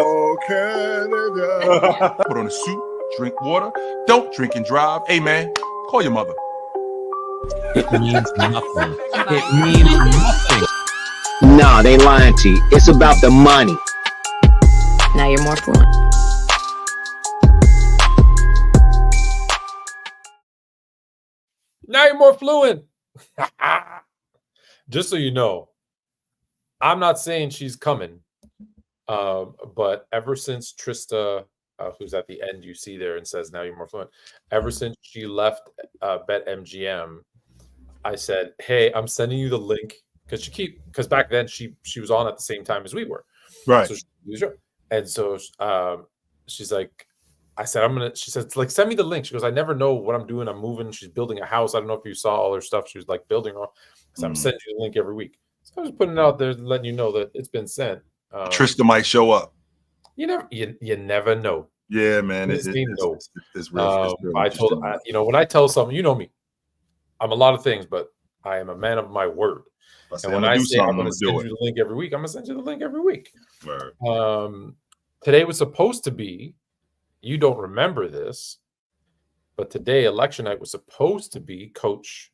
Oh, Canada. Put on a suit, drink water, don't drink and drive. Hey, man, call your mother. It means nothing. It means nothing. Nah, they lying to you. It's about the money. Now you're more fluent. Now you're more fluent. Just so you know, I'm not saying she's coming, but ever since Trista, who's at the end you see there and says, now you're more fluent, ever since she left BetMGM, I said, hey, I'm sending you the link because back then she was on at the same time as we were. Right. So she's like, I said, she said, like, send me the link. She goes, I never know what I'm doing. I'm moving. She's building a house. I don't know if you saw all her stuff. She was like building her. So I'm sending you the link every week. So I was putting it out there, letting you know that it's been sent. Trista might show up. You never know. Yeah, man. It's real. I told when I tell someone, you know me, I'm a lot of things, but I am a man of my word. And when I say I'm going to send you the link every week, I'm going to send you the link every week. Right. Today was supposed to be, you don't remember this, but today, election night, was supposed to be Coach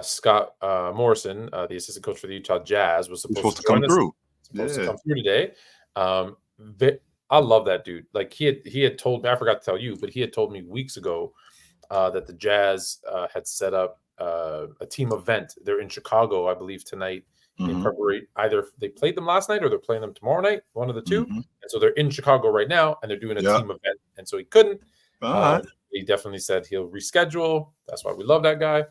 Scott Morrison, the assistant coach for the Utah Jazz, was supposed to come through. Supposed to come through today. I love that dude. Like he had told me, I forgot to tell you, but he had told me weeks ago that the Jazz had set up a team event. They're in Chicago, I believe, tonight. In preparation, either they played them last night or they're playing them tomorrow night, one of the two. And so they're in Chicago right now, and they're doing a team event. And so he couldn't. He definitely said he'll reschedule. That's why we love that guy.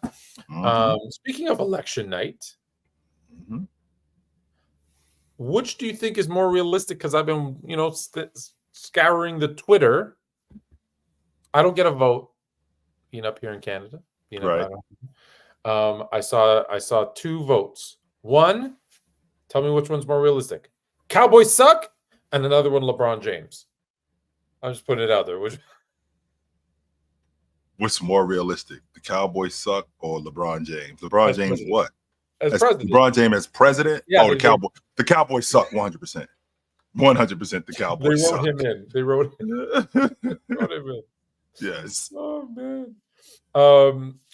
Speaking of election night, which do you think is more realistic? Because I've been, scouring the Twitter. I don't get a vote being up here in Canada. I saw two votes. One, tell me which one's more realistic. Cowboys suck, and another one, LeBron James. I'm just putting it out there. What's more realistic? The Cowboys suck or LeBron James? LeBron James president. What? As president. LeBron James as president? Yeah, the Cowboys suck 100%. 100% the Cowboys suck. They wrote him in. Yes. Oh, man.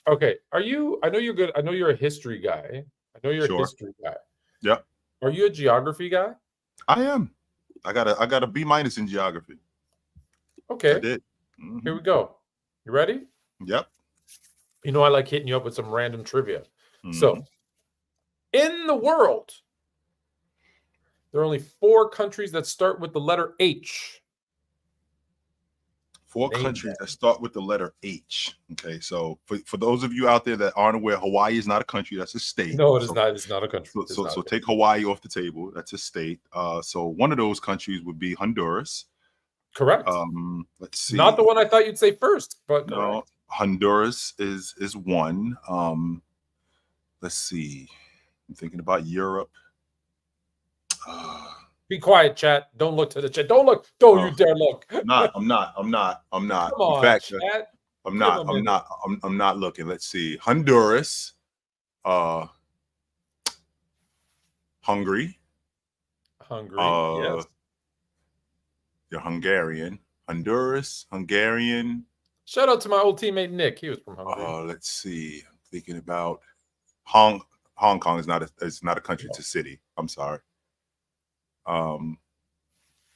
Okay. I know you're good. I know you're a history guy. A history guy. Yep. Are you a geography guy? I am. I got a B- in geography. Okay. I did. Here we go. You ready? Yep. I like hitting you up with some random trivia. So, in the world, there are only 4 countries that start with the letter H. 4 countries that start with the letter H. Okay, so for those of you out there that aren't aware, Hawaii is not a country; that's a state. No, it is not. It's not a country. So take Hawaii off the table. That's a state. So one of those countries would be Honduras. Correct. Let's see. Not the one I thought you'd say first, but no, correct. Honduras is one. Let's see. I'm thinking about Europe. Be quiet, chat. Don't look to the chat. Don't look. Don't you dare look. I'm not. Come on, in fact, chat. I'm not looking. Let's see. Honduras. Hungary. Yes. You're Hungarian. Honduras, Hungarian. Shout out to my old teammate Nick. He was from Hungary. Let's see. I'm thinking about Hong Kong is not a country, it's a city. I'm sorry.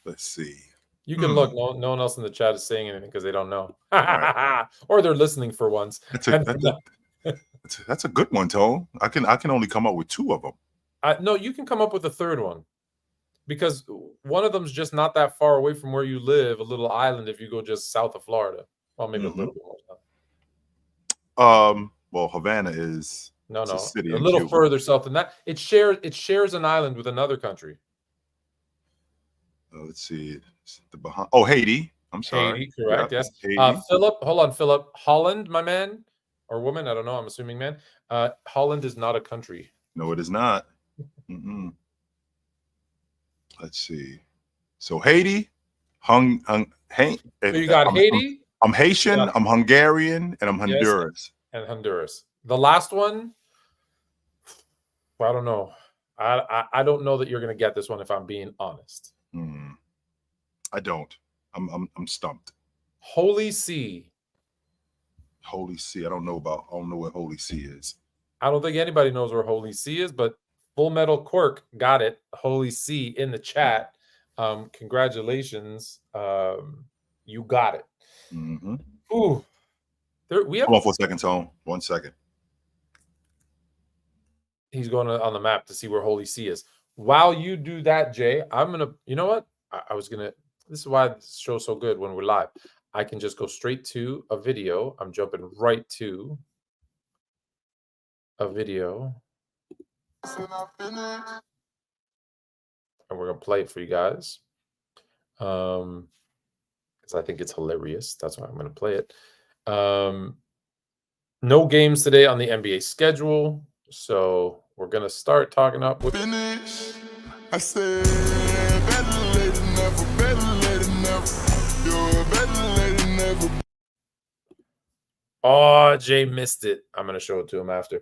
Let's see. You can look. No one else in the chat is saying anything because they don't know, or they're listening for once. That's a good one, Tone. I can only come up with 2 of them. No, you can come up with a third one because one of them's just not that far away from where you live. A little island if you go just south of Florida. Well, maybe a little bit more south. Well, Havana is a little further south than that. It shares an island with another country. Let's see. The Bahamas. Oh, Haiti. I'm sorry. Haiti, correct. Yes. Haiti. Philip, hold on, Philip. Holland, my man, or woman, I don't know. I'm assuming man. Holland is not a country. No, it is not. Let's see. So Haiti, So you got Haiti. I'm Haitian. Yeah. I'm Hungarian, and I'm Honduras. Yes, and Honduras. The last one. Well, I don't know. I don't know that you're going to get this one if I'm being honest. I don't. I'm stumped. Holy See. Holy See. I don't know what Holy See is. I don't think anybody knows where Holy See is, but Full Metal Quirk got it. Holy See in the chat. Congratulations. You got it. Mm-hmm. Ooh. We have. Hold on for a second, Tone. 1 second. He's going on the map to see where Holy See is. While you do that, Jay, I'm going to, you know what? I was going to, this is why this show's so good when we're live. I can just go straight to a video. I'm jumping right to a video. And we're going to play it for you guys. Because I think it's hilarious. That's why I'm going to play it. No games today on the NBA schedule. So we're going to start talking up with Finish. I said, better late than never, better late than never. You're better late than never. Oh, Jay missed it. I'm going to show it to him after.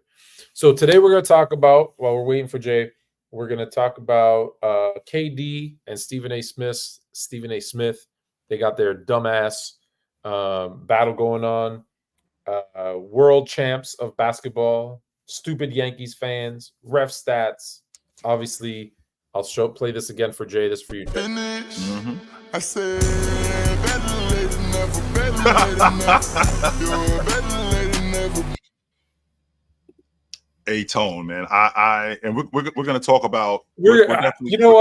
So today we're going to talk about, while we're waiting for Jay, we're going to talk about KD and Stephen A. Smith. They got their dumbass battle going on. World champs of basketball, stupid Yankees fans, ref stats. Obviously, I'll play this again for Jay. This for you, Jay. Finish. Mm-hmm. I said, better late than never, better late than never. You're better late than never. A Tone, man. And we're going to talk about. You know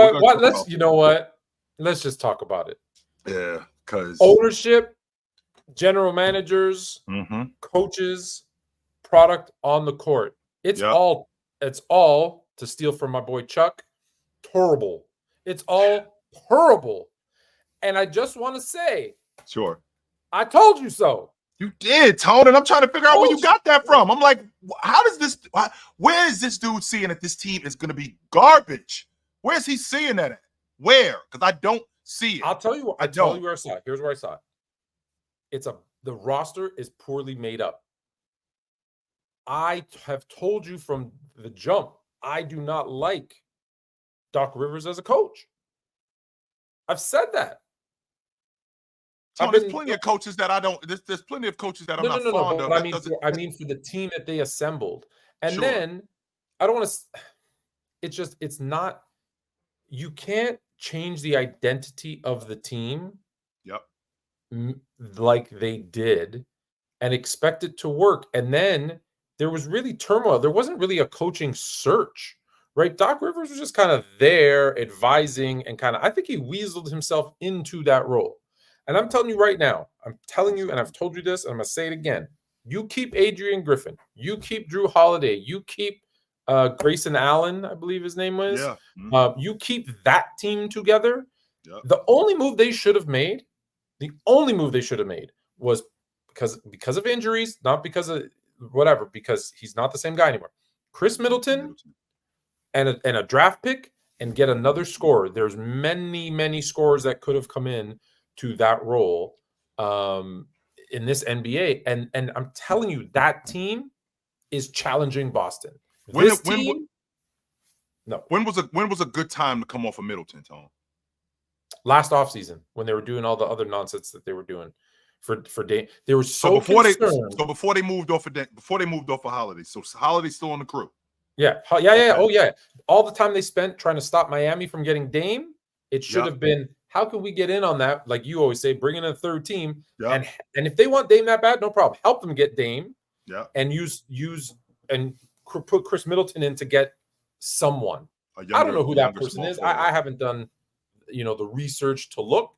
what? Let's just talk about it. Yeah, because ownership, general managers, coaches, product on the court. It's all to steal from my boy Chuck. Terrible. It's all horrible. And I just want to say, sure, I told you so. You did, Tone, and I'm trying to figure out where you got that from. I'm like, where is this dude seeing that this team is going to be garbage? Where's he seeing that at? Where? Because I don't see it. I'll tell you where I saw it. Here's where I saw it. The roster is poorly made up. I have told you from the jump, I do not like Doc Rivers as a coach. I've said that. There's plenty of coaches that I don't. There's plenty of coaches that I'm not fond of. I mean, for the team that they assembled, and then I don't want to. It's not. You can't change the identity of the team. Yep. Like they did, and expect it to work. And then there was really turmoil. There wasn't really a coaching search, right? Doc Rivers was just kind of there advising and kind of. I think he weaseled himself into that role. And I'm telling you right now, I'm telling you, and I've told you this, and I'm going to say it again. You keep Adrian Griffin. You keep Drew Holiday. You keep Grayson Allen, I believe his name was. Yeah. You keep that team together. Yep. The only move they should have made was because of injuries, not because of whatever, because he's not the same guy anymore. Chris Middleton and a draft pick and get another scorer. There's many, many scorers that could have come in to that role in this NBA. And I'm telling you, that team is challenging Boston. When was a good time to come off of Middleton, Tone? Last offseason, when they were doing all the other nonsense that they were doing for Dame. They were so before they moved off of Holiday. So Holiday's still on the crew. Yeah. Oh yeah. All the time they spent trying to stop Miami from getting Dame, it should have been, how can we get in on that? Like you always say, bring in a third team. And if they want Dame that bad, no problem. Help them get Dame. Yeah. And use and put Chris Middleton in to get someone. I don't know who that person is. I haven't done, the research to look.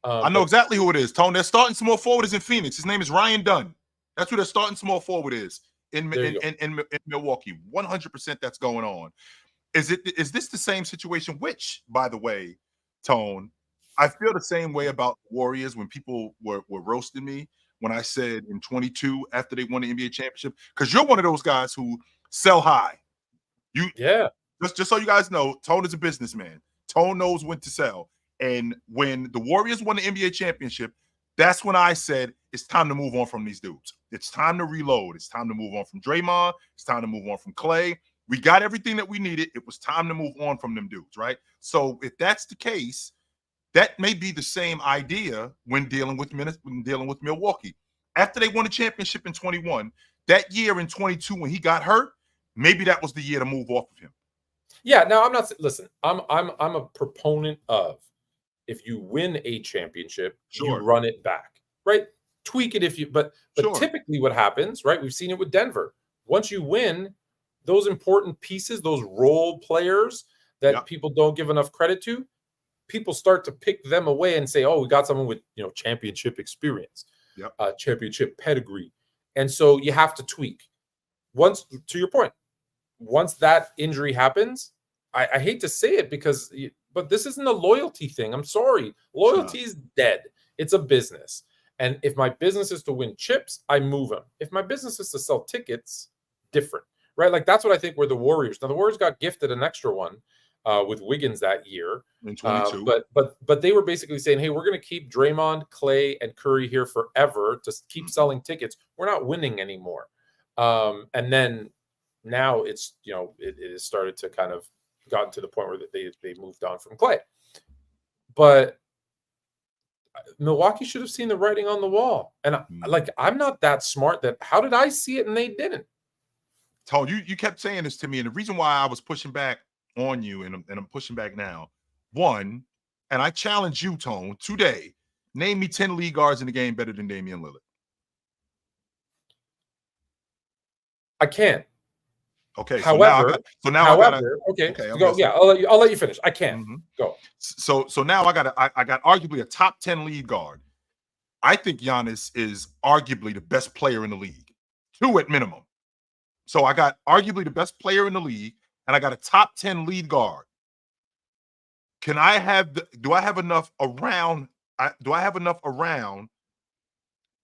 I know exactly who it is, Tone. Their starting small forward is in Phoenix. His name is Ryan Dunn. That's who their starting small forward is in Milwaukee. 100% that's going on. Is this the same situation? Which, by the way, Tone, I feel the same way about the Warriors when people were roasting me when I said in 22 after they won the NBA championship, because you're one of those guys who sell high. Just so you guys know, Tone is a businessman. Tone knows when to sell. And when the Warriors won the NBA championship, that's when I said it's time to move on from these dudes. It's time to reload. It's time to move on from Draymond. It's time to move on from Clay. We got everything that we needed. It was time to move on from them dudes, right? So if that's the case, that may be the same idea when dealing with Milwaukee. After they won a championship in 21, that year in 22 when he got hurt, maybe that was the year to move off of him. Yeah, now I'm not. Listen, I'm a proponent of if you win a championship, you run it back, right? Tweak it if you. But typically, what happens, right? We've seen it with Denver. Once you win, those important pieces, those role players that people don't give enough credit to, people start to pick them away and say, "Oh, we got someone with championship experience, championship pedigree," and so you have to tweak. Once, to your point, once that injury happens, I hate to say it but this isn't a loyalty thing. I'm sorry, loyalty is dead. It's a business, and if my business is to win chips, I move them. If my business is to sell tickets, different, right? Like that's what I think were the Warriors. Now the Warriors got gifted an extra one with Wiggins that year in 22. But they were basically saying, hey, we're going to keep Draymond, Clay, and Curry here forever to keep selling tickets. We're not winning anymore. And then now it's it has started to kind of gotten to the point where they moved on from Clay. But Milwaukee should have seen the writing on the wall. And I'm not that smart that how did I see it and they didn't? Tone, you kept saying this to me, and the reason why I was pushing back on you, and I'm pushing back now. One, and I challenge you, Tone, today. Name me 10 league guards in the game better than Damian Lillard. I can't. Okay. However, okay. Go, yeah, I'll let you finish. I can't. Go. So now I got arguably a top 10 lead guard. I think Giannis is arguably the best player in the league. 2 at minimum. So I got arguably the best player in the league, and I got a top 10 lead guard. Do I have enough around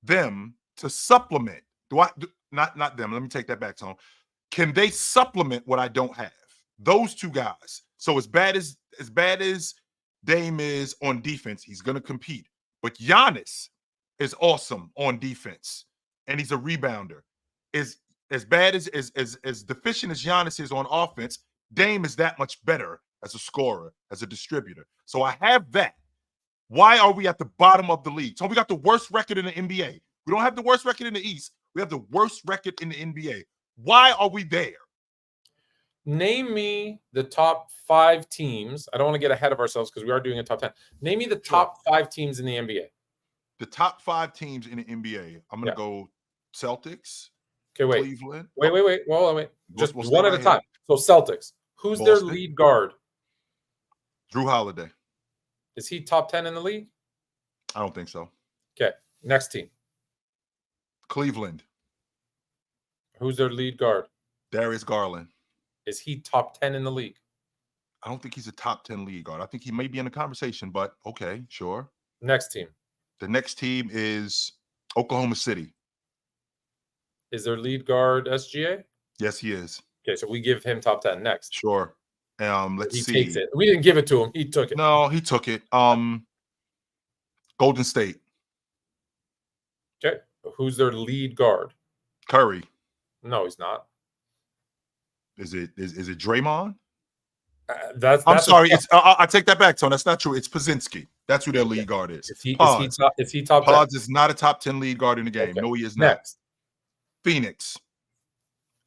them to supplement? Not them. Let me take that back, Tone. Can they supplement what I don't have? Those 2 guys. So as bad as Dame is on defense, he's going to compete. But Giannis is awesome on defense, and he's a rebounder. As bad as deficient as Giannis is on offense, Dame is that much better as a scorer, as a distributor. So I have that. Why are we at the bottom of the league? So we got the worst record in the NBA. We don't have the worst record in the East. We have the worst record in the NBA. Why are we there? Name me the top 5 teams. I don't want to get ahead of ourselves because we are doing a top 10. Name me the top 5 teams in the NBA. The top 5 teams in the NBA. I'm going to go Celtics. Okay, wait. Cleveland. Wait. Well, wait. Just one at a time. So Celtics. Who's their lead guard? Drew Holiday. Is he top 10 in the league? I don't think so. Okay. Next team. Cleveland. Who's their lead guard? Darius Garland. Is he top 10 in the league? I don't think he's a top 10 league guard. I think he may be in the conversation, but okay, sure. Next team. The next team is Oklahoma City. Is their lead guard SGA? Yes, he is. Okay, so we give him top 10 next. Sure. Let's see. He takes it. We didn't give it to him. He took it. No, he took it. Golden State. Okay. Who's their lead guard? Curry. No, he's not. Is it Draymond? I'm sorry. I take that back, Tone. That's not true. It's Pazinski. That's who their lead guard is. Is he top 10? Pods is not a top 10 lead guard in the game. Okay. No, he is not. Next. Phoenix.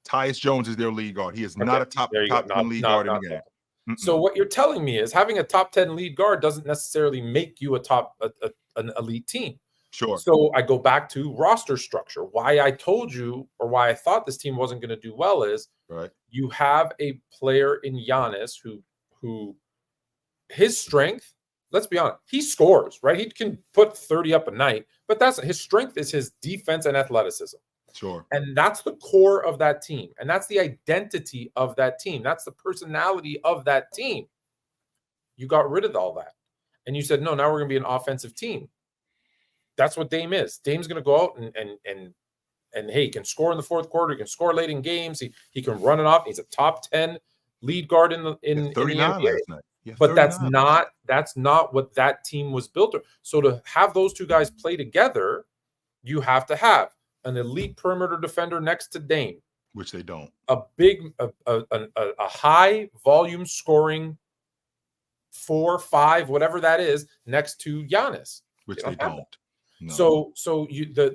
Tyus Jones is their lead guard. He is not a top 10 lead guard in the game. So what you're telling me is having a top 10 lead guard doesn't necessarily make you an elite team. Sure. So I go back to roster structure. Why I told you, or why I thought this team wasn't going to do well is you have a player in Giannis who his strength, let's be honest, he scores, right? He can put 30 up a night, but that's his strength is his defense and athleticism. Sure. And that's the core of that team. And that's the identity of that team. That's the personality of that team. You got rid of all that. And you said, no, now we're going to be an offensive team. That's what Dame is. Dame's going to go out and hey, he can score in the fourth quarter. He can score late in games. He can run it off. He's a top 10 lead guard in the NBA. Last night. Yeah, but that's not what that team was built on. So to have those 2 guys play together, you have to have an elite perimeter defender next to Dame, which they don't. A high volume scoring 4, 5, whatever that is, next to Giannis. Which they don't. No. So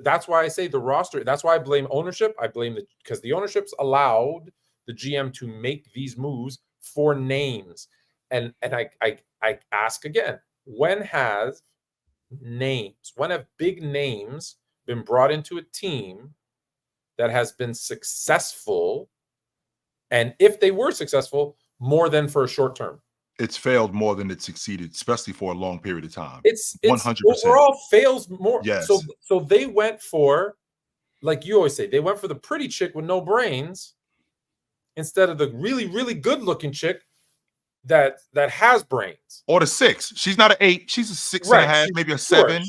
that's why I say the roster. That's why I blame ownership. I blame because the ownership's allowed the GM to make these moves for names. And I ask again, when have big names been brought into a team that has been successful? And if they were successful, more than for a short term. It's failed more than it succeeded, especially for a long period of time. It's 100%. Overall fails more. Yes. So they went for, like you always say, they went for the pretty chick with no brains instead of the really, really good looking chick that has brains. Or the 6. She's not an 8. She's a 6.5, maybe a 7.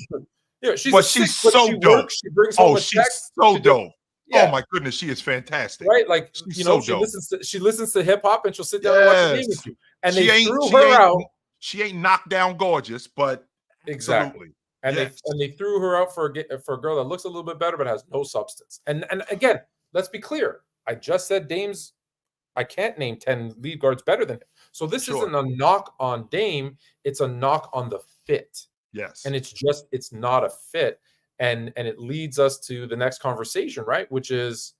Yeah, she's but a she's 6, so she dope. Works, she brings home a check. She's so dope. Yeah. Oh my goodness, she is fantastic. Right? Like, she's you know, so she listens to hip hop and she'll sit down and watch the game with you. And they threw her out. She ain't knocked down gorgeous, but exactly. And they threw her out for a girl that looks a little bit better but has no substance. And again, let's be clear. I just said Dame's. I can't name 10 lead guards better than him. So this isn't a knock on Dame. It's a knock on the fit. Yes. And it's not a fit. And it leads us to the next conversation, right? Which is,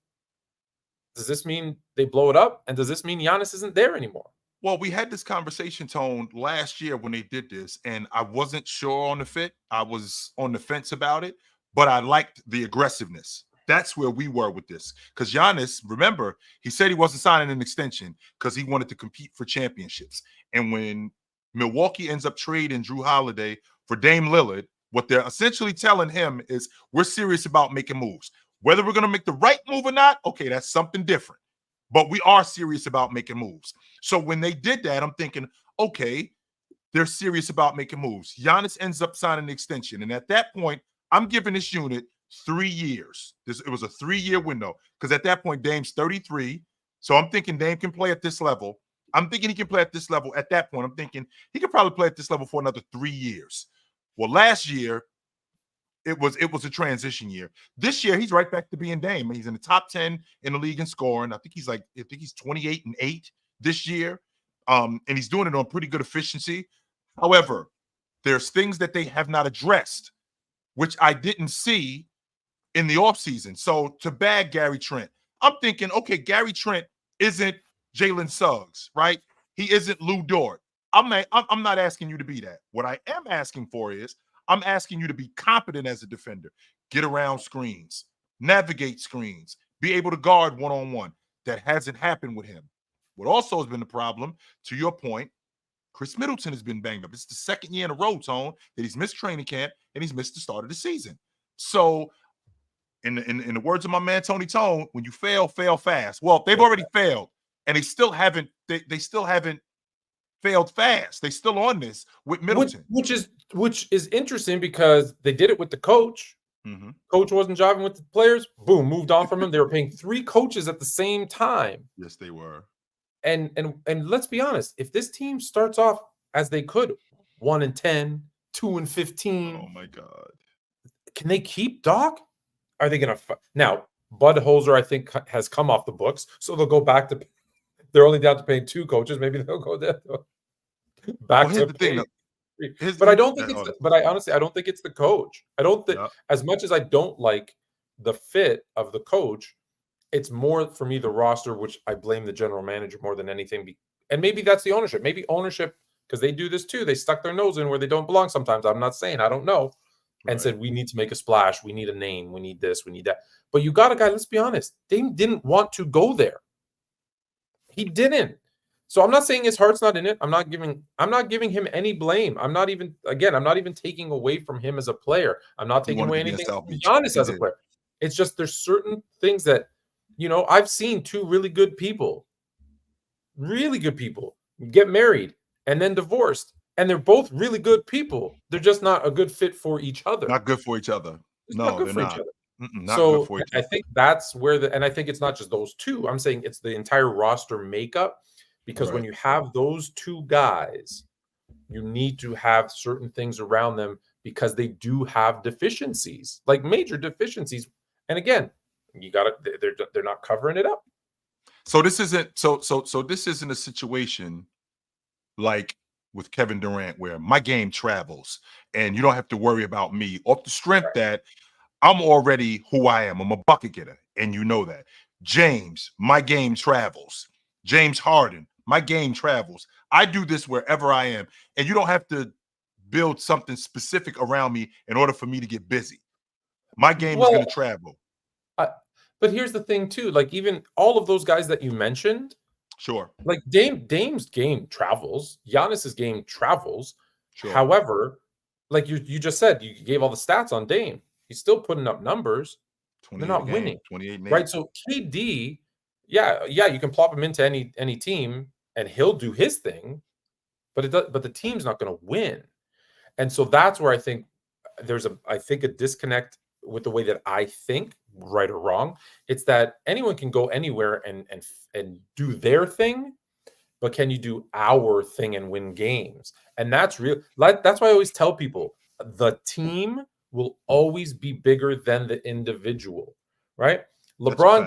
does this mean they blow it up? And does this mean Giannis isn't there anymore? Well, we had this conversation, Tone, last year when they did this, and I wasn't sure on the fit. I was on the fence about it, but I liked the aggressiveness. That's where we were with this. Because Giannis, remember, he said he wasn't signing an extension because he wanted to compete for championships. And when Milwaukee ends up trading Drew Holiday for Dame Lillard, what they're essentially telling him is, we're serious about making moves. Whether we're going to make the right move or not, okay, that's something different. But we are serious about making moves. So when they did that, I'm thinking, okay, they're serious about making moves. Giannis ends up signing an extension. And at that point, I'm giving this unit 3 years. It was a 3-year window because at that point, Dame's 33. So I'm thinking Dame can play at this level. I'm thinking he can play at this level. At that point, I'm thinking he could probably play at this level for another 3 years. Well, last year, it was a transition year. This year, he's right back to being Dame. He's in the top 10 in the league in scoring. I think he's 28-8 this year. And he's doing it on pretty good efficiency. However, there's things that they have not addressed, which I didn't see in the offseason. So to bag Gary Trent, I'm thinking, okay, Gary Trent isn't Jalen Suggs, right? He isn't Lou Dort. I'm not asking you to be that. What I am asking for is, I'm asking you to be competent as a defender, get around screens, navigate screens, be able to guard one-on-one. That hasn't happened with him. What also has been the problem, to your point, Chris Middleton has been banged up. It's the second year in a row, Tone, that he's missed training camp and he's missed the start of the season. So in the words of my man Tony Tone, when you fail fast. Well, they've already failed, and they still haven't failed fast. They still on this with Middleton. Which is interesting because they did it with the coach. Mm-hmm. Coach wasn't jiving with the players. Boom, moved on from him. They were paying 3 coaches at the same time. Yes, they were. And let's be honest, if this team starts off as they could, 1-10, 2-15. Oh my God. Can they keep Doc? Are they gonna now? Budenholzer, I think, has come off the books, so they'll go back to. They're only down to paying 2 coaches. Maybe they'll go down back to the thing. But I don't think it's. But I honestly, I don't think it's the coach. I don't think, as much as I don't like the fit of the coach, it's more for me the roster, which I blame the general manager more than anything. And maybe that's the ownership. Maybe ownership, because they do this too. They stuck their nose in where they don't belong sometimes. I'm not saying, I don't know. And said, we need to make a splash. We need a name. We need this. We need that. But you got a guy, let's be honest, Dame didn't want to go there. He didn't. So I'm not saying his heart's not in it. I'm not giving him any blame. I'm not even taking away from him as a player. I'm not taking away anything from Giannis as a player. It's just there's certain things that, I've seen 2 really good people get married and then divorced. And they're both really good people. They're just not a good fit for each other. Not good for each other. No, they're not. Not so good for each other. I think that's where and I think it's not just those 2. I'm saying it's the entire roster makeup, because when you have those 2 guys, you need to have certain things around them because they do have deficiencies, like major deficiencies. And again, they're not covering it up. So this isn't this isn't a situation like with Kevin Durant, where my game travels and you don't have to worry about me off the strength that I'm already who I am. I'm a bucket getter, and you know that. James, my game travels. James Harden, my game travels. I do this wherever I am, and you don't have to build something specific around me in order for me to get busy. My game is going to travel. But here's the thing too, like even all of those guys that you mentioned, sure, like Dame's game travels, Giannis's game travels. Sure. However, like you just said, you gave all the stats on Dame. He's still putting up numbers. They're not winning. 28 and 8. Right? So KD, yeah, you can plop him into any team and he'll do his thing, but the team's not going to win. And so that's where I think there's a disconnect with the way that I think, right or wrong. It's that anyone can go anywhere and do their thing, but can you do our thing and win games? And that's real. That's why I always tell people the team will always be bigger than the individual, right? LeBron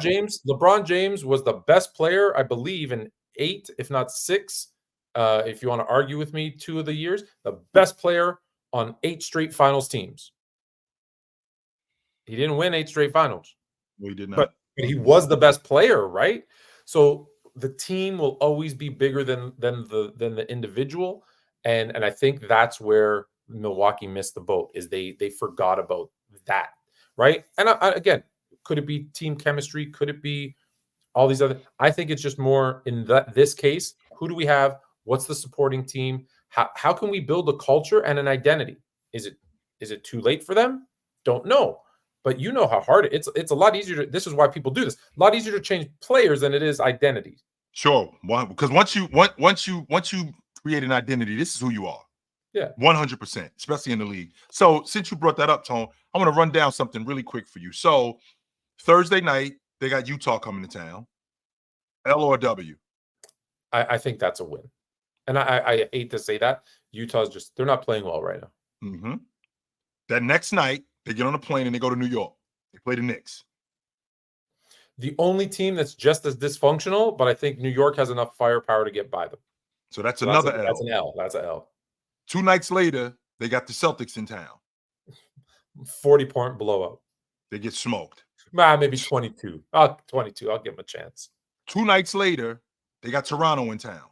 James was the best player, I believe, in 8, if not 6. If you want to argue with me, 2 of the years, the best player on 8 straight finals teams. He didn't win 8 straight finals. We did not. But he was the best player, right? So the team will always be bigger than the individual. And I think that's where Milwaukee missed the boat, is they forgot about that, right? And again, could it be team chemistry? Could it be all these other? I think it's just more in this case. Who do we have? What's the supporting team? How can we build a culture and an identity? Is it too late for them? Don't know. But you know how hard it's a lot easier to, this is why people do this. A lot easier to change players than it is identities. Sure. Because once you create an identity, this is who you are. Yeah. 100%, especially in the league. So since you brought that up, Tone, I want to run down something really quick for you. So Thursday night, they got Utah coming to town. L or W? I think that's a win. And I hate to say that. Utah's they're not playing well right now. Mm-hmm. That next night, they get on a plane and they go to New York. They play the Knicks. The only team that's just as dysfunctional, but I think New York has enough firepower to get by them. So that's another L. That's an L. That's an L. 2 nights later, they got the Celtics in town. 40-point blowout. They get smoked. Maybe 22. 22. I'll give them a chance. 2 nights later, they got Toronto in town.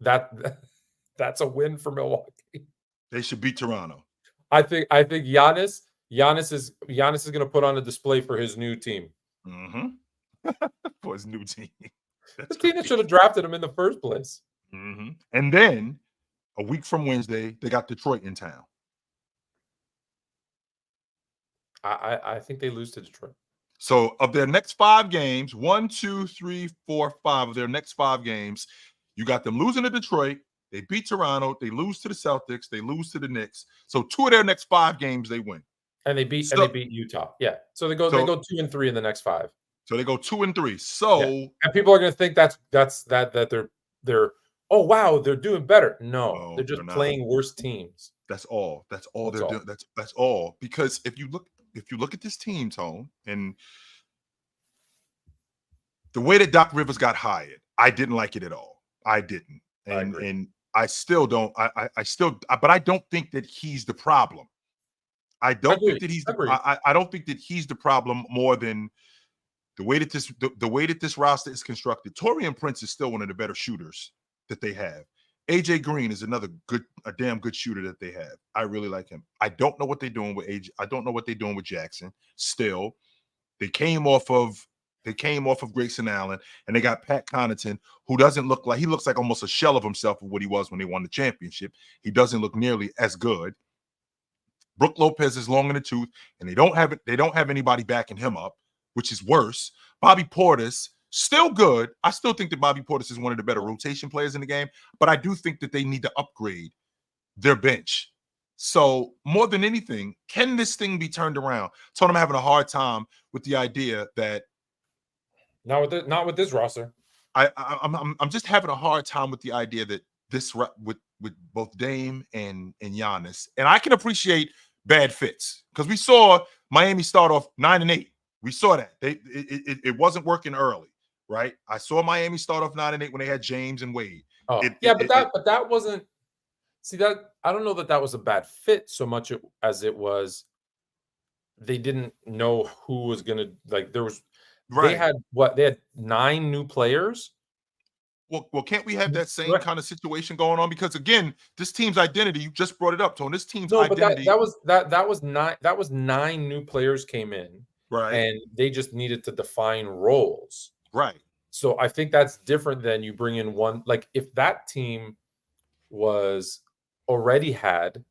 That's a win for Milwaukee. They should beat Toronto. I think Giannis is going to put on a display for his new team. Mm-hmm. For his new team. The team that should have drafted him in the first place. Mm-hmm. And then a week from Wednesday, they got Detroit in town. I think they lose to Detroit. So of their next 5 games, 1, 2, 3, 4, 5 of their next 5 games, you got them losing to Detroit. They beat Toronto. They lose to the Celtics. They lose to the Knicks. So 2 of their next 5 games they win. And they beat Utah. Yeah. So they go 2 and 3 in the next 5. So they go 2 and 3. So and people are going to think that they're oh wow, they're doing better. No, they're just playing worse teams. That's all. That's all they're doing. That's all. Because if you look at this team, Tone, and the way that Doc Rivers got hired, I didn't like it at all. I didn't. And I still don't. But I don't think that he's the problem. I don't think that he's I don't think that he's the problem more than the way that this roster is constructed. Taurean Prince is still one of the better shooters that they have. AJ Green is a damn good shooter that they have. I really like him. I don't know what they're doing with AJ. I don't know what they're doing with Jackson. Still, they came off of Grayson Allen, and they got Pat Connaughton, who looks like almost a shell of himself of what he was when they won the championship. He doesn't look nearly as good. Brook Lopez is long in the tooth, and they don't have anybody backing him up, which is worse. Bobby Portis, still good. I still think that Bobby Portis is one of the better rotation players in the game, but I do think that they need to upgrade their bench. So more than anything, can this thing be turned around? So I'm having a hard time with the idea that not with this roster. I'm just having a hard time with the idea that this with both Dame and Giannis, and I can appreciate bad fits because we saw Miami start off 9 and 8. We saw that it wasn't working early, right? I saw Miami start off 9 and 8 when they had James and Wade. But that wasn't See that I don't know that was a bad fit so much as it was they didn't know who was gonna like. They Right. had they had 9 new players. Well, can't we have that same kind of situation going on? Because again, this team's identity, you just brought it up, Tone. This team's identity. But that was 9 new players came in, right. and they just needed to define roles. Right. So I think that's different than you bring in one. Like if that team was already had,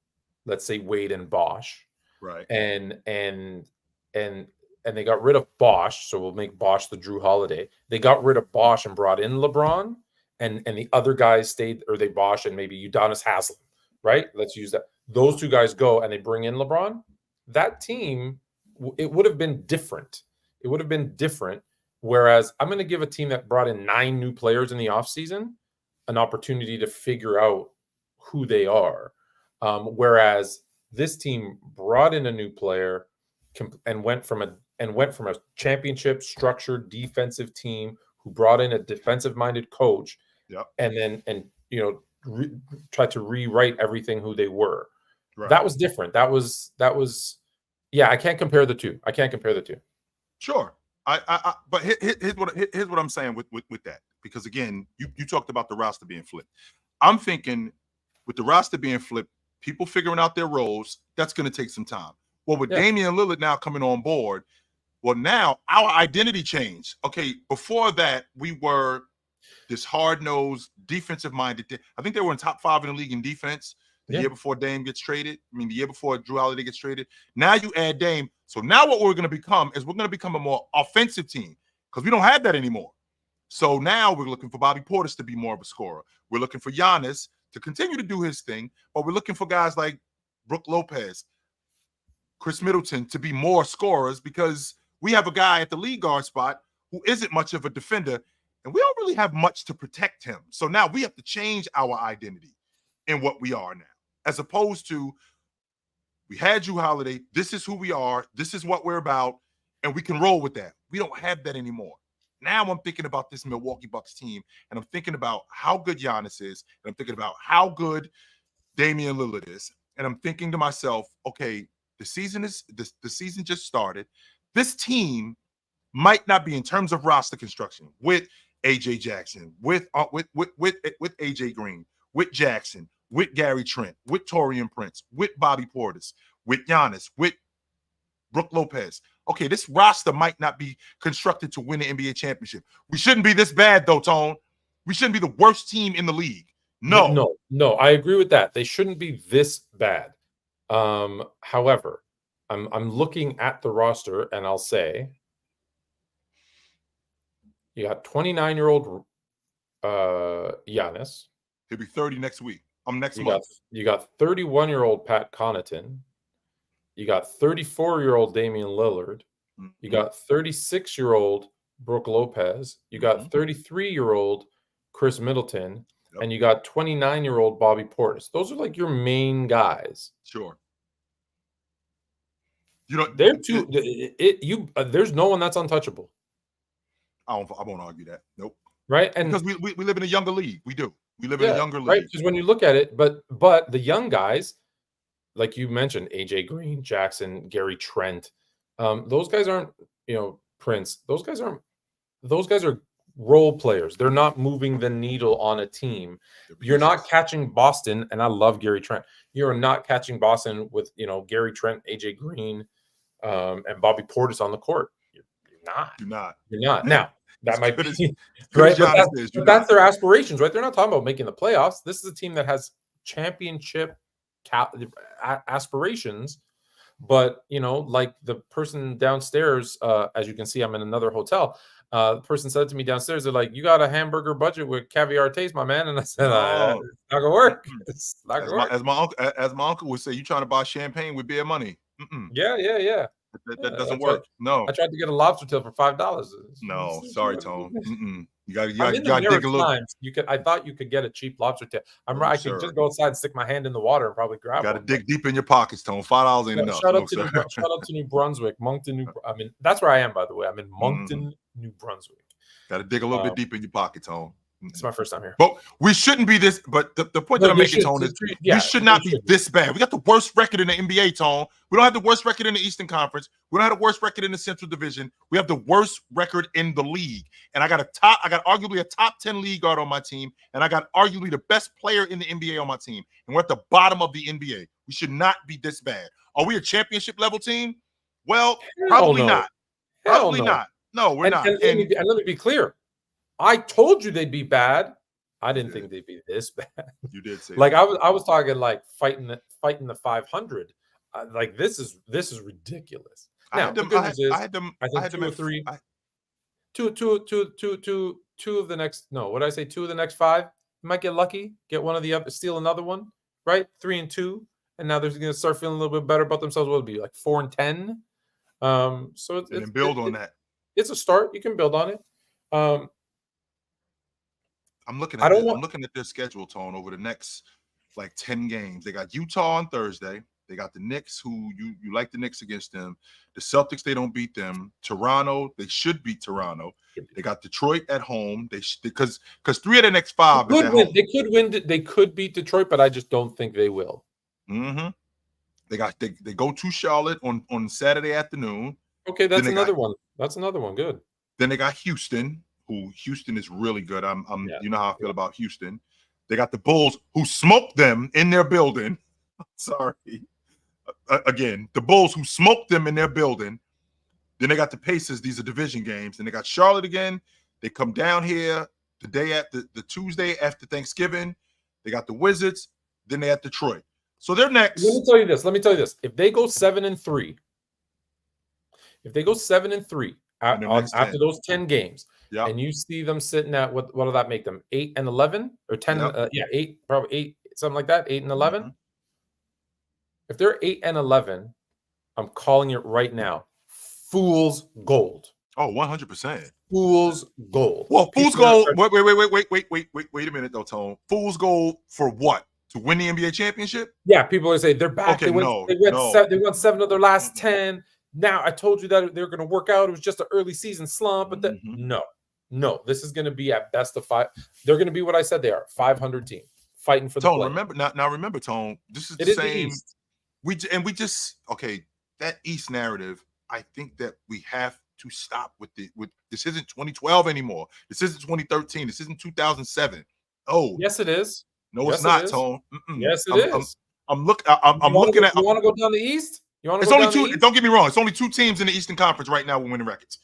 let's say Wade and Bosch, right, and they got rid of Bosch, so we'll make Bosch the Drew Holiday. They got rid of Bosch and brought in LeBron, and the other guys stayed, or they Bosch and maybe Udonis Haslem, right? Let's use that. Those 2 guys go and they bring in LeBron. That team, it would have been different. It would have been different. Whereas I'm going to give a team that brought in 9 new players in the offseason an opportunity to figure out who they are. Whereas this team brought in a new player and went from a championship structured defensive team who brought in a defensive minded coach, and then tried to rewrite everything who they were. Right. That was different. That was yeah. I can't compare the two. Sure. But here's what I'm saying with that, because again, you talked about the roster being flipped. I'm thinking with the roster being flipped, people figuring out their roles, that's going to take some time. Well, with Damian Lillard now coming on board, well, now our identity changed. Okay, before that, we were this hard-nosed, defensive-minded. I think they were in top 5 in the league in defense the year before Dame gets traded. I mean, the year before Drew Holiday gets traded. Now you add Dame. So now what we're going to become is we're going to become a more offensive team because we don't have that anymore. So now we're looking for Bobby Portis to be more of a scorer. We're looking for Giannis to continue to do his thing, but we're looking for guys like Brook Lopez, Chris Middleton to be more scorers because we have a guy at the lead guard spot who isn't much of a defender, and we don't really have much to protect him. So now we have to change our identity in what we are now, as opposed to we had Drew Holiday, this is who we are, this is what we're about, and we can roll with that. We don't have that anymore. Now I'm thinking about this Milwaukee Bucks team, and I'm thinking about how good Giannis is, and I'm thinking about how good Damian Lillard is, and I'm thinking to myself, okay, the season just started. This team might not be in terms of roster construction with AJ Jackson, with AJ Green, with Jackson, with Gary Trent, with Taurean Prince, with Bobby Portis, with Giannis, with Brook Lopez. Okay, this roster might not be constructed to win an NBA championship. We shouldn't be this bad, though, Tone. We shouldn't be the worst team in the league. No, I agree with that. They shouldn't be this bad. However, I'm looking at the roster, and I'll say you got 29-year-old Giannis. He'll be 30 next week. Next month. You got 31-year-old Pat Connaughton. You got 34-year-old Damian Lillard. Mm-hmm. You got 36-year-old Brook Lopez. You got 33-year-old Chris Middleton. Yep. And you got 29-year-old Bobby Portis. Those are like your main guys. Sure. They're two. There's no one that's untouchable. I won't argue that. Nope. Right, and because we live in a younger league. We do. We live in a younger league. Right. Because when you look at it, but the young guys, like you mentioned, AJ Green, Jackson, Gary Trent, those guys aren't, Prince. Those guys are role players. They're not moving the needle on a team. You're not catching Boston, and I love Gary Trent. You're not catching Boston with Gary Trent, AJ Green, and Bobby Portis on the court. You're not. Now that might be right, but that's their aspirations, right? They're not talking about making the playoffs. This is a team that has championship aspirations. But like the person downstairs, as you can see, I'm in another hotel. The person said to me downstairs, they're like, "You got a hamburger budget with caviar taste, my man." And I said, "It's not gonna work. It's not gonna work." As my uncle would say, "You trying to buy champagne with beer money?" Mm-mm. Yeah. That doesn't work. No, I tried to get a lobster tail for $5. No, sorry, Tone. Mm-mm. You got to dig a little. I thought you could get a cheap lobster tail. I could just go outside and stick my hand in the water and probably grab. Got to dig deep in your pockets, Tone. $5 ain't enough. Shout out to New Brunswick, Moncton. That's where I am, by the way. I'm in Moncton, New Brunswick. Got to dig a little bit deep in your pocket, Tone. It's my first time here. But we shouldn't be this. But the point that I'm making, Tone, is we should not be this bad. We got the worst record in the NBA, Tone. We don't have the worst record in the Eastern Conference. We don't have the worst record in the Central Division. We have the worst record in the league. And I got arguably a top 10 league guard on my team, and I got arguably the best player in the NBA on my team. And we're at the bottom of the NBA. We should not be this bad. Are we a championship level team? Well, probably not. Probably not. No, we're not. And let me be clear. I told you they'd be bad. I didn't think they'd be this bad. You did say like that. I was talking like fighting the 500. Like this is ridiculous. Now, I had them. I think 2 or 3. Two of the next. No, what did I say? 2 of the next 5. You might get lucky, get one of the up, steal another one, right? 3 and 2, and now they're going to start feeling a little bit better about themselves. What would it be like 4 and 10? So it's build on that. It's a start. You can build on it. I'm looking at their schedule, Tone, over the next like 10 games. They got Utah on Thursday. They got the Knicks, who you like the Knicks against them. The Celtics, they don't beat them. Toronto, they should beat Toronto. They got Detroit at home. Because 3 of the next 5 is at home. They could win. They could beat Detroit, but I just don't think they will. Mm-hmm. They go to Charlotte on Saturday afternoon. Okay, that's another one. That's another one. Good. Then they got Houston, who Houston is really good. You know how I feel about Houston. They got the Bulls, who smoked them in their building. Sorry. Again, the Bulls, who smoked them in their building. Then they got the Pacers. These are division games. Then they got Charlotte again. They come down here the day after the Tuesday after Thanksgiving. They got the Wizards. Then they have Detroit. So they're next. Let me tell you this. If they go 7-3, after those 10 games, and you see them sitting at what will that make them? 8 and 11 or 10? 8, probably 8, something like that. 8 and 11. Mm-hmm. If they're 8 and 11, I'm calling it right now. Fool's gold. Oh, 100%. Fool's gold. Well, fool's gold. Wait a minute, though, Tone. Fool's gold for what? To win the NBA championship? Yeah, people are saying they're back. Okay, they won 7 of their last 10. Now, I told you that they're going to work out. It was just an early season slump, but no, this is going to be at best of 5. They're going to be what I said they are, 500 team fighting for the Tone. play. Remember, Tone. This is the same. That East narrative. I think that we have to stop with this. Isn't 2012 anymore. This isn't 2013. This isn't 2007. Oh, yes, it is. No, it's not, Tone. Mm-mm. Yes, it is. I'm looking at. You want to go down the East? It's only 2. Don't get me wrong. It's only 2 teams in the Eastern Conference right now with winning records.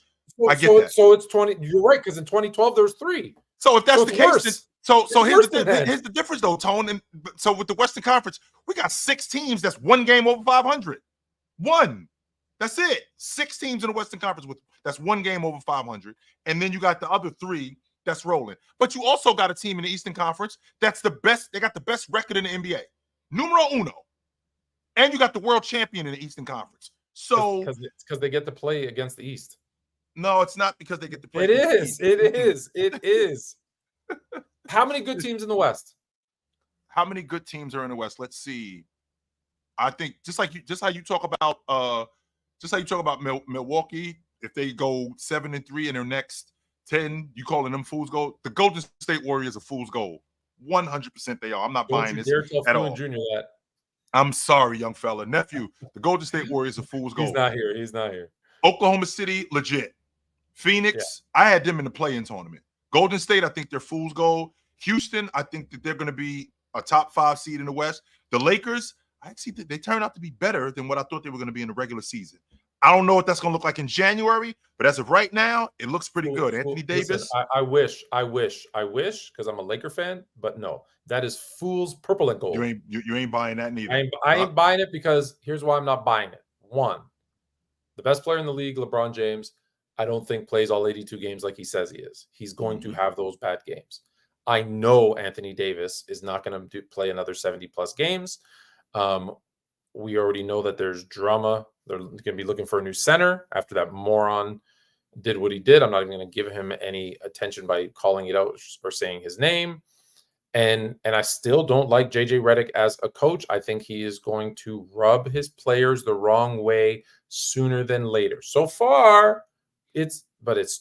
I get that. So it's 20. You're right, because in 2012 there was 3. So if that's the case, here's the difference, though, Tone. And so with the Western Conference, we got 6 teams that's 1 game over 500. 1. That's it. 6 teams in the Western Conference that's 1 game over 500, and then you got the other 3 that's rolling. But you also got a team in the Eastern Conference that's the best. They got the best record in the NBA, numero uno, and you got the world champion in the Eastern Conference. So because they get to play against the East. No, it's not because they get to play. It is. It is. How many good teams in the West? How many good teams are in the West? Let's see. I think just how you talk about Milwaukee. If they go 7-3 in their next 10, you calling them fool's gold? The Golden State Warriors are fool's gold. 100% they are. I'm not buying this at all. Junior that. I'm sorry, young fella. Nephew, the Golden State Warriors are fool's gold. He's not here. Oklahoma City, legit. Phoenix, I had them in the play-in tournament. Golden State, I think they're fool's gold. Houston, I think that they're going to be a top 5 seed in the West. The Lakers, I actually think they turned out to be better than what I thought they were going to be in the regular season. I don't know what that's going to look like in January, but as of right now, it looks pretty good. Anthony Davis. Listen, I wish, because I'm a Laker fan, but no, that is fool's purple and gold. You ain't buying that neither. I ain't buying it because here's why I'm not buying it. 1, the best player in the league, LeBron James, I don't think plays all 82 games like he says he is. He's going to have those bad games. I know Anthony Davis is not going to play another 70-plus games. We already know that there's drama. They're going to be looking for a new center after that moron did what he did. I'm not even going to give him any attention by calling it out or saying his name. And I still don't like JJ Redick as a coach. I think he is going to rub his players the wrong way sooner than later. So far, it's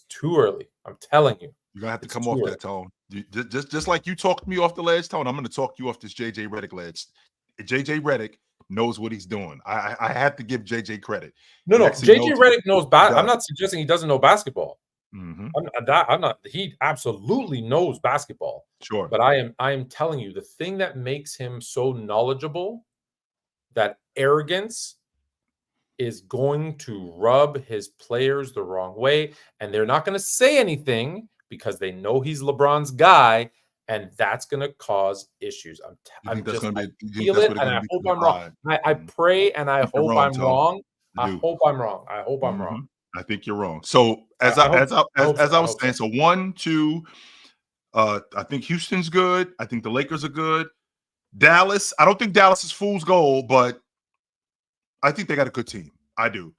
too early. I'm telling you. You're going to have to come off that, Tone. Just like you talked me off the ledge, Tone, I'm going to talk you off this JJ Redick ledge. JJ Redick knows what he's doing. I have to give JJ credit. No. JJ Redick knows basketball. I'm not suggesting he doesn't know basketball. Mm-hmm. I'm not. He absolutely knows basketball. Sure. But I am telling you, the thing that makes him so knowledgeable, that arrogance, is going to rub his players the wrong way, and they're not going to say anything because they know he's LeBron's guy, and that's going to cause issues. I feel it, and I hope I'm wrong. I pray and I hope I'm wrong. I hope I'm wrong. I hope I'm wrong. I think you're wrong. So as I was saying, so 1, 2, I think Houston's good. I think the Lakers are good. Dallas, I don't think Dallas is fool's gold, but I think they got a good team. I do.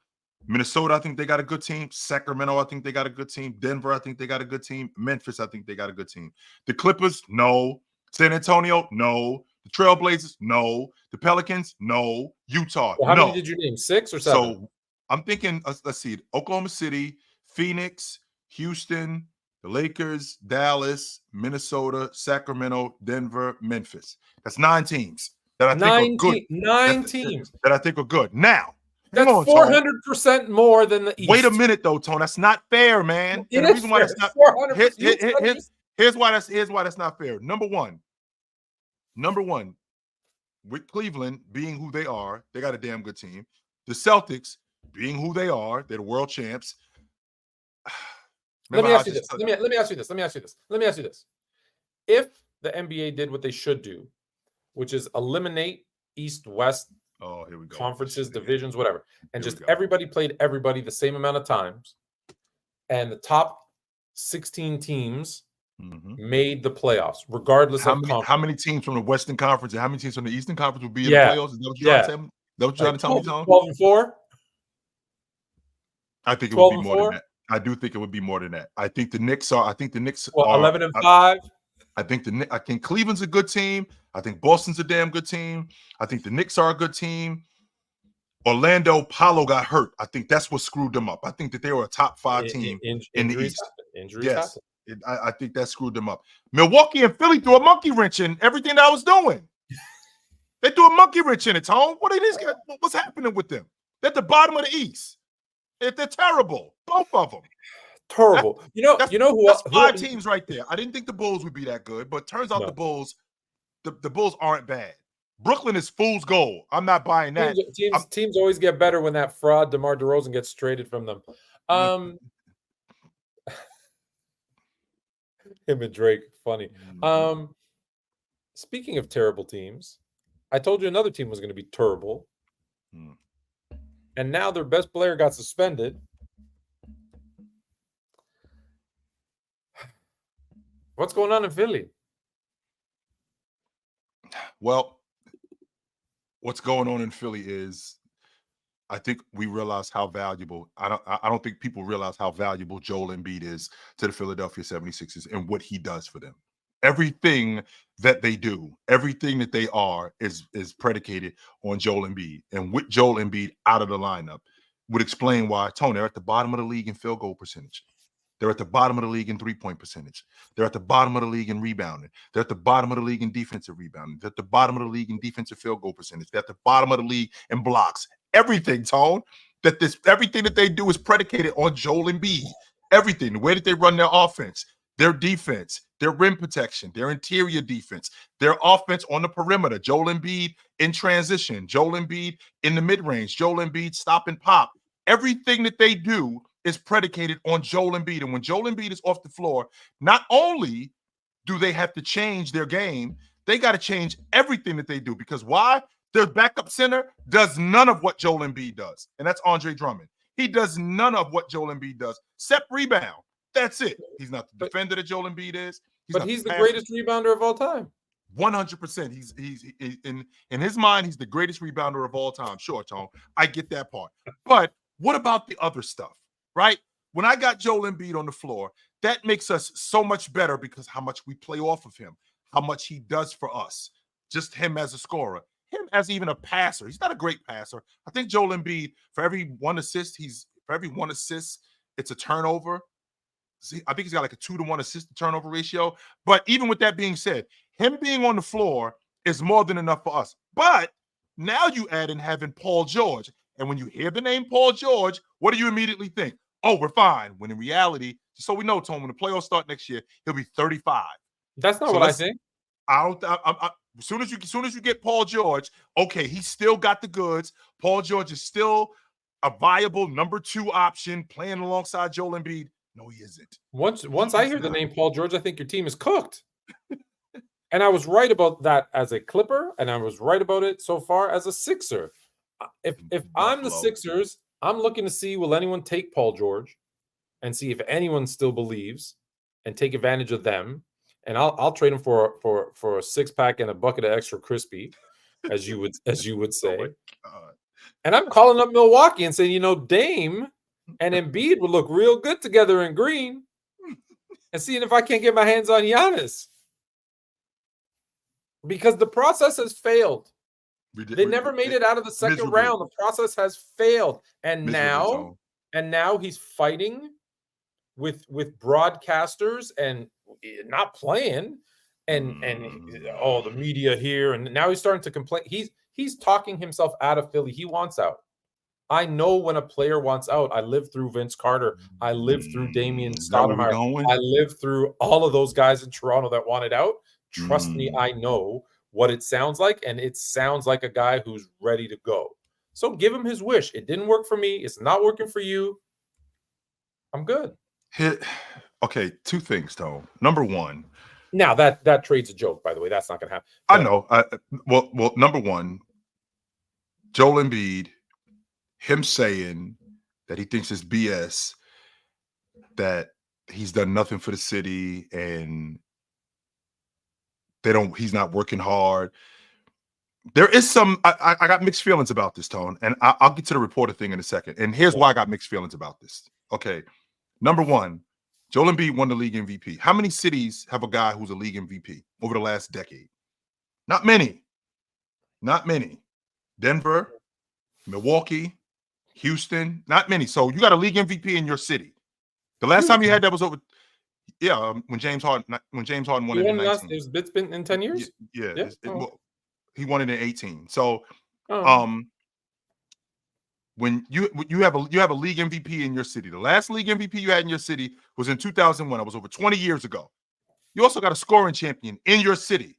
Minnesota, I think they got a good team. Sacramento, I think they got a good team. Denver, I think they got a good team. Memphis, I think they got a good team. The Clippers, no. San Antonio, no. The Trailblazers, no. The Pelicans, no. Utah, well, how many did you name? 6 or 7? So I'm thinking, let's see, Oklahoma City, Phoenix, Houston, the Lakers, Dallas, Minnesota, Sacramento, Denver, Memphis. That's 9 teams that I think are good. 9 teams that I think are good. Now, that's 400% more than the East. Wait a minute, though, Tone. That's not fair, man. It and the reason why that's not 400%. Here's why that's not fair. Number one, with Cleveland being who they are, they got a damn good team. The Celtics being who they are, they're the world champs. Let me ask you this. If the NBA did what they should do, which is eliminate East, West, here we go. Conferences, divisions, whatever, and just everybody played everybody the same amount of times, and the top 16 teams made the playoffs, regardless of how many teams from the Western Conference and how many teams from the Eastern Conference would be in the playoffs? Is that what you're trying to tell me? That what you're trying to tell me, Tom? 12 and 4? I think it would be more than that. I do think it would be more than that. I think the Knicks are. 11 and 5. I think Cleveland's a good team. I think Boston's a damn good team. I think the Knicks are a good team. Orlando, Paolo got hurt. I think that's what screwed them up. I think that they were a top 5 team in the East. Injuries happen. I think that screwed them up. Milwaukee and Philly threw a monkey wrench in everything that I was doing. They threw a monkey wrench in it, Tone. What's happening with them? They're at the bottom of the East. They're terrible. Both of them. Terrible. That's 5 teams right there. I didn't think the Bulls would be that good, but turns out the Bulls aren't bad. Brooklyn is fool's gold. I'm not buying that. Teams always get better when that fraud DeMar DeRozan gets traded from them. Him and Drake, funny. Speaking of terrible teams, I told you another team was going to be terrible. And now their best player got suspended. What's going on in Philly? Well, what's going on in Philly is I think we realize how valuable I don't think people realize how valuable Joel Embiid is to the Philadelphia 76ers and what he does for them. Everything that they do, everything that they are is predicated on Joel Embiid. And with Joel Embiid out of the lineup would explain why, Tony, they're at the bottom of the league in field goal percentage. They're at the bottom of the league in three-point percentage. They're at the bottom of the league in rebounding. They're at the bottom of the league in defensive rebounding. They're at the bottom of the league in defensive field goal percentage. They're at the bottom of the league in blocks. Everything, Tone, everything that they do is predicated on Joel Embiid. Everything, the way that they run their offense, their defense, their rim protection, their interior defense, their offense on the perimeter, Joel Embiid in transition, Joel Embiid in the mid-range, Joel Embiid stop and pop. Everything that they do is predicated on Joel Embiid. And when Joel Embiid is off the floor, not only do they have to change their game, they got to change everything that they do. Because why? Their backup center does none of what Joel Embiid does. And that's Andre Drummond. He does none of what Joel Embiid does, except rebound. That's it. He's not the defender that Joel Embiid is. He's the greatest rebounder of all time. 100%. He's in his mind, he's the greatest rebounder of all time. Sure, Tone. I get that part. But what about the other stuff? Right? When I got Joel Embiid on the floor, that makes us so much better because how much we play off of him, how much he does for us, just him as a scorer, him as even a passer. He's not a great passer. I think Joel Embiid, for every one assist, it's a turnover. I think he's got like a 2-to-1 assist to turnover ratio. But even with that being said, him being on the floor is more than enough for us. But now you add in having Paul George. And when you hear the name Paul George, what do you immediately think? Oh, we're fine. When in reality, so we know, Tone, when the playoffs start next year, he'll be 35. That's not what I think. As soon as you get Paul George, okay, he's still got the goods. Paul George is still a viable number 2 option playing alongside Joel Embiid. No, he isn't. Once I hear the name Paul George, I think your team is cooked. And I was right about that as a Clipper, and I was right about it so far as a Sixer. If I'm the Sixers, I'm looking to see, will anyone take Paul George and see if anyone still believes and take advantage of them. And I'll trade him for a 6-pack and a bucket of extra crispy, as you would say. Oh, and I'm calling up Milwaukee and saying, Dame and Embiid would look real good together in green, and seeing if I can't get my hands on Giannis. Because the process has failed. They never made it out of the second round. The process has failed. And now he's fighting with broadcasters and not playing. And the media here. And now he's starting to complain. He's talking himself out of Philly. He wants out. I know when a player wants out. I lived through Vince Carter. I lived through Damian Stoudemire. I lived through all of those guys in Toronto that wanted out. Trust me, I know what it sounds like, and it sounds like a guy who's ready to go. So give him his wish. It didn't work for me. It's not working for you. I'm good. Okay, 2 things, though. Number 1. Now, that trade's a joke, by the way. That's not going to happen. I know. Well, number 1, Joel Embiid, him saying that he thinks it's BS, that he's done nothing for the city and he's not working hard. There is some, I got mixed feelings about this, Tone, and I'll get to the reporter thing in a second. And here's why I got mixed feelings about this. Okay. Number 1, Joel Embiid won the league MVP. How many cities have a guy who's a league MVP over the last decade? Not many. Not many. Denver, Milwaukee, Houston, not many. So you got a league MVP in your city. The last time you had that was over, when James Harden won it in 19. It's been in 10 years? Yeah. He won it in 18. So when you have a league MVP in your city, the last league MVP you had in your city was in 2001. It was over 20 years ago. You also got a scoring champion in your city.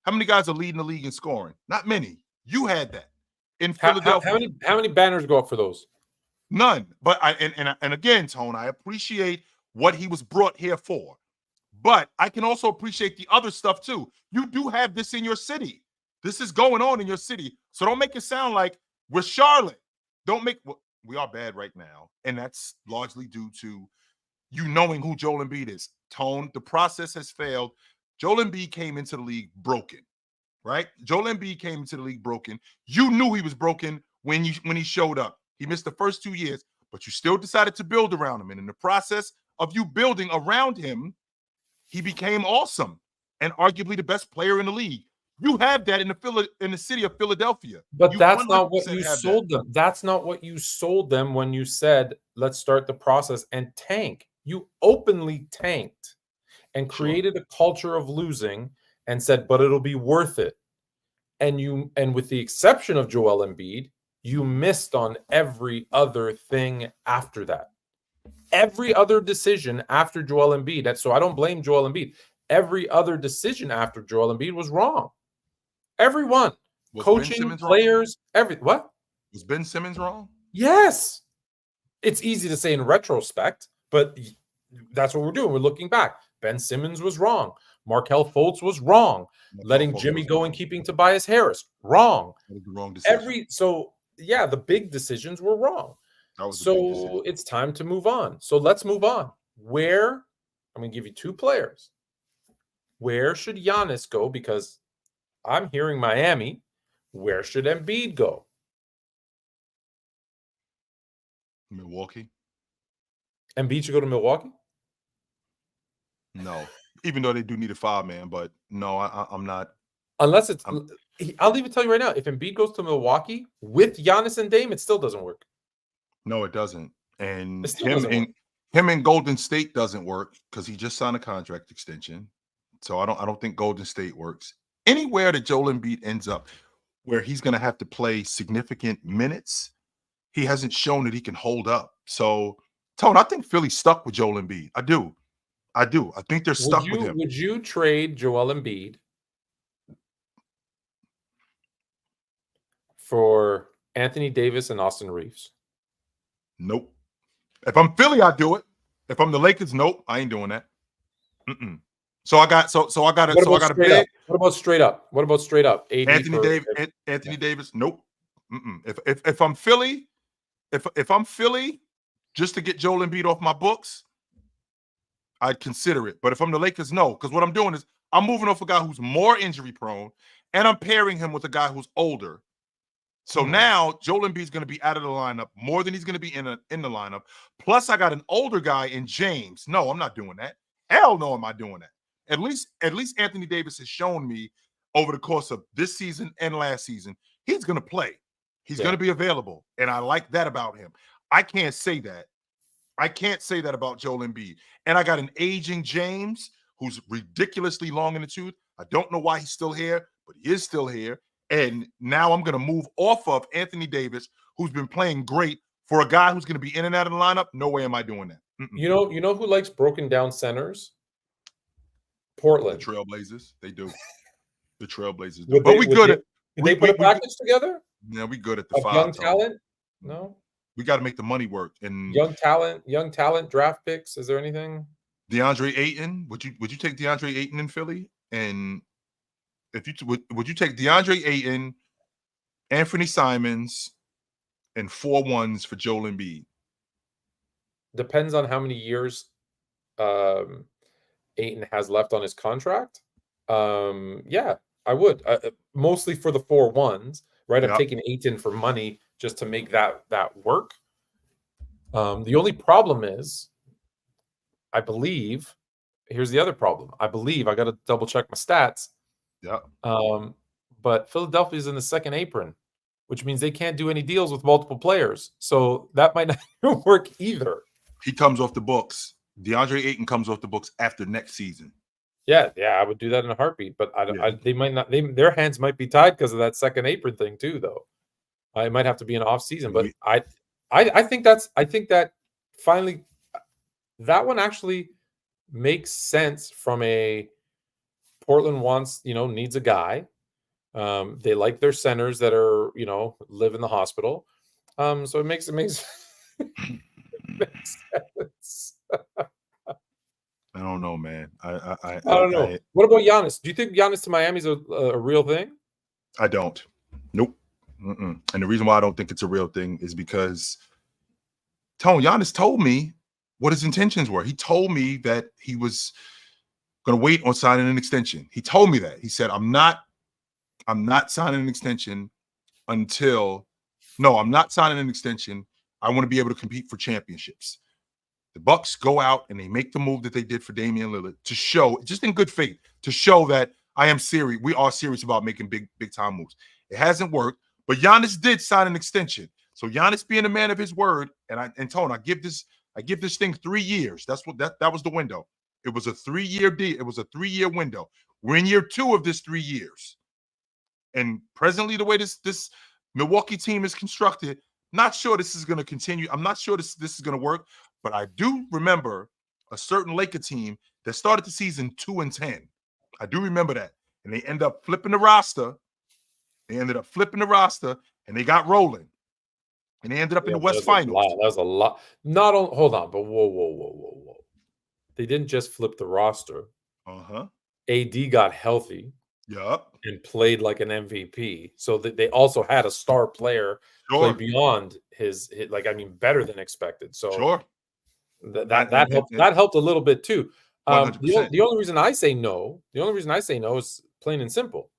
How many guys are leading the league in scoring? Not many. You had that in Philadelphia. How many banners go up for those? None. But and again, Tone, I appreciate what he was brought here for. But I can also appreciate the other stuff too. You do have this in your city. This is going on in your city. So don't make it sound like we're Charlotte. We are bad right now. And that's largely due to you knowing who Joel Embiid is. Tone, the process has failed. Joel Embiid came into the league broken, right? Joel Embiid came into the league broken. You knew he was broken when he showed up. He missed the first 2 years, but you still decided to build around him. And in the process of you building around him, he became awesome and arguably the best player in the league. You have that in the city of Philadelphia. But that's not what you sold them. That's not what you sold them when you said, let's start the process and tank. You openly tanked and created a culture of losing and said, but it'll be worth it. And with the exception of Joel Embiid, you missed on every other thing after that. Every other decision after Joel Embiid. So I don't blame Joel Embiid. Every other decision after Joel Embiid was wrong. Everyone. Coaching, players, what? Was Ben Simmons wrong? Yes. It's easy to say in retrospect, but that's what we're doing. We're looking back. Ben Simmons was wrong. Markelle Fultz was wrong. Letting Jimmy go and keeping Tobias Harris, wrong. That was the wrong decision. The big decisions were wrong. So it's time to move on. So let's move on. I'm going to give you 2 players. Where should Giannis go? Because I'm hearing Miami. Where should Embiid go? Milwaukee. Embiid should go to Milwaukee? No. Even though they do need a 5-man, but no, I'm not. Unless I'll even tell you right now, if Embiid goes to Milwaukee with Giannis and Dame, it still doesn't work. No, it doesn't. And Him in Golden State doesn't work because he just signed a contract extension. So I don't think Golden State works. Anywhere that Joel Embiid ends up where he's going to have to play significant minutes, he hasn't shown that he can hold up. So, Tone, I think Philly's stuck with Joel Embiid. I do. I think they're stuck with him. Would you trade Joel Embiid for Anthony Davis and Austin Reeves? Nope. If I'm Philly, I do it. If I'm the Lakers, nope, I ain't doing that. Mm-mm. So I got a big. What about straight up? What about straight up? Anthony Davis, nope. Mm-mm. If I'm Philly, if I'm Philly, just to get Joel Embiid off my books, I'd consider it. But if I'm the Lakers, no, because what I'm doing is I'm moving off a guy who's more injury prone, and I'm pairing him with a guy who's older. So now Joel Embiid's going to be out of the lineup more than he's going to be in the lineup. Plus, I got an older guy in James. No, I'm not doing that. Hell no, am I doing that? At least Anthony Davis has shown me over the course of this season and last season, he's going to play. He's going to be available, and I like that about him. I can't say that. I can't say that about Joel Embiid. And I got an aging James who's ridiculously long in the tooth. I don't know why he's still here, but he is still here. And now I'm going to move off of Anthony Davis, who's been playing great, for a guy who's going to be in and out of the lineup. No way am I doing that. Mm-mm. You know who likes broken down centers? Portland. The Trailblazers. They do. The Trailblazers do. Did they put a package together? Yeah, we good at the of young talent? No. We got to make the money work. And young talent, draft picks. Is there anything? DeAndre Ayton. Would you take DeAndre Ayton in Philly? And if you would you take DeAndre Ayton, Anthony Simons, and 4 1s for Joel Embiid? Depends on how many years Ayton has left on his contract. Yeah, I would. Mostly for the 4 1s, right? I'm taking Ayton for money just to make that work. The only problem is, I believe, here's the other problem. I believe, I got to double check my stats. Yeah. But Philadelphia's in the second apron, which means they can't do any deals with multiple players. So that might not work either. He comes off the books. DeAndre Ayton comes off the books after next season. Yeah, I would do that in a heartbeat. But they might not. Their hands might be tied because of that second apron thing too, though. It might have to be an off season. But I think that finally that one actually makes sense from a Portland needs a guy. They like their centers that are live in the hospital. So it makes makes sense. I don't know, man. I don't know. What about Giannis? Do you think Giannis to Miami is a real thing? I don't. Nope. Mm-mm. And the reason why I don't think it's a real thing is because Giannis told me what his intentions were. He told me that he was going to wait on signing an extension. He told me that. He said, I'm not signing an extension until I'm not signing an extension. I want to be able to compete for championships. The Bucks go out and they make the move that they did for Damian Lillard to show, just in good faith, to show that I am serious. We are serious about making big time moves. It hasn't worked, but Giannis did sign an extension. So Giannis being a man of his word, and Tone, I give this thing 3 years. That's what that was the window. It was a 3-year deal. It was a 3-year window. We're in year 2 of this 3 years. And presently, the way this Milwaukee team is constructed, not sure this is going to continue. I'm not sure this is going to work. But I do remember a certain Laker team that started the season 2-10. I do remember that. And they ended up flipping the roster. And they got rolling. And they ended up in the West Finals. That was a lot. Hold on, but whoa. They didn't just flip the roster. Uh-huh. AD got healthy. Yup. And played like an MVP. So that they also had a star player play beyond his better than expected. So sure. That helped a little bit too. The only reason I say no is plain and simple.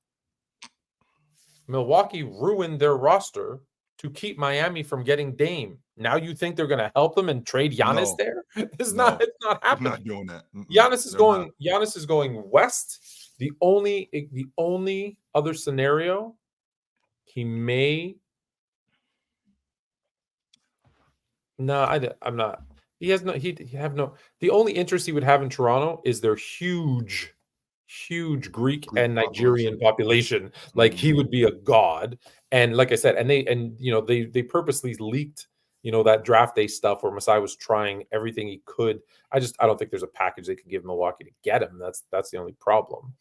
Milwaukee ruined their roster to keep Miami from getting Dame. Now you think they're going to help them and trade Giannis there? It's not happening. I'm not doing that. Giannis is going west. The only other scenario he may. No, I'm not. He has no. He have no. The only interest he would have in Toronto is their huge Greek Greek and Nigerian population. population. Like he would be a god. And like I said, and they purposely leaked that draft day stuff where Masai was trying everything he could. I don't think there's a package they could give Milwaukee to get him. That's the only problem.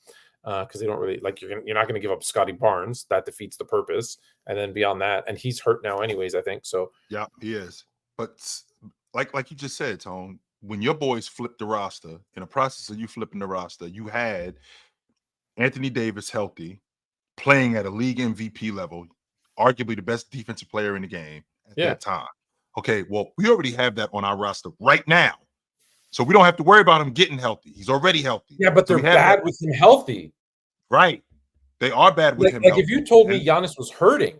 Because they don't really like you're not going to give up Scotty Barnes. That defeats the purpose. And then beyond that, and he's hurt now anyways, I think. So Yeah, he is. But like you just said, Tone, when your boys flipped the roster, in the process of you flipping the roster, you had Anthony Davis healthy, playing at a league MVP level, arguably the best defensive player in the game at that time. Okay, well, we already have that on our roster right now. So we don't have to worry about him getting healthy. He's already healthy. Yeah, but so they're bad with him healthy. Right. They are bad with him Like healthy. if you told me Giannis was hurting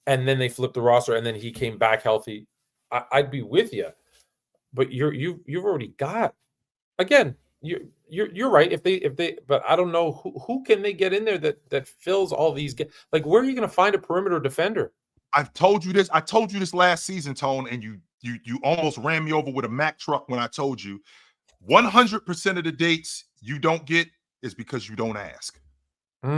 and then they flipped the roster and then he came back healthy, I'd be with you. But you've already got, again, you're right. If they but I don't know who can they get in there that fills all these like where are you going to find a perimeter defender? I've told you this. I told you this last season, Tone, and you almost ran me over with a Mack truck when I told you 100% of the dates you don't get is because you don't ask. All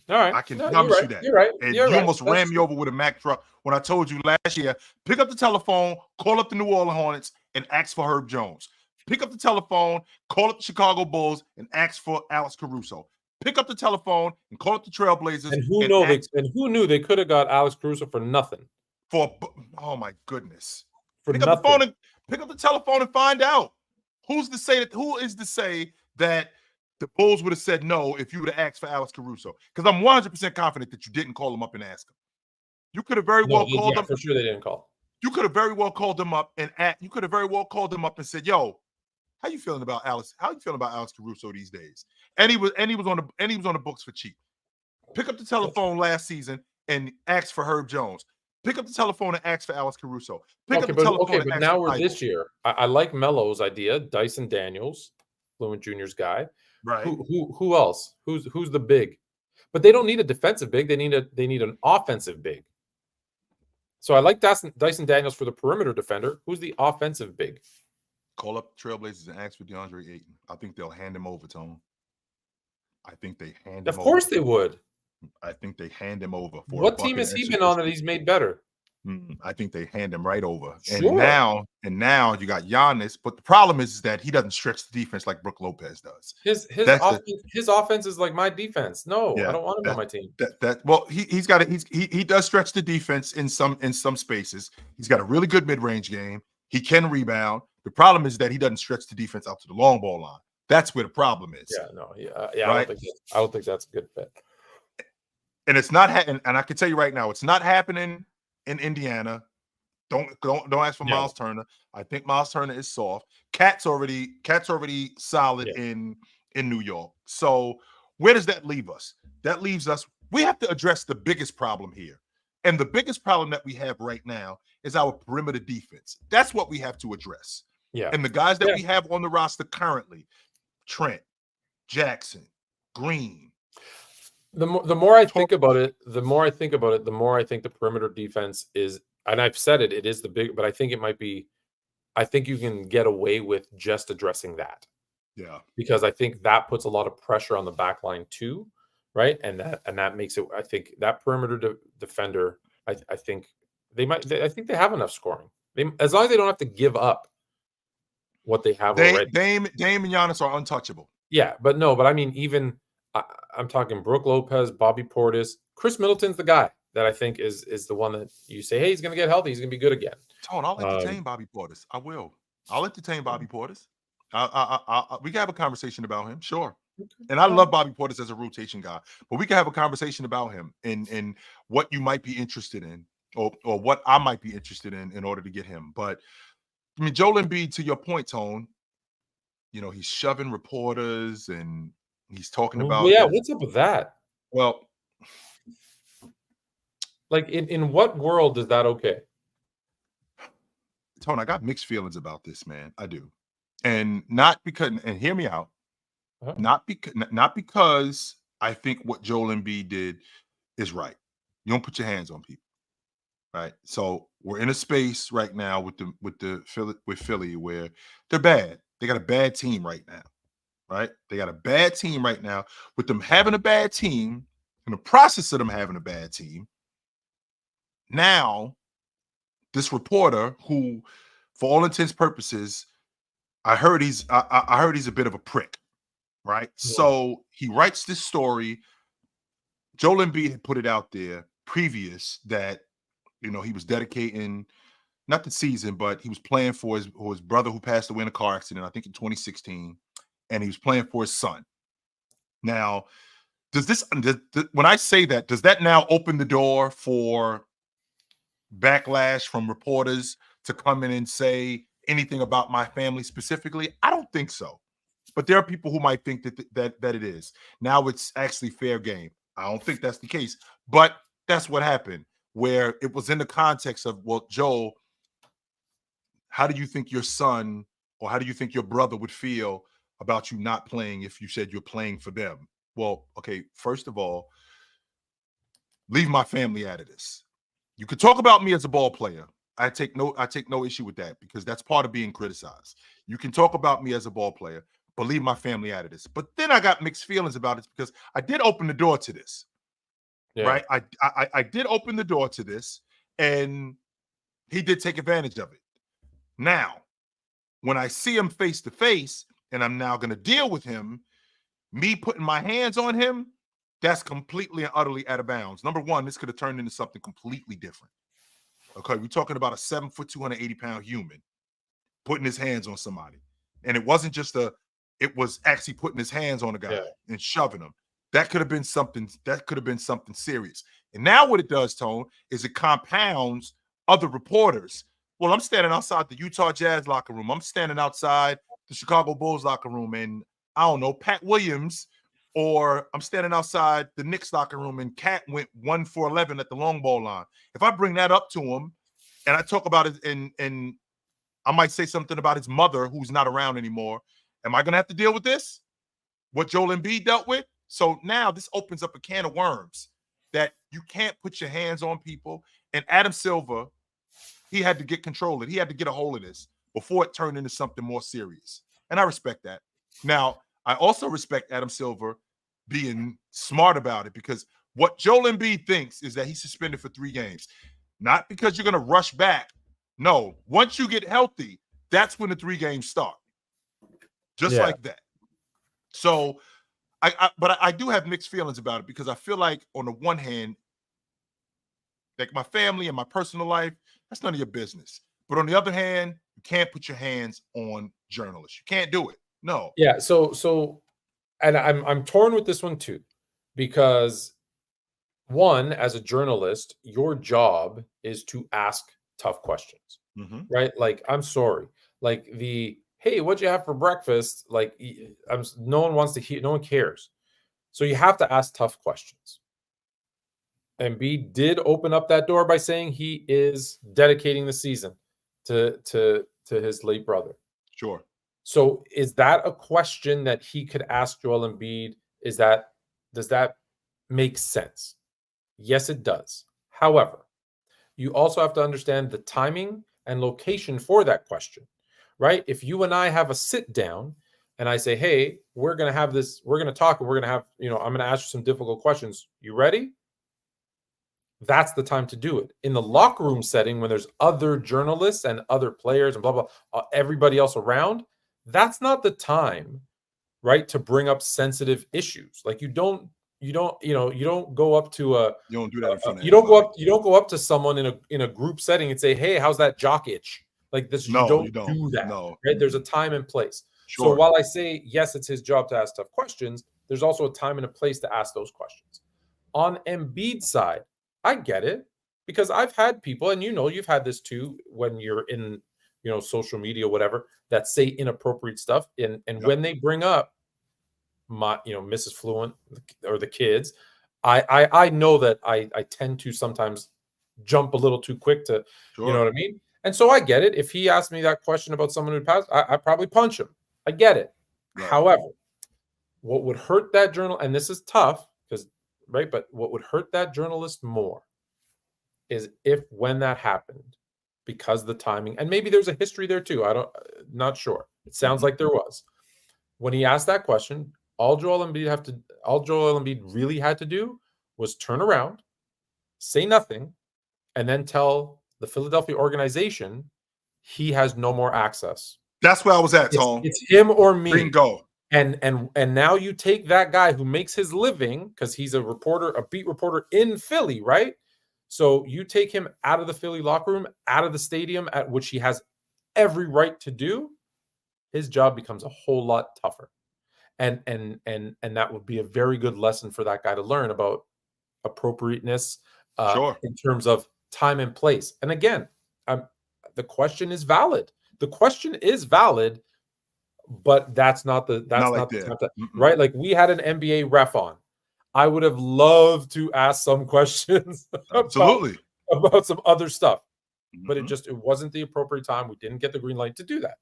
right. I can promise you that. You're right. And you almost ran me over with a Mack truck when I told you last year, pick up the telephone, call up the New Orleans Hornets, and ask for Herb Jones. Pick up the telephone, call up the Chicago Bulls, and ask for Alex Caruso. Pick up the telephone and call up the Trailblazers. And who knew they could have got Alex Caruso for nothing? Oh my goodness. For pick nothing. up the phone and pick up the telephone and find out. Who is to say that the Bulls would have said no if you would have asked for Alex Caruso? Because I'm 100% confident that you didn't call him up and ask him. You could have very well called them. For sure, they didn't call. You could have very well called them up and said, "Yo, how you feeling about Alex? How you feeling about Alex Caruso these days?" And he was on the books for cheap. Pick up the telephone last season and ask for Herb Jones. Pick up the telephone and ask for Alex Caruso. But now we're this year. I like Melo's idea, Dyson Daniels, Fluent Junior's guy. Right. Who else? Who's the big? But they don't need a defensive big. They need an offensive big. So I like Dyson Daniels for the perimeter defender. Who's the offensive big? Call up Trailblazers and ask for DeAndre Ayton. I think they'll hand him over, Tone. I think they hand him over. Of course they would. I think they hand him over. What team has he been on that he's made better? I think they hand him right over. Sure. And now you got Giannis, but the problem is that he doesn't stretch the defense like Brook Lopez does. His offense is like my defense. No, I don't want him on my team. He does stretch the defense in some spaces. He's got a really good mid-range game. He can rebound. The problem is that he doesn't stretch the defense out to the long ball line. That's where the problem is. Right? I don't think that's a good fit. And it's not and I can tell you right now, it's not happening in Indiana. Don't ask for Miles Turner. I think Miles Turner is soft. Cat's already solid in New York. So where does that leave us? That leaves us, we have to address the biggest problem here. And the biggest problem that we have right now is our perimeter defense. That's what we have to address. Yeah. And the guys that we have on the roster currently, Trent, Jackson, Green. The more I think about it, the more I think the perimeter defense is, and I've said it is the big, but I think it might be, I think you can get away with just addressing that. Yeah. Because I think that puts a lot of pressure on the back line too, right? And that makes it, I think that perimeter defender, I think they have enough scoring. As long as they don't have to give up what they have already. Dame and Giannis are untouchable. Yeah, but I mean, even I'm talking Brook Lopez, Bobby Portis, Chris Middleton's the guy that I think is the one that you say, hey, he's going to get healthy, he's going to be good again. Tone, I'll entertain Bobby Portis. I will. I'll entertain Bobby Portis. We can have a conversation about him, sure. And I love Bobby Portis as a rotation guy, but we can have a conversation about him and what you might be interested in, or what I might be interested in order to get him. But I mean, Joel Embiid, to your point, Tone, he's shoving reporters and he's talking about. Yeah, what's up with that? Well, like in what world is that okay? Tone, I got mixed feelings about this, man. I do, and not because. And hear me out. Not because I think what Joel Embiid did is right. You don't put your hands on people. right? So we're in a space right now with Philly where they're bad. They got a bad team right now, right? They got a bad team right now. With them having a bad team, in the process of them having a bad team, now this reporter who, for all intents purposes, I heard he's a bit of a prick, right? Yeah. So he writes this story. Joel Embiid had put it out there previous that he was dedicating not the season, but he was playing for his brother who passed away in a car accident, I think in 2016, and he was playing for his son. Now, when I say that, does that now open the door for backlash from reporters to come in and say anything about my family specifically? I don't think so. But there are people who might think that it is. Now it's actually fair game. I don't think that's the case, but that's what happened, where it was in the context of, well, Joel, how do you think your son or how do you think your brother would feel about you not playing if you said you're playing for them? Well, okay, first of all, leave my family out of this. You could talk about me as a ball player. I take no issue with that because that's part of being criticized. You can talk about me as a ball player, but leave my family out of this. But then I got mixed feelings about it because I did open the door to this. Yeah. Right? I did open the door to this, and he did take advantage of it. Now, when I see him face to face, and I'm now going to deal with him, me putting my hands on him, that's completely and utterly out of bounds. Number one, this could have turned into something completely different. Okay, we're talking about a 7 foot, 280-pound human putting his hands on somebody. And it wasn't just it was actually putting his hands on a guy and shoving him. That could have been something serious. And now what it does, Tone, is it compounds other reporters. Well, I'm standing outside the Utah Jazz locker room. I'm standing outside the Chicago Bulls locker room, and I don't know, Pat Williams, or I'm standing outside the Knicks locker room and Cat went 1 for 11 at the long ball line. If I bring that up to him and I talk about it and I might say something about his mother who's not around anymore, am I going to have to deal with this? What Joel Embiid dealt with? So now this opens up a can of worms that you can't put your hands on people. And Adam Silver, he had to get control of it. He had to get a hold of this before it turned into something more serious. And I respect that. Now, I also respect Adam Silver being smart about it because what Joel Embiid thinks is that he's suspended for 3 games. Not because you're going to rush back. No, once you get healthy, that's when the 3 games start. Just like that. So, but I do have mixed feelings about it because I feel like on the one hand, like my family and my personal life, that's none of your business. But on the other hand, you can't put your hands on journalists. You can't do it. No. Yeah. So, and I'm torn with this one too, because one, as a journalist, your job is to ask tough questions, right? Like, I'm sorry, like hey, what'd you have for breakfast? Like, no one wants to hear, no one cares. So you have to ask tough questions. Embiid did open up that door by saying he is dedicating the season to his late brother. Sure. So is that a question that he could ask Joel Embiid? Does that make sense? Yes, it does. However, you also have to understand the timing and location for that question, right? If you and I have a sit down and I say, hey, we're going to have this, we're going to talk, and we're going to have, I'm going to ask you some difficult questions. You ready? That's the time to do it. In the locker room setting, when there's other journalists and other players and blah, blah, everybody else around, that's not the time, right, to bring up sensitive issues. Like you don't go up to you don't do that in front of you don't go up to someone in a group setting and say, hey, how's that jock itch? Like this, you don't do that. No. Right? There's a time and place. Sure. So while I say yes, it's his job to ask tough questions, there's also a time and a place to ask those questions. On Embiid's side, I get it, because I've had people, and you've had this too when you're in social media, whatever, that say inappropriate stuff, and when they bring up my Mrs. Fluent or the kids, I know that I tend to sometimes jump a little too quick to Sure. You know what I mean? And so I get it. If he asked me that question about someone who passed, I probably punch him. I get it. Right. However, what would hurt that journal, and this is tough because right, but what would hurt that journalist more is when that happened, because the timing, and maybe there's a history there too. Not sure. It sounds like there was. When he asked that question, all Joel Embiid really had to do was turn around, say nothing, and then tell the Philadelphia organization he has no more access. That's where I was at, Tone. It's him or me. Bingo. And now you take that guy who makes his living, because he's a beat reporter in Philly, right? So you take him out of the Philly locker room, out of the stadium, at which he has every right to do. His job becomes a whole lot tougher. And that would be a very good lesson for that guy to learn about appropriateness in terms of time and place. And again, the question is valid. The question is valid, but that's not the right. Like, we had an NBA ref on. I would have loved to ask some questions about some other stuff, but it wasn't the appropriate time. We didn't get the green light to do that.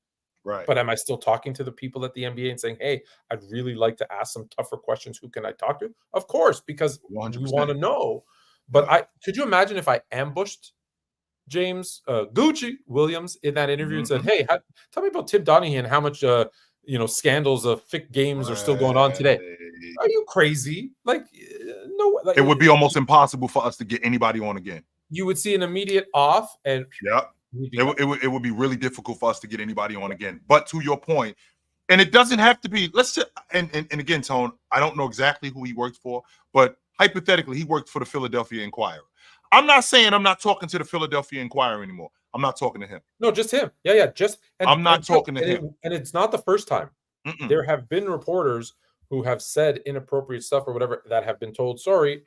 Right. But am I still talking to the people at the NBA and saying, hey, I'd really like to ask some tougher questions. Who can I talk to? Of course, because 100%. we want to know. But could you imagine if I ambushed James Gucci Williams in that interview and said, hey, tell me about Tim Donaghy and how much scandals of fake games are still going on today? Are you crazy? Like, no. Like, it would be almost impossible for us to get anybody on again. You would see an immediate off, and it would be really difficult for us to get anybody on again. But to your point, and it doesn't have to be. Let's say, and again, Tone, I don't know exactly who he worked for, but hypothetically, he worked for the Philadelphia Inquirer. I'm not saying I'm not talking to the Philadelphia Inquirer anymore. I'm not talking to him. No, just him. Yeah. I'm not talking to him. And it's not the first time. There have been reporters who have said inappropriate stuff or whatever that have been told sorry.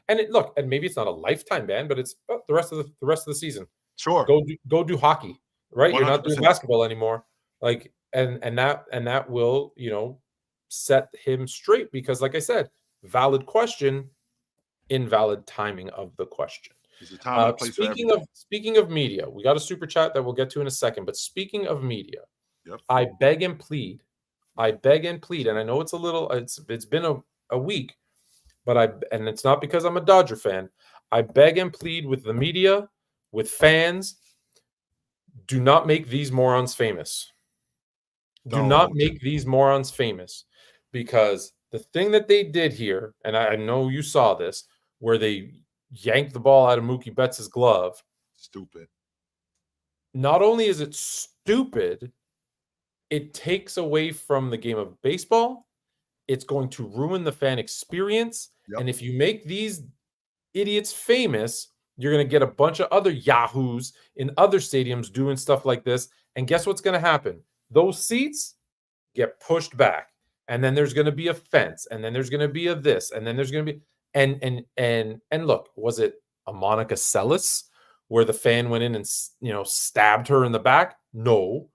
And and maybe it's not a lifetime ban, but it's the rest of the season. Sure. Go do hockey, right? 100%. You're not doing basketball anymore. Like, and that will, set him straight, because, like I said, valid question, invalid timing of the question. Speaking of media, we got a super chat that we'll get to in a second. But speaking of media, I beg and plead, and I know it's been a week, and it's not because I'm a Dodger fan. I beg and plead with the media, with fans, do not make these morons famous. Do not make these morons famous, because the thing that they did here, and I know you saw this, where they yanked the ball out of Mookie Betts' glove. Stupid. Not only is it stupid, it takes away from the game of baseball. It's going to ruin the fan experience. And if you make these idiots famous, you're going to get a bunch of other yahoos in other stadiums doing stuff like this. And guess what's going to happen? Those seats get pushed back. And then there's going to be a fence. And then there's going to be a this. And then there's going to be... And look, was it a Monica Seles where the fan went in and, stabbed her in the back? No.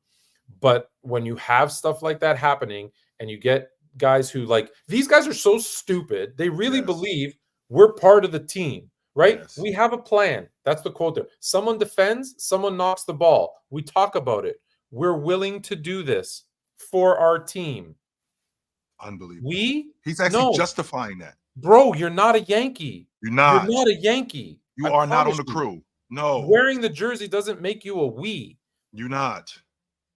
But when you have stuff like that happening, and you get guys who, like, these guys are so stupid. They really believe we're part of the team, right? Yes. We have a plan. That's the quote there. Someone defends, someone knocks the ball. We talk about it. We're willing to do this for our team. Unbelievable. He's actually justifying that. Bro, you're not a Yankee. You're not a Yankee. You are not on the crew. No. Wearing the jersey doesn't make you a we. You're not.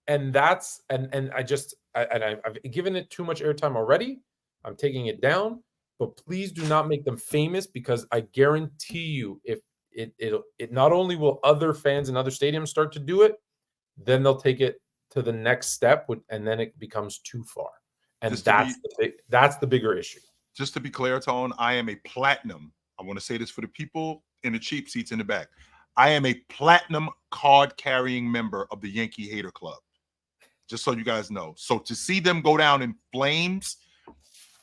And that's I've given it too much airtime already. I'm taking it down. But please do not make them famous, because I guarantee you, if it not only will other fans in other stadiums start to do it, then they'll take it to the next step, and then it becomes too far. And that's the bigger issue. Just to be clear, Tone, I am a platinum. I want to say this for the people in the cheap seats in the back. I am a platinum card-carrying member of the Yankee Hater Club. Just so you guys know. So to see them go down in flames,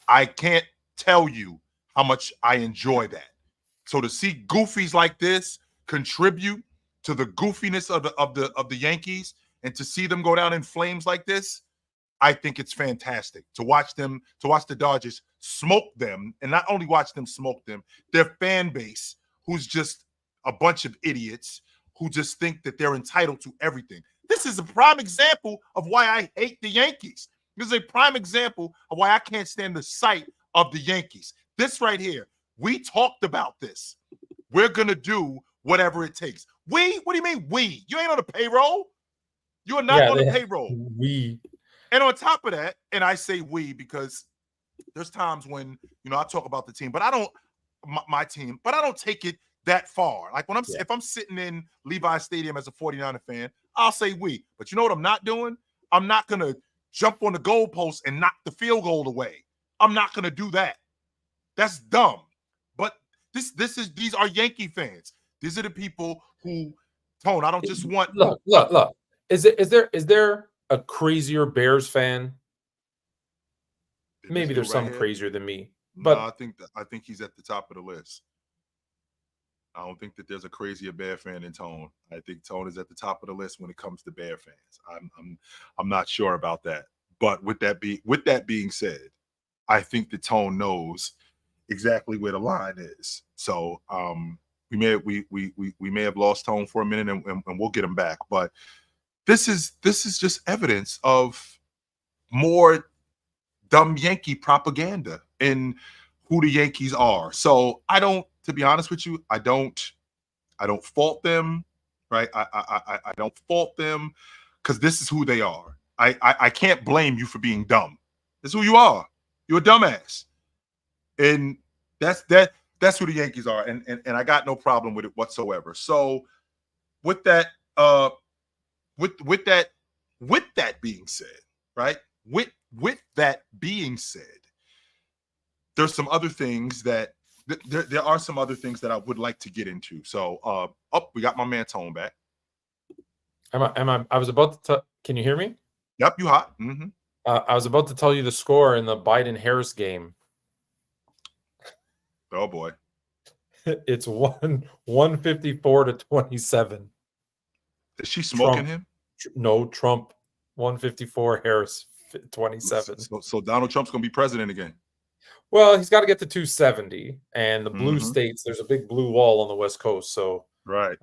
I can't tell you how much I enjoy that. So to see goofies like this contribute to the goofiness of the Yankees, and to see them go down in flames like this, I think it's fantastic to watch the Dodgers smoke them, and not only watch them smoke them, their fan base, who's just a bunch of idiots who just think that they're entitled to everything. This is a prime example of why I hate the Yankees. This is a prime example of why I can't stand the sight of the Yankees. This right here, we talked about this. We're going to do whatever it takes. We? What do you mean we? You ain't on the payroll. You are not on the payroll. We. And on top of that, and I say we because there's times when, I talk about the team, but I don't, my team, but I don't take it that far. Like if I'm sitting in Levi Stadium as a 49er fan, I'll say we. But you know what I'm not doing? I'm not going to jump on the goalpost and knock the field goal away. I'm not going to do that. That's dumb. But these are Yankee fans. These are the people who, Tone, I don't just want. Look. Is there a crazier Bears fan? Maybe there's some crazier than me. But no, I think he's at the top of the list. I don't think that there's a crazier Bear fan than Tone. I think Tone is at the top of the list when it comes to Bear fans. I'm not sure about that. But with that being said, I think that Tone knows exactly where the line is. So we may have lost Tone for a minute, and we'll get him back. But this is just evidence of more dumb Yankee propaganda in who the Yankees are. So to be honest with you, I don't fault them, right? I don't fault them because this is who they are. I can't blame you for being dumb. This is who you are. You're a dumbass. And that's who the Yankees are. And I got no problem with it whatsoever. So with that being said, right? With that being said, there's some other things that there are some other things that I would like to get into. So we got my man Tone back. I was about to can you hear me? Yep, you hot. Mm-hmm. I was about to tell you the score in the Biden-Harris game. Oh boy. It's 154 to 27. Is she smoking him? No, Trump 154, Harris 27. So Donald Trump's gonna be president again. Well, he's got to get to 270, and the blue states, there's a big blue wall on the West Coast, so right.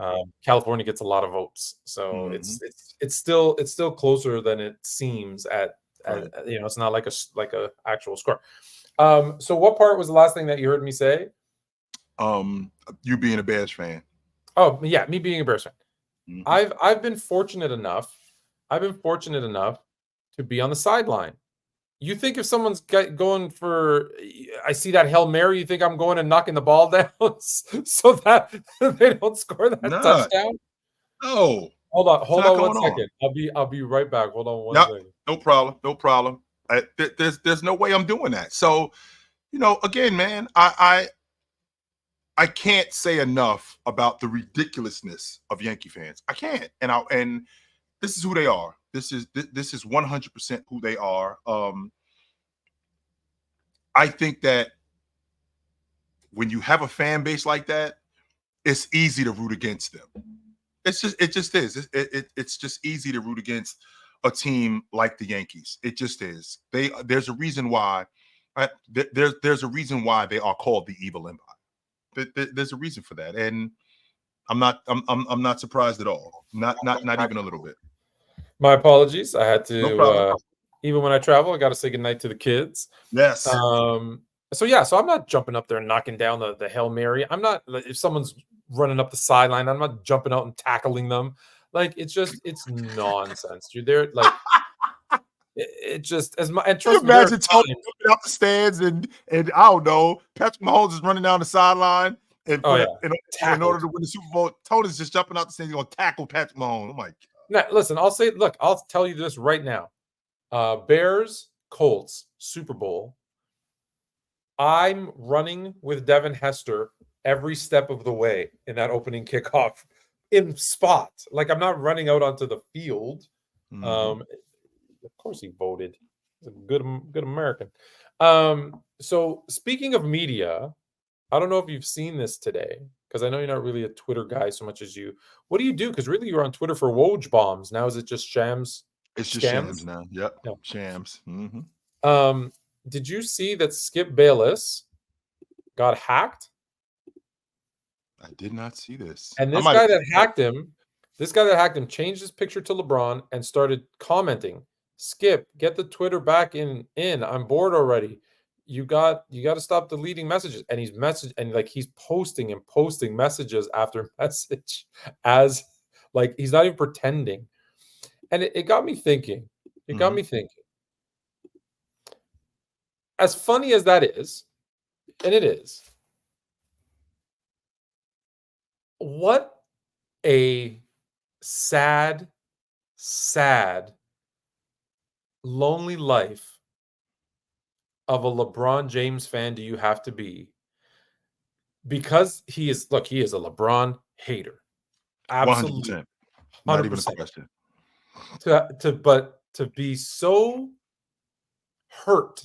California gets a lot of votes, so it's still closer than it seems at it's not like a actual score. So what part was the last thing that you heard me say? You being a Bears fan. Oh yeah, me being a Bears fan. Mm-hmm. I've been fortunate enough to be on the sideline. You think if someone's going for, I see that Hail Mary, you think I'm going and knocking the ball down so that they don't score that touchdown? No. Hold on 1 second. I'll be right back. Hold on one second. No problem. There's no way I'm doing that. So, again, man, I can't say enough about the ridiculousness of Yankee fans. I can't. And this is who they are. This is 100% who they are. I think that when you have a fan base like that, it's easy to root against them. It just is. It's just easy to root against a team like the Yankees. It just is. There's a reason why. There's a reason why they are called the Evil Empire. There's a reason for that, and I'm not surprised at all. Not even a little bit. My apologies. I had to, No even when I travel, I got to say goodnight to the kids. Yes. So I'm not jumping up there and knocking down the Hail Mary. I'm not, if someone's running up the sideline, I'm not jumping out and tackling them. Like, it's nonsense, dude. They're like, it just, as my, and trust me, imagine Tony jumping out the stands and I don't know, Patrick Mahomes is running down the sideline. And in order to win the Super Bowl, Tony's just jumping out the stands. He's going to tackle Patrick Mahomes. I'm like, now, listen, I'll tell you this right now. Bears, Colts, Super Bowl. I'm running with Devin Hester every step of the way in that opening kickoff in spot. Like, I'm not running out onto the field. Of course he voted. He's a good American. So speaking of media, I don't know if you've seen this today, because I know you're not really a Twitter guy so much as you. What do you do? Because really you're on Twitter for Woj bombs. Now is it just shams? It's just shams now. Yep. No. Shams. Did you see that Skip Bayless got hacked? I did not see this. And this guy that hacked him changed his picture to LeBron and started commenting, "Skip, get the Twitter back in. I'm bored already." you got to stop deleting messages. And he's posting and posting messages after message as like he's not even pretending. And it got me thinking. As funny as that is, and it is, what a sad, lonely life of a LeBron James fan do you have to be? Because he is a LeBron hater. Absolutely. 100%. Not even a question. But to be so hurt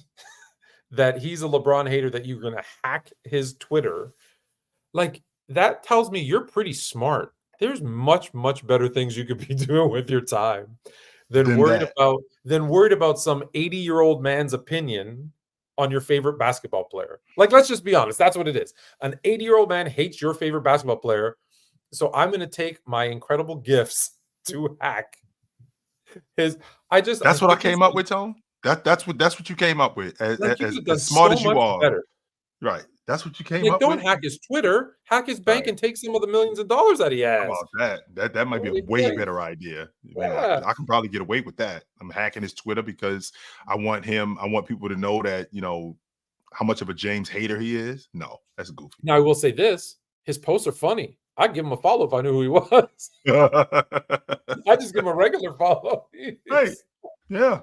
that he's a LeBron hater that you're going to hack his Twitter, like that tells me you're pretty smart. There's much, much better things you could be doing with your time than worried about some 80-year-old man's opinion on your favorite basketball player. Like, let's just be honest. That's what it is. An 80-year-old man hates your favorite basketball player. So I'm going to take my incredible gifts to hack his. That's what I came up with, Tone. That's what you came up with. As smart as you are, better. Right? That's what you came up with. Don't hack his Twitter, hack his bank, and take some of the millions of dollars that he has. How about that might be a way better idea. Yeah. I can probably get away with that. I'm hacking his Twitter because I want people to know that, how much of a James hater he is. No, that's goofy. Now I will say this: his posts are funny. I'd give him a follow if I knew who he was. I just give him a regular follow. Right. Yeah.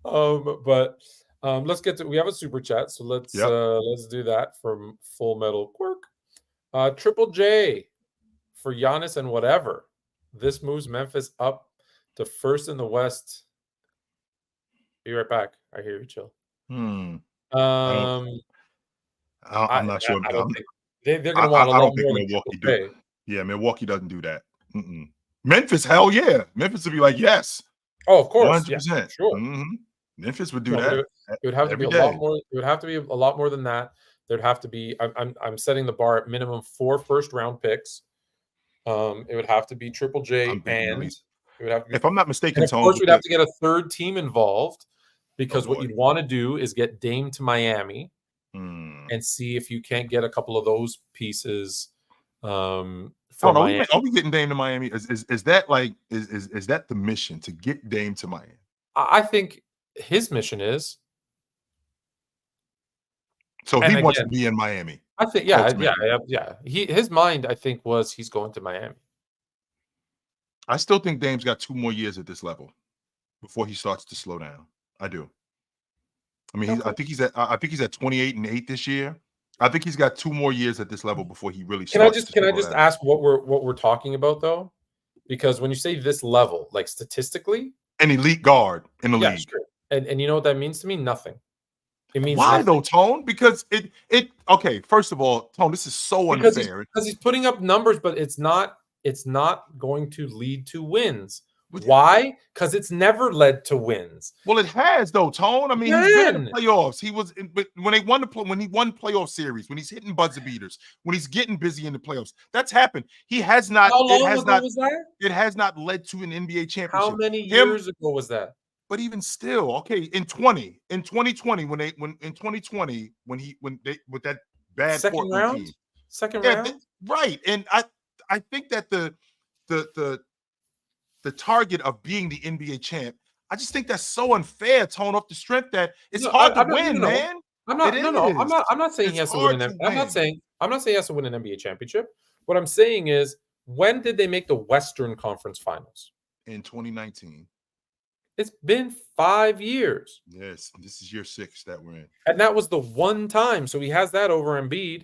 But let's get to. We have a super chat, so let's do that from Full Metal Quirk. Triple J for Giannis and whatever. This moves Memphis up to first in the West. Be right back. I hear you, Chill. I'm not sure. I don't think they're going to want a lot more than Milwaukee do. Yeah, Milwaukee doesn't do that. Memphis, hell yeah. Memphis would be like, yes. Oh, of course. 100%. Yeah, sure. Mm-hmm. Memphis would do that. It would have to be a lot more. It would have to be a lot more than that. There'd have to be. I'm setting the bar at minimum 4 first-round picks. It would have to be Triple J, and it would have to be. If I'm not mistaken, of course, we'd have to get a third team involved because what you'd want to do is get Dame to Miami and see if you can't get a couple of those pieces. Miami. Are we getting Dame to Miami? Is that like is that the mission to get Dame to Miami? I think his mission is. So he wants to be in Miami. I think, yeah. His mind, I think, was he's going to Miami. I still think Dame's got 2 more years at this level before he starts to slow down. I do. I mean, I think he's at 28 and 8 this year. I think he's got 2 more years at this level before he really starts. Can I just ask what we're talking about though? Because when you say this level, like statistically, an elite guard in the league. Sure. And you know what that means to me? Nothing. It means why nothing. Though, Tone? Because it okay, first of all, Tone, this is so unfair. Because he's putting up numbers, but it's not going to lead to wins. Why? Because it's never led to wins. Well, it has though, Tone. I mean, he's been in the playoffs. He was when he won playoff series, when he's hitting buzzer beaters, when he's getting busy in the playoffs. That's happened. He has not. How long ago was that? It has not led to an NBA championship. How many years ago was that? But even still, okay, in 2020, when they with that bad second round, right? And I think that the target of being the NBA champ, I just think that's so unfair, Tone, off the strength that it's hard to win, man. I'm not saying he has to win an I'm not saying he has to win an NBA championship. What I'm saying is, when did they make the Western Conference Finals? In 2019. It's been 5 years. Yes, this is year 6 that we're in. And that was the one time. So he has that over Embiid,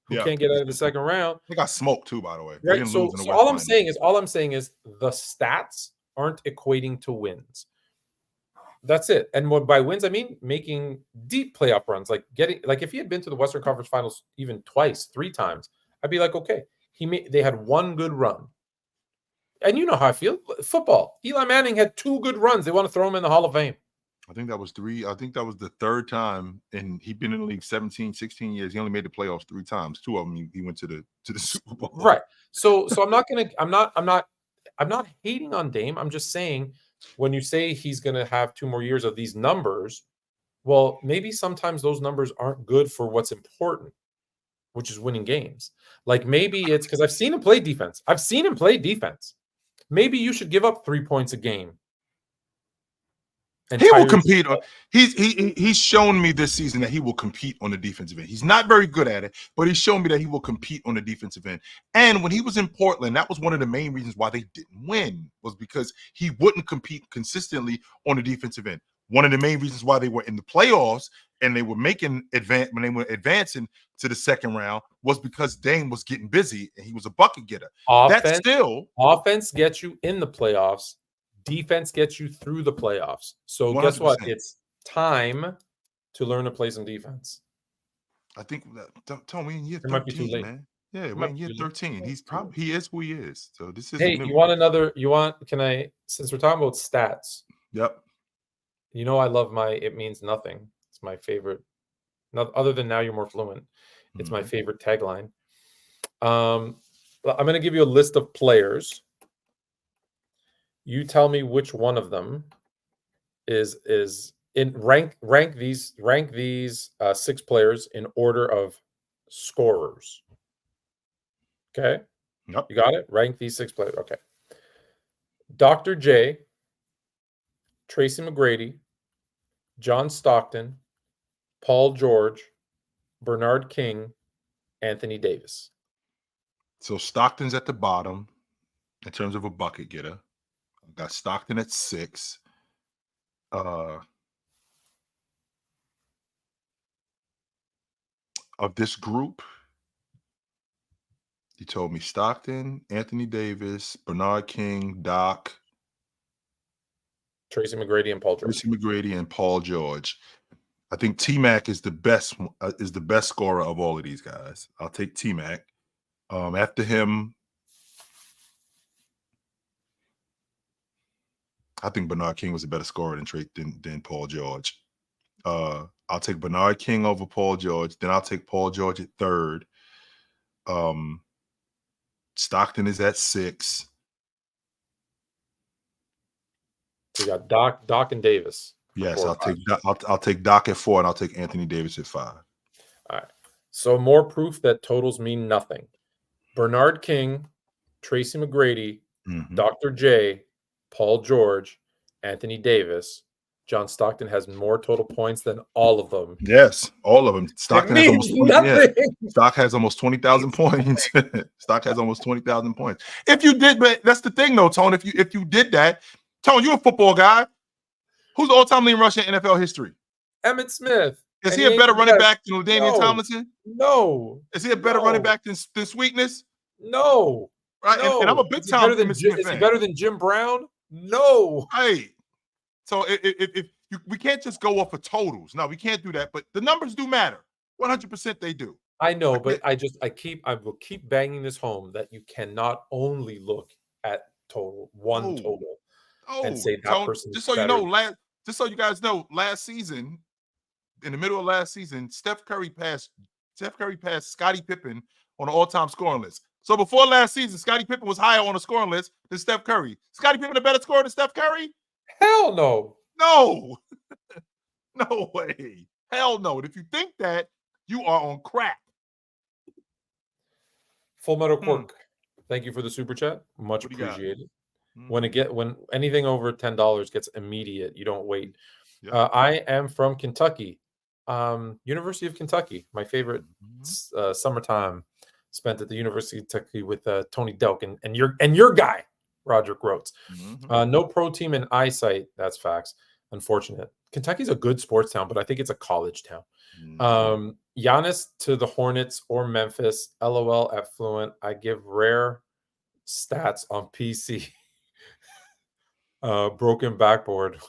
who can't get out of the second round. They got smoked too, by the way. Right. So all I'm saying is the stats aren't equating to wins. That's it. And by wins, I mean making deep playoff runs, like if he had been to the Western Conference Finals even twice, 3 times, I'd be like, okay, they had one good run. And you know how I feel. Football. Eli Manning had 2 good runs. They want to throw him in the Hall of Fame. I think that was 3. I think that was the 3rd time, and he'd been in the league 17, 16 years. He only made the playoffs 3 times. 2 of them he went to the Super Bowl. Right. So I'm not hating on Dame. I'm just saying, when you say he's gonna have 2 more years of these numbers, Well, maybe sometimes those numbers aren't good for what's important, which is winning games. Like maybe it's because I've seen him play defense. Maybe you should give up 3 points a game. He will compete on. He's shown me this season that he will compete on the defensive end. He's not very good at it, but he's shown me that he will compete on the defensive end. And when he was in Portland, that was one of the main reasons why they didn't win, was because he wouldn't compete consistently on the defensive end. One of the main reasons why they were in the playoffs and they were making when they were advancing to the second round was because Dame was getting busy and he was a bucket getter. Offense gets you in the playoffs. Defense gets you through the playoffs. So 100%. Guess what? It's time to learn to play some defense. I think tell me in year 13, man. Yeah, we're in year 13. He is who he is. So this is. Hey, can I, since we're talking about stats? Yep. You know, I love it means nothing. It's my favorite. Other than now you're more fluent. It's my favorite tagline. I'm going to give you a list of players. You tell me which one of them is in rank these 6 players in order of scorers. Okay? Yep. You got it? Rank these 6 players. Okay. Dr. J, Tracy McGrady, John Stockton, Paul George, Bernard King, Anthony Davis. So Stockton's at the bottom in terms of a bucket getter. Got Stockton at 6. Of this group, you told me Stockton, Anthony Davis, Bernard King, Doc, Tracy McGrady, and Paul George. I think T-Mac is the best scorer of all of these guys. I'll take T-Mac. After him, I think Bernard King was a better scorer than Paul George. I'll take Bernard King over Paul George. Then I'll take Paul George at 3rd. Stockton is at 6. We got Doc and Davis. Yes, I'll take Doc at 4, and I'll take Anthony Davis at 5. All right. So more proof that totals mean nothing. Bernard King, Tracy McGrady, Dr. J, Paul George, Anthony Davis. John Stockton has more total points than all of them. Yes, all of them. Stockton has almost 20,000 points. Stock has almost 20,000 points. If you did, but that's the thing, though, Tone. If you did that, Tone, you're a football guy. Who's the all-time leading rusher in NFL history? Emmitt Smith. Is he a better running back than LaDainian Tomlinson? No. Is he a better running back than Sweetness? No. Right, no. And I'm a big time Emmitt Smith fan. Is he better than Jim Brown? No. Hey, so we can't just go off of totals. No, we can't do that. But the numbers do matter. 100% they do. I know, but I will keep banging this home that you cannot only look at total and say that person. Just so you know, just so you guys know, last season, in the middle of last season, Steph Curry passed Scottie Pippen on the all-time scoring list. So before last season, Scottie Pippen was higher on the scoring list than Steph Curry. Scottie Pippen a better scorer than Steph Curry? Hell no. No. No way. Hell no. And if you think that, you are on crack. Full Metal Quirk. Thank you for the super chat. Much appreciated. When anything over $10 gets immediate, you don't wait. Yep. I am from Kentucky, University of Kentucky. My favorite summertime spent at the University of Kentucky with Tony Delk and your guy Roger Groats. No pro team in eyesight. That's facts. Unfortunate. Kentucky's a good sports town, but I think it's a college town. Giannis to the Hornets or Memphis. LOL at Fluent. I give rare stats on PC. Broken backboard.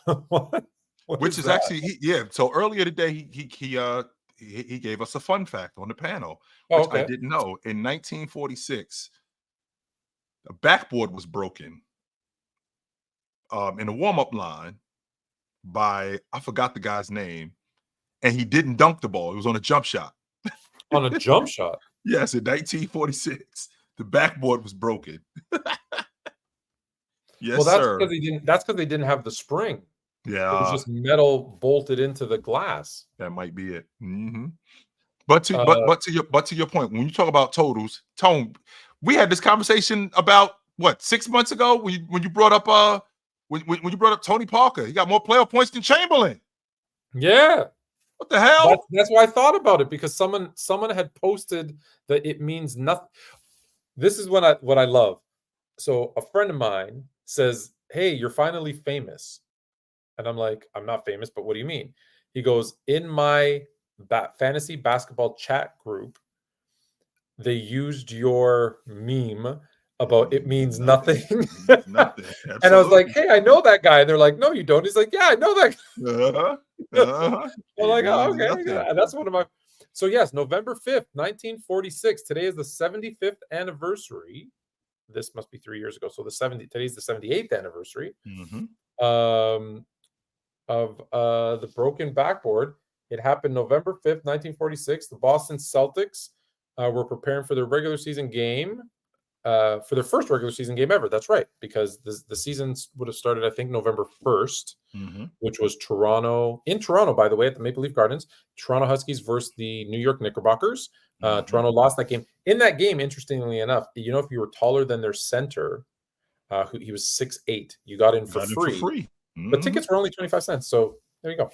Which is that? Actually so earlier today he gave us a fun fact on the panel, which I didn't know. In 1946, a backboard was broken in a warm-up line by, I forgot the guy's name, and he didn't dunk the ball. It was on a jump shot. On a jump shot? Yes, in 1946, the backboard was broken. Yes, well, sir. That's because they didn't have the spring. It was Yeah, just metal bolted into the glass. that might be it. But to your point, when you talk about totals, Tone, we had this conversation about what 6 months ago when you brought up when you brought up Tony Parker. He got more playoff points than Chamberlain. Yeah. What the hell? That's why I thought about it, because someone had posted that it means nothing. This is what I love. So a friend of mine says, "Hey, you're finally famous," and I'm like, "I'm not famous, but what do you mean?" He goes, "In my fantasy basketball chat group, they used your meme about it means nothing." Nothing. And I was like, Absolutely. "Hey, I know that guy." And they're like, "No, you don't." He's like, "Yeah, I know that guy." I'm like, It "Oh, means okay." nothing. Yeah. And that's one of my. So yes, November 5th, 1946. Today is the 75th anniversary. This must be 3 years ago. So today's the 78th anniversary um, of the broken backboard. It happened November 5th, 1946. The Boston Celtics were preparing for their regular season game, for their first regular season game ever. That's right, because the season would have started, I think, November 1st, which was in Toronto, by the way, at the Maple Leaf Gardens. Toronto Huskies versus the New York Knickerbockers. Toronto lost that game. In that game, interestingly enough, if you were taller than their center, he was 6'8", you got in for free. But tickets were only 25 cents. So there you go.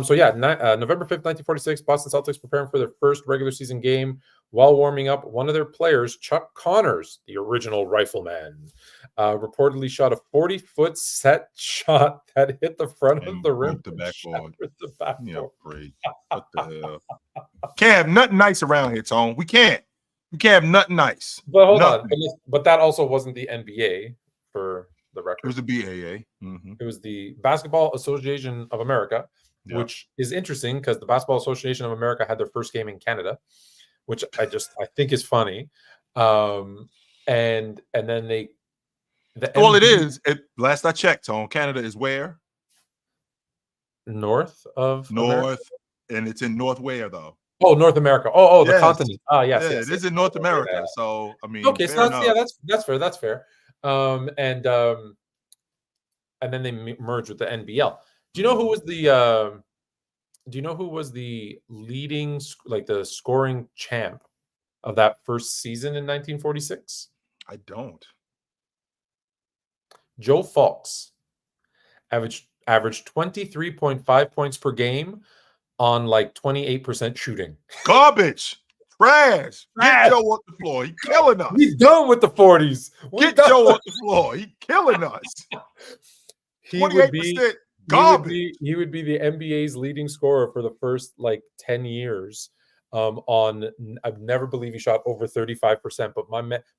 So yeah, November 5th, 1946, Boston Celtics preparing for their first regular season game. While warming up, one of their players, Chuck Connors, the original rifleman, reportedly shot a 40-foot set shot that hit the front of the rim. The backboard. The backboard. Yeah, great. What the hell? Can't have nothing nice around here, Tone. We can't have nothing nice. But hold on. But that also wasn't the NBA, for the record. It was the BAA. It was the Basketball Association of America, which is interesting because the Basketball Association of America had their first game in Canada, which I think is funny. And then last I checked, Tone, Canada is where? North of North, and it's in North where though? Oh, North America. Oh, yes. The continent. Yes, it is in North America. Yeah. So I mean, okay, so that's fair. That's fair. And then they merged with the NBL. Do you know who was the leading, like the scoring champ of that first season in 1946? I don't. Joe Fawkes averaged 23.5 points per game on like 28% shooting. Garbage. Trash. Get Joe off the floor. He's killing us. He's done with the 40s. Get Joe off the floor. He's killing us. 28% garbage. He would be the NBA's leading scorer for the first like 10 years. I've never believed he shot over 35%, but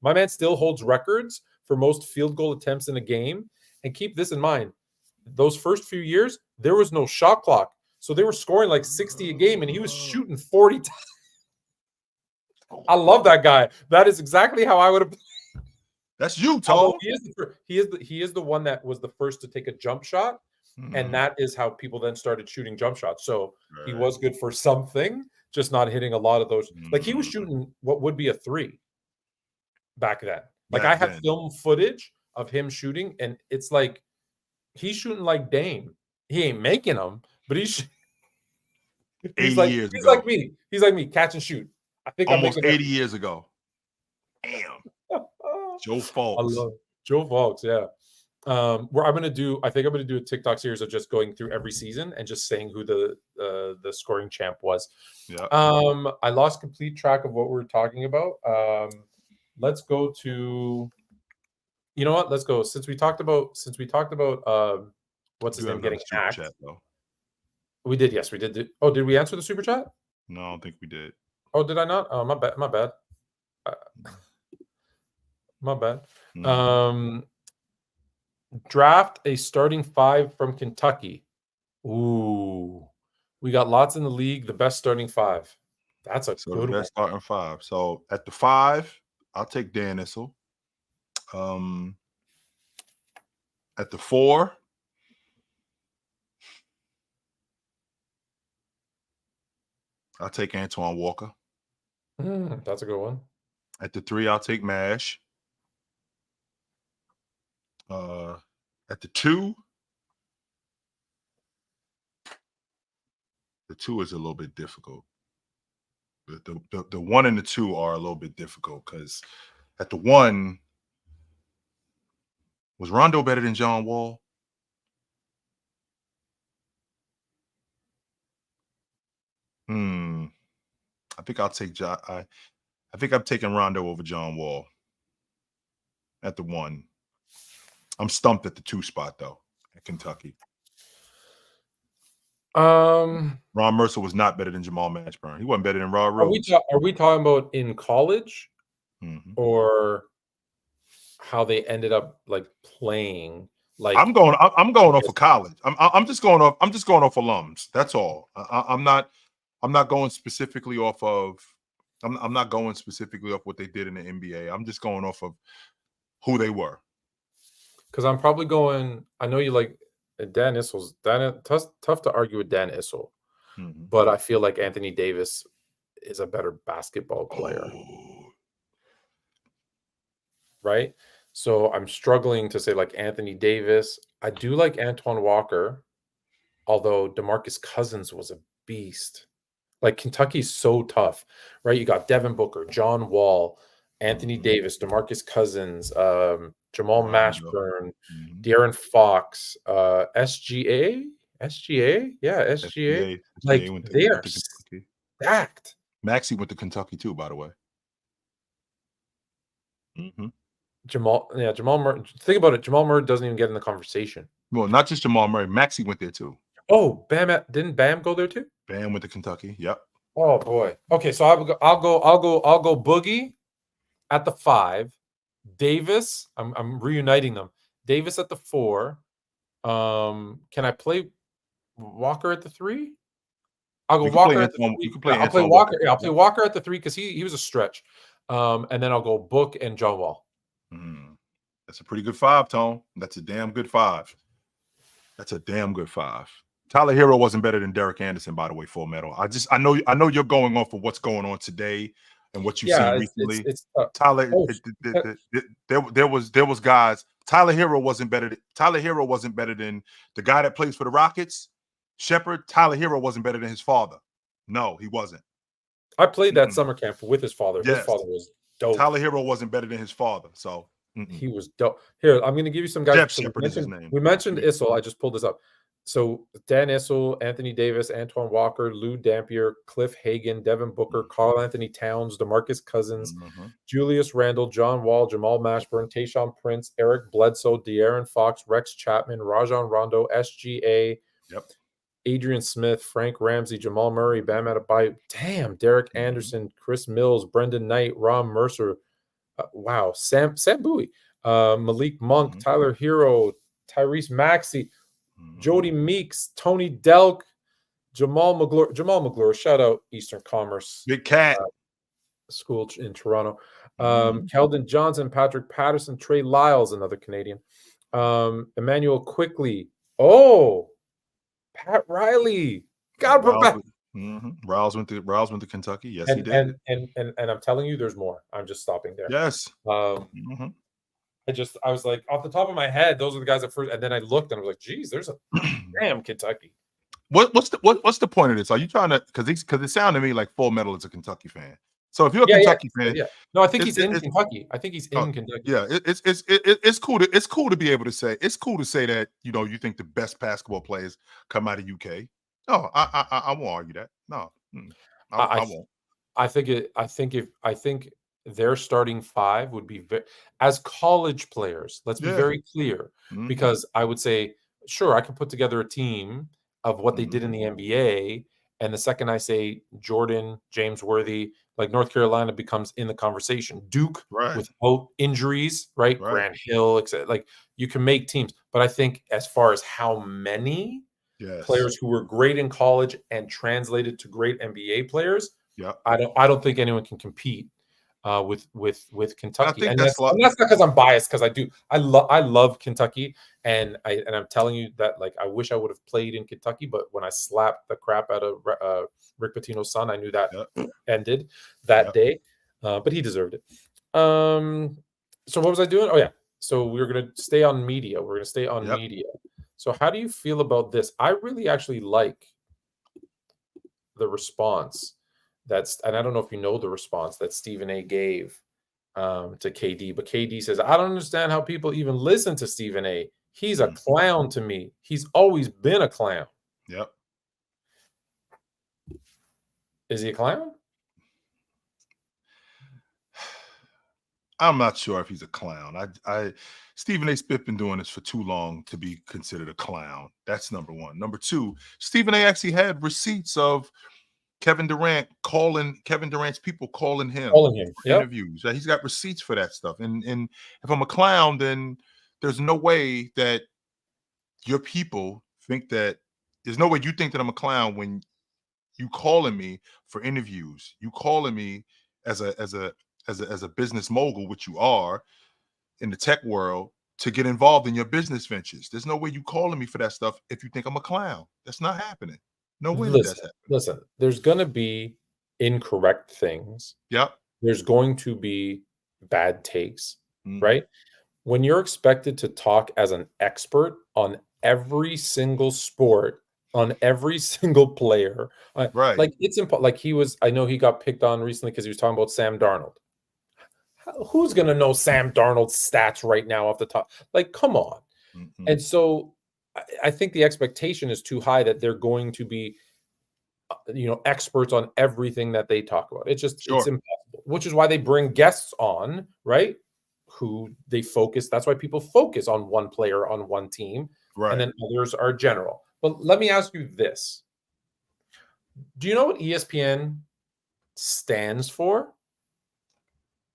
my man still holds records for most field goal attempts in a game. And keep this in mind, those first few years, there was no shot clock. So they were scoring like 60 a game, and he was shooting 40 times. I love that guy. That is exactly how I would have. That's you, Tom. He is the one that was the first to take a jump shot, and that is how people then started shooting jump shots. So he was good for something, just not hitting a lot of those. Like he was shooting what would be a 3 back then. Like I have film footage of him shooting, and it's like he's shooting like Dame. He ain't making them, but he's like me. He's like me, catch and shoot. I think almost 80 years ago. Damn. Joe Fawkes. I love Joe Fawkes, yeah. Where I think I'm gonna do a TikTok series of just going through every season and just saying who the scoring champ was. Yeah. I lost complete track of what we were talking about. Let's go to, you know what? Let's go. Since we talked about what's his name getting hacked. Chat, we did, yes, we did. Did we answer the super chat? No, I don't think we did. Oh, did I not? Oh, my bad. My bad. Draft a starting 5 from Kentucky. Ooh, we got lots in the league. The best starting 5. That's good one. Best starting 5. So at the 5, I'll take Dan Issel. At the 4, I'll take Antoine Walker. That's a good one. At the 3, I'll take Mash. At the 2, 2 is a little bit difficult. The 1 and the 2 are a little bit difficult because at the 1, was Rondo better than John Wall? I think I'll take I think I'm taking Rondo over John Wall at the 1. I'm stumped at the 2 spot though at Kentucky. Ron Mercer was not better than Jamal Mashburn. He wasn't better than Rod Rose. Are we talking about in college, Mhm. or how they ended up like playing? Like I'm going off of college. I'm just going off alums. That's all. I'm not going specifically off of. I'm not going specifically off what they did in the NBA. I'm just going off of who they were. Because I'm probably going. I know you like Dan Issel's. Tough to argue with Dan Issel, but I feel like Anthony Davis is a better basketball player, right? So I'm struggling to say like Anthony Davis. I do like Antoine Walker, although DeMarcus Cousins was a beast. Like Kentucky's so tough, right? You got Devin Booker, John Wall, Anthony Davis, DeMarcus Cousins, Jamal Mashburn, De'Aaron Fox, SGA, yeah, SGA. Like they are stacked. Maxey went to Kentucky too, by the way. Jamal Murray. Think about it. Jamal Murray doesn't even get in the conversation. Well, not just Jamal Murray. Maxey went there too. Oh, didn't Bam go there too? Bam went to Kentucky. Yep. Oh boy. Okay, so I'll go Boogie at the 5. Davis. I'm reuniting them. Davis at the 4. Can I play Walker at the 3? I'll go Walker at the 3. I'll play Walker. Yeah, I'll play Walker at the 3 because he was a stretch. And then I'll go Book and John Wall. That's a pretty good 5, Tone. That's a damn good 5. That's a damn good 5. Tyler Hero wasn't better than Derek Anderson, by the way. Full Metal. I know you're going off of what's going on today and what you've seen recently. Tyler, there was guys. Tyler Hero wasn't better than the guy that plays for the Rockets, Shepherd. Tyler Hero wasn't better than his father. No, he wasn't. I played that summer camp with his father. Yes. His father was dope. Tyler Hero wasn't better than his father. So he was dope. Here, I'm going to give you some guys. Jeff Shepherd is his name. We mentioned Issel. I just pulled this up. So Dan Issel, Anthony Davis, Antoine Walker, Lou Dampier, Cliff Hagan, Devin Booker, Karl Anthony Towns, DeMarcus Cousins, Julius Randle, John Wall, Jamal Mashburn, Tayshaun Prince, Eric Bledsoe, De'Aaron Fox, Rex Chapman, Rajon Rondo, SGA, Adrian Smith, Frank Ramsey, Jamal Murray, Bam Adebayo, Derek Anderson, Chris Mills, Brendan Knight, Ron Mercer, Sam Bowie, Malik Monk, Tyler Hero, Tyrese Maxey, Jody Meeks, Tony Delk, Jamal McGlure, shout out Eastern Commerce, Big Cat School in Toronto, Keldon Johnson, Patrick Patterson, Trey Lyles, another Canadian, Emmanuel Quickly, Pat Riley, God, Riles went to Kentucky. Yes, he did. And I'm telling you, there's more. I'm just stopping there. Yes. I was like, off the top of my head, those are the guys at first, and then I looked and I was like, geez, there's a damn Kentucky. What's the point of this? Are you trying to because it sounded to me like Full Metal is a Kentucky fan. So if you're a Kentucky fan, no, I think he's in Kentucky. I think he's in Kentucky. Yeah, it's cool to be able to say that you think the best basketball players come out of UK. No, I won't argue that. No, I won't. I think their starting 5 would be as college players. Let's be very clear, because I would say, sure, I could put together a team of what they did in the NBA, and the second I say Jordan, James Worthy, like North Carolina becomes in the conversation. Duke without injuries, right? Grant Hill, etc. Like you can make teams, but I think as far as how many players who were great in college and translated to great NBA players, I don't think anyone can compete with Kentucky. And that's not because I'm biased, because I love Kentucky, and I'm telling you that, like, I wish I would have played in Kentucky, but when I slapped the crap out of Rick Pitino's son, I knew that ended that day, but he deserved it. So what was I doing? Oh yeah, so we were going to stay on media. We're going to stay on media. So how do you feel about this? I really actually like the response and I don't know if you know the response that Stephen A gave to KD, but KD says, I don't understand how people even listen to Stephen A. He's a clown to me. He's always been a clown. Yep. Is he a clown? I'm not sure if he's a clown. Stephen A. Smith been doing this for too long to be considered a clown. That's number one. Number two, Stephen A. actually had receipts of Kevin Durant's people calling him for interviews. He's got receipts for that stuff. And if I'm a clown, then there's no way that your people think that. There's no way you think that I'm a clown when you calling me for interviews. You calling me as a business mogul, which you are in the tech world, to get involved in your business ventures. There's no way you calling me for that stuff if you think I'm a clown. That's not happening. No way that's happening. Listen, there's going to be incorrect things. Yep. There's going to be bad takes, right? When you're expected to talk as an expert on every single sport, on every single player, right? Like it's important. Like I know he got picked on recently because he was talking about Sam Darnold. Who's going to know Sam Darnold's stats right now off the top? Like, come on. And so I think the expectation is too high that they're going to be, experts on everything that they talk about. It's impossible, which is why they bring guests on, right? Who they focus. That's why people focus on one player on one team, right? And then others are general. But let me ask you this. Do you know what ESPN stands for?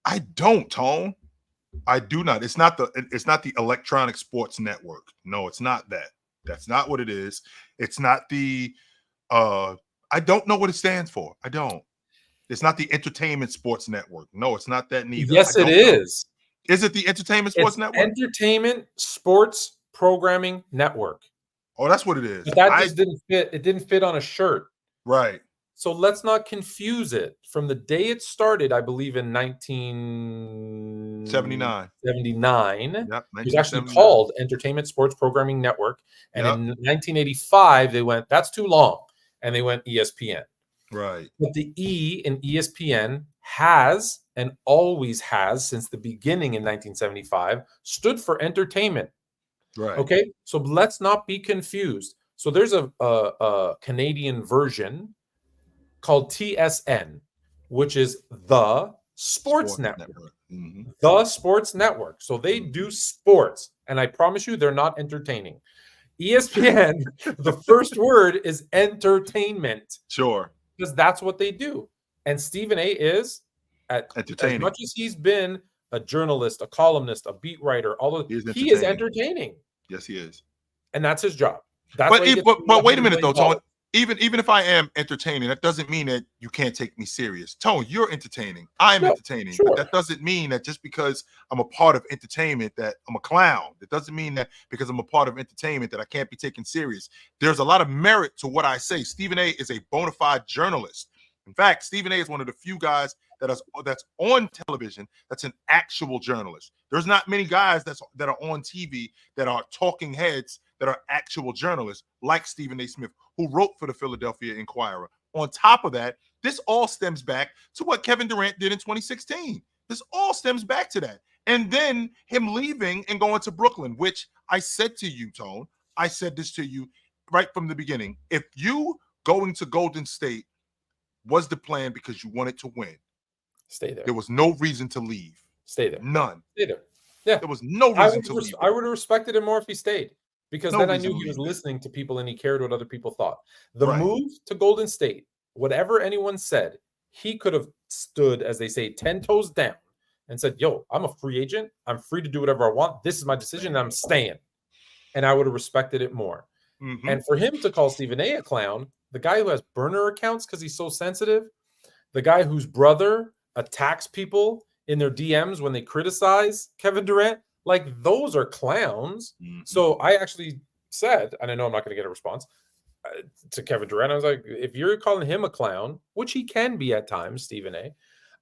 I don't, Tone. I do not. It's not the Electronic Sports Network. No, it's not that. That's not what it is. It's not the I don't know what it stands for. I don't. It's not the Entertainment Sports Network. No, it's not that neither. Yes, it is. Is it the Entertainment Sports Network? Entertainment Sports Programming Network. Oh, that's what it is. But that just didn't fit. It didn't fit on a shirt. Right. So let's not confuse it. From the day it started, I believe in 1979. Yep, it was actually called Entertainment Sports Programming Network. And in 1985, they went, that's too long. And they went ESPN. Right. But the E in ESPN has and always has, since the beginning in 1975, stood for entertainment. Right. Okay. So let's not be confused. So there's a Canadian version called TSN, which is the Sports Network. The Sports Network. So they do sports. And I promise you, they're not entertaining. ESPN, the first word is entertainment. Sure. Because that's what they do. And Stephen A is, entertaining. As much as he's been a journalist, a columnist, a beat writer, he is entertaining. Yes, he is. And that's his job. But wait a minute, though, Tone. Even if I am entertaining, that doesn't mean that you can't take me serious. Tone, you're entertaining. I'm entertaining. Sure. But that doesn't mean that just because I'm a part of entertainment that I'm a clown. It doesn't mean that because I'm a part of entertainment that I can't be taken serious. There's a lot of merit to what I say. Stephen A is a bona fide journalist. In fact, Stephen A is one of the few guys that's on television that's an actual journalist. There's not many guys that are on TV that are talking heads that are actual journalists like Stephen A. Smith, who wrote for the Philadelphia Inquirer. On top of that, this all stems back to what Kevin Durant did in 2016. This all stems back to that. And then him leaving and going to Brooklyn, which I said to you, Tone, I said this to you right from the beginning. If you going to Golden State was the plan because you wanted to win, stay there. There was no reason to leave. Stay there. None. Stay there. Yeah. There was no reason to leave. I would have respected him more if he stayed. Because then I knew he was listening to people and he cared what other people thought. The move to Golden State, whatever anyone said, he could have stood, as they say, 10 toes down and said, yo, I'm a free agent. I'm free to do whatever I want. This is my decision. And I'm staying. And I would have respected it more. Mm-hmm. And for him to call Stephen A a clown, the guy who has burner accounts because he's so sensitive, the guy whose brother attacks people in their DMs when they criticize Kevin Durant, like those are clowns. Mm-hmm. So I actually said, and I know I'm not going to get a response to Kevin Durant. I was like, if you're calling him a clown, which he can be at times, Stephen A.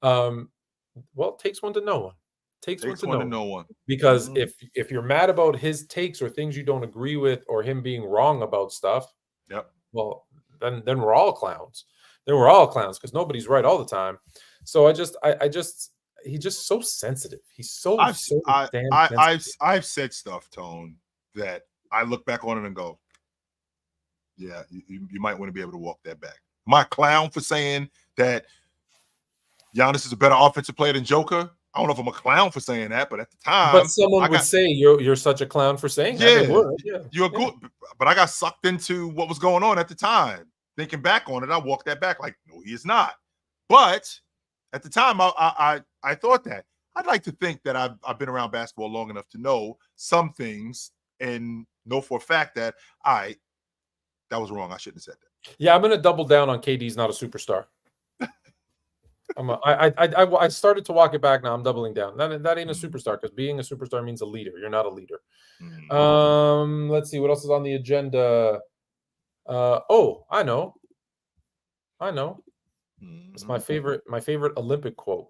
Well, it takes one to know one. Takes one to know one. Because if you're mad about his takes or things you don't agree with or him being wrong about stuff, well, then we're all clowns. They were all clowns because nobody's right all the time. So he's just so sensitive. He's so damn sensitive. I've said stuff, Tone, that I look back on it and go, yeah, you might want to be able to walk that back. Am I a clown for saying that Giannis is a better offensive player than Joker? I don't know if I'm a clown for saying that, but at the time, but someone would say you're such a clown for saying that. Yeah, you're good. But I got sucked into what was going on at the time. Thinking back on it, I walked that back like, no, he is not. But at the time, I thought that. I'd like to think that I've been around basketball long enough to know some things and know for a fact that that was wrong. I shouldn't have said that. Yeah, I'm going to double down on KD's not a superstar. I started to walk it back. Now I'm doubling down. That ain't a superstar, because being a superstar means a leader. You're not a leader. Let's see what else is on the agenda. I know. It's my favorite Olympic quote.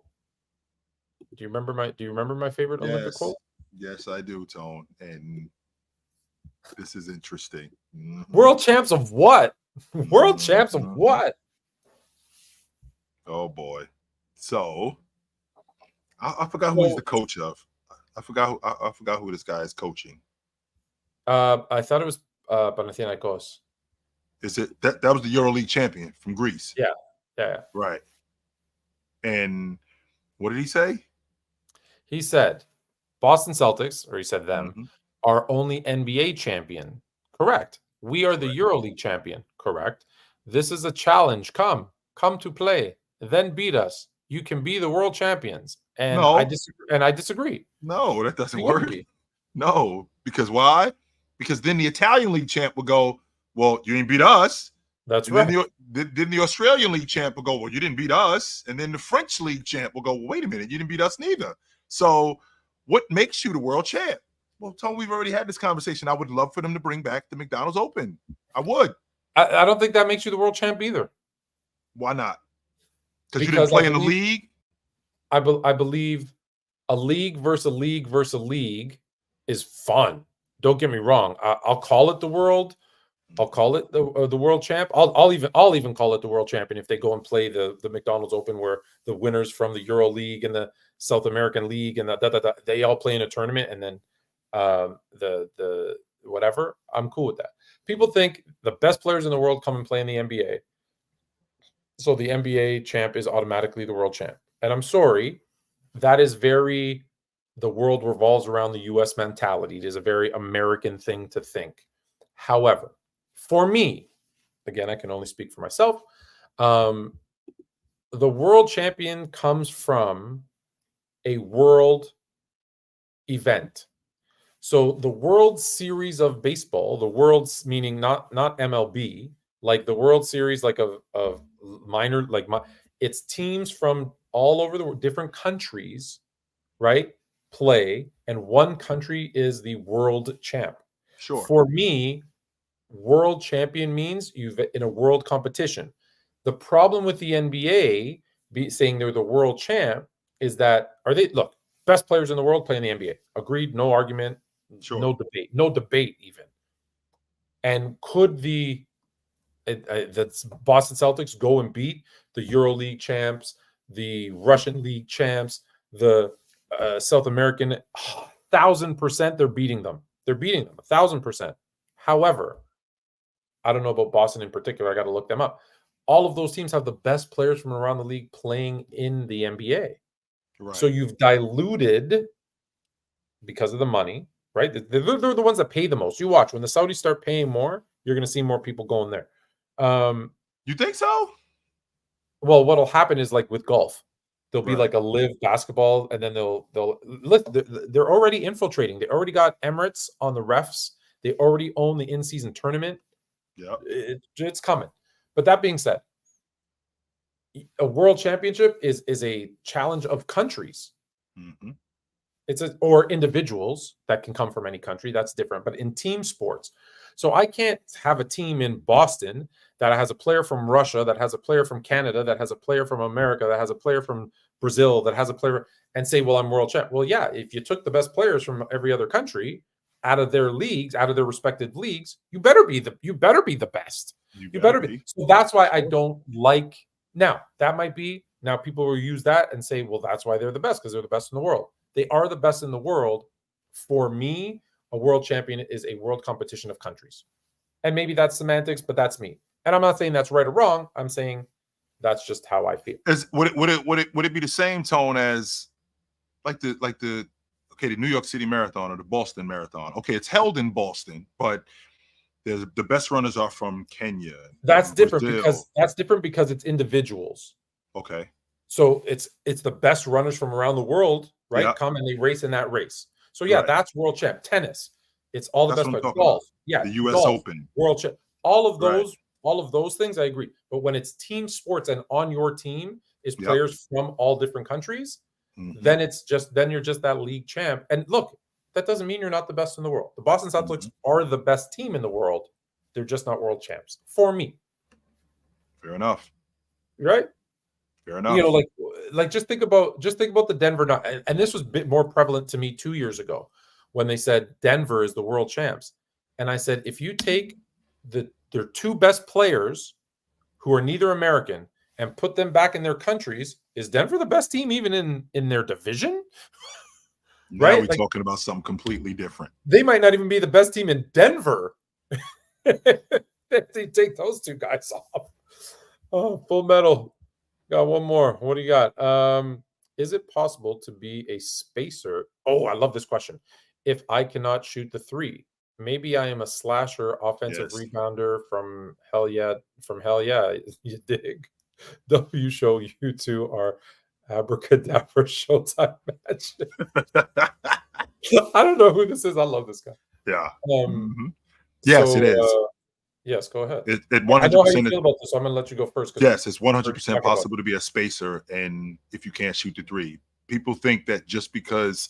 Do you remember my favorite Olympic quote? Yes, I do, Tone. And this is interesting. World champs of what? World champs of what? Oh boy. So I forgot who he's the coach of. I forgot who this guy is coaching. I thought it was Panathinaikos. Is it that was the EuroLeague champion from Greece? Yeah. Right. And what did he say? He said Boston Celtics, or he said them, are only NBA champion. Correct. We are the EuroLeague champion. Correct. This is a challenge. Come to play. Then beat us. You can be the world champions. And I disagree. No, that doesn't work. No, because why? Because then the Italian league champ will go, well, you ain't beat us. That's right. Then the Australian league champ will go, well, you didn't beat us. And then the French league champ will go, well, wait a minute, you didn't beat us neither. So what makes you the world champ? Well, Tony, we've already had this conversation. I would love for them to bring back the McDonald's Open. I would. I don't think that makes you the world champ either. Why not? Because you didn't play in the league? I believe a league versus a league versus a league is fun. Don't get me wrong. I'll call it the world. I'll call it the world champ. I'll even call it the world champion if they go and play the McDonald's Open, where the winners from the Euro League and the South American League and they all play in a tournament, and then the whatever. I'm cool with that. People think the best players in the world come and play in the NBA, so the NBA champ is automatically the world champ. And I'm sorry, that is very the world revolves around the U.S. mentality. It is a very American thing to think. However, for me, again, I can only speak for myself. The world champion comes from a world event. So the World Series of Baseball, the world's meaning not MLB, like the World Series, like of minor, it's teams from all over the world, different countries, right? Play, and one country is the world champ. Sure. For me, world champion means you've in a world competition. The problem with the NBA saying they're the world champ is that best players in the world play in the NBA. Agreed, no argument, sure. No debate even. And could the Boston Celtics go and beat the EuroLeague champs, the Russian League champs, the South American? 1,000% they're beating them. They're beating them 1,000%. However, I don't know about Boston in particular. I got to look them up. All of those teams have the best players from around the league playing in the NBA. Right. So you've diluted because of the money, right? They're the ones that pay the most. You watch when the Saudis start paying more, you're going to see more people going there. You think so? Well, what'll happen is like with golf, there'll be like a live basketball, and then they're already infiltrating. They already got Emirates on the refs. They already own the in-season tournament. Yeah, it's coming. But that being said, a world championship is a challenge of countries. Mm-hmm. Or individuals that can come from any country. That's different. But in team sports, so I can't have a team in Boston that has a player from Russia, that has a player from Canada, that has a player from America, that has a player from Brazil, that has a player, and say, well, I'm world champ. Well, yeah, if you took the best players from every other country out of their leagues, out of their respective leagues, you better be the best. You better be. So that's why I don't like Now, that might be, now people will use that and say, well, that's why they're the best, because they're the best in the world. They are the best in the world. For me, a world champion is a world competition of countries. And maybe that's semantics, but that's me. And I'm not saying that's right or wrong. I'm saying that's just how I feel. Would it be the same tone as the New York City Marathon or the Boston Marathon? Okay, it's held in Boston, but the best runners are from Kenya. That's different Brazil. because it's individuals. Okay. So it's the best runners from around the world, right? Yeah. Come and they race in that race. So yeah, Right. That's world champ. Tennis, it's all the That's best what I'm players. talking Golf, about. yeah, The U.S. golf, Open. world champ. All of Right. those things, I agree. But when it's team sports and on your team is Yep. players from all different countries, Mhm. then you're just that league champ. And look, that doesn't mean you're not the best in the world. The Boston Celtics are the best team in the world. They're just not world champs for me. Fair enough. Right? Fair enough. You know, like just think about the Denver Nuggets. And this was a bit more prevalent to me 2 years ago when they said Denver is the world champs. And I said, if you take their two best players who are neither American and put them back in their countries, is Denver the best team even in their division? Now Right? we're Like, talking about something completely different. they might not even be the best team in Denver if they take those two guys off. Oh, Full Metal. Got one more. What do you got? Is it possible to be a spacer? Oh, I love this question. If I cannot shoot the three, maybe I am a slasher, offensive Yes. rebounder from hell yeah. You dig? W show you two are abracadabra showtime match. I don't know who this is. I love this guy. Yeah. Yes, it is. Yes, go ahead. It I know how you 100%. feel about this, so I'm going to let you go first. Yes, it's 100% possible to be a spacer, and if you can't shoot the three, people think that just because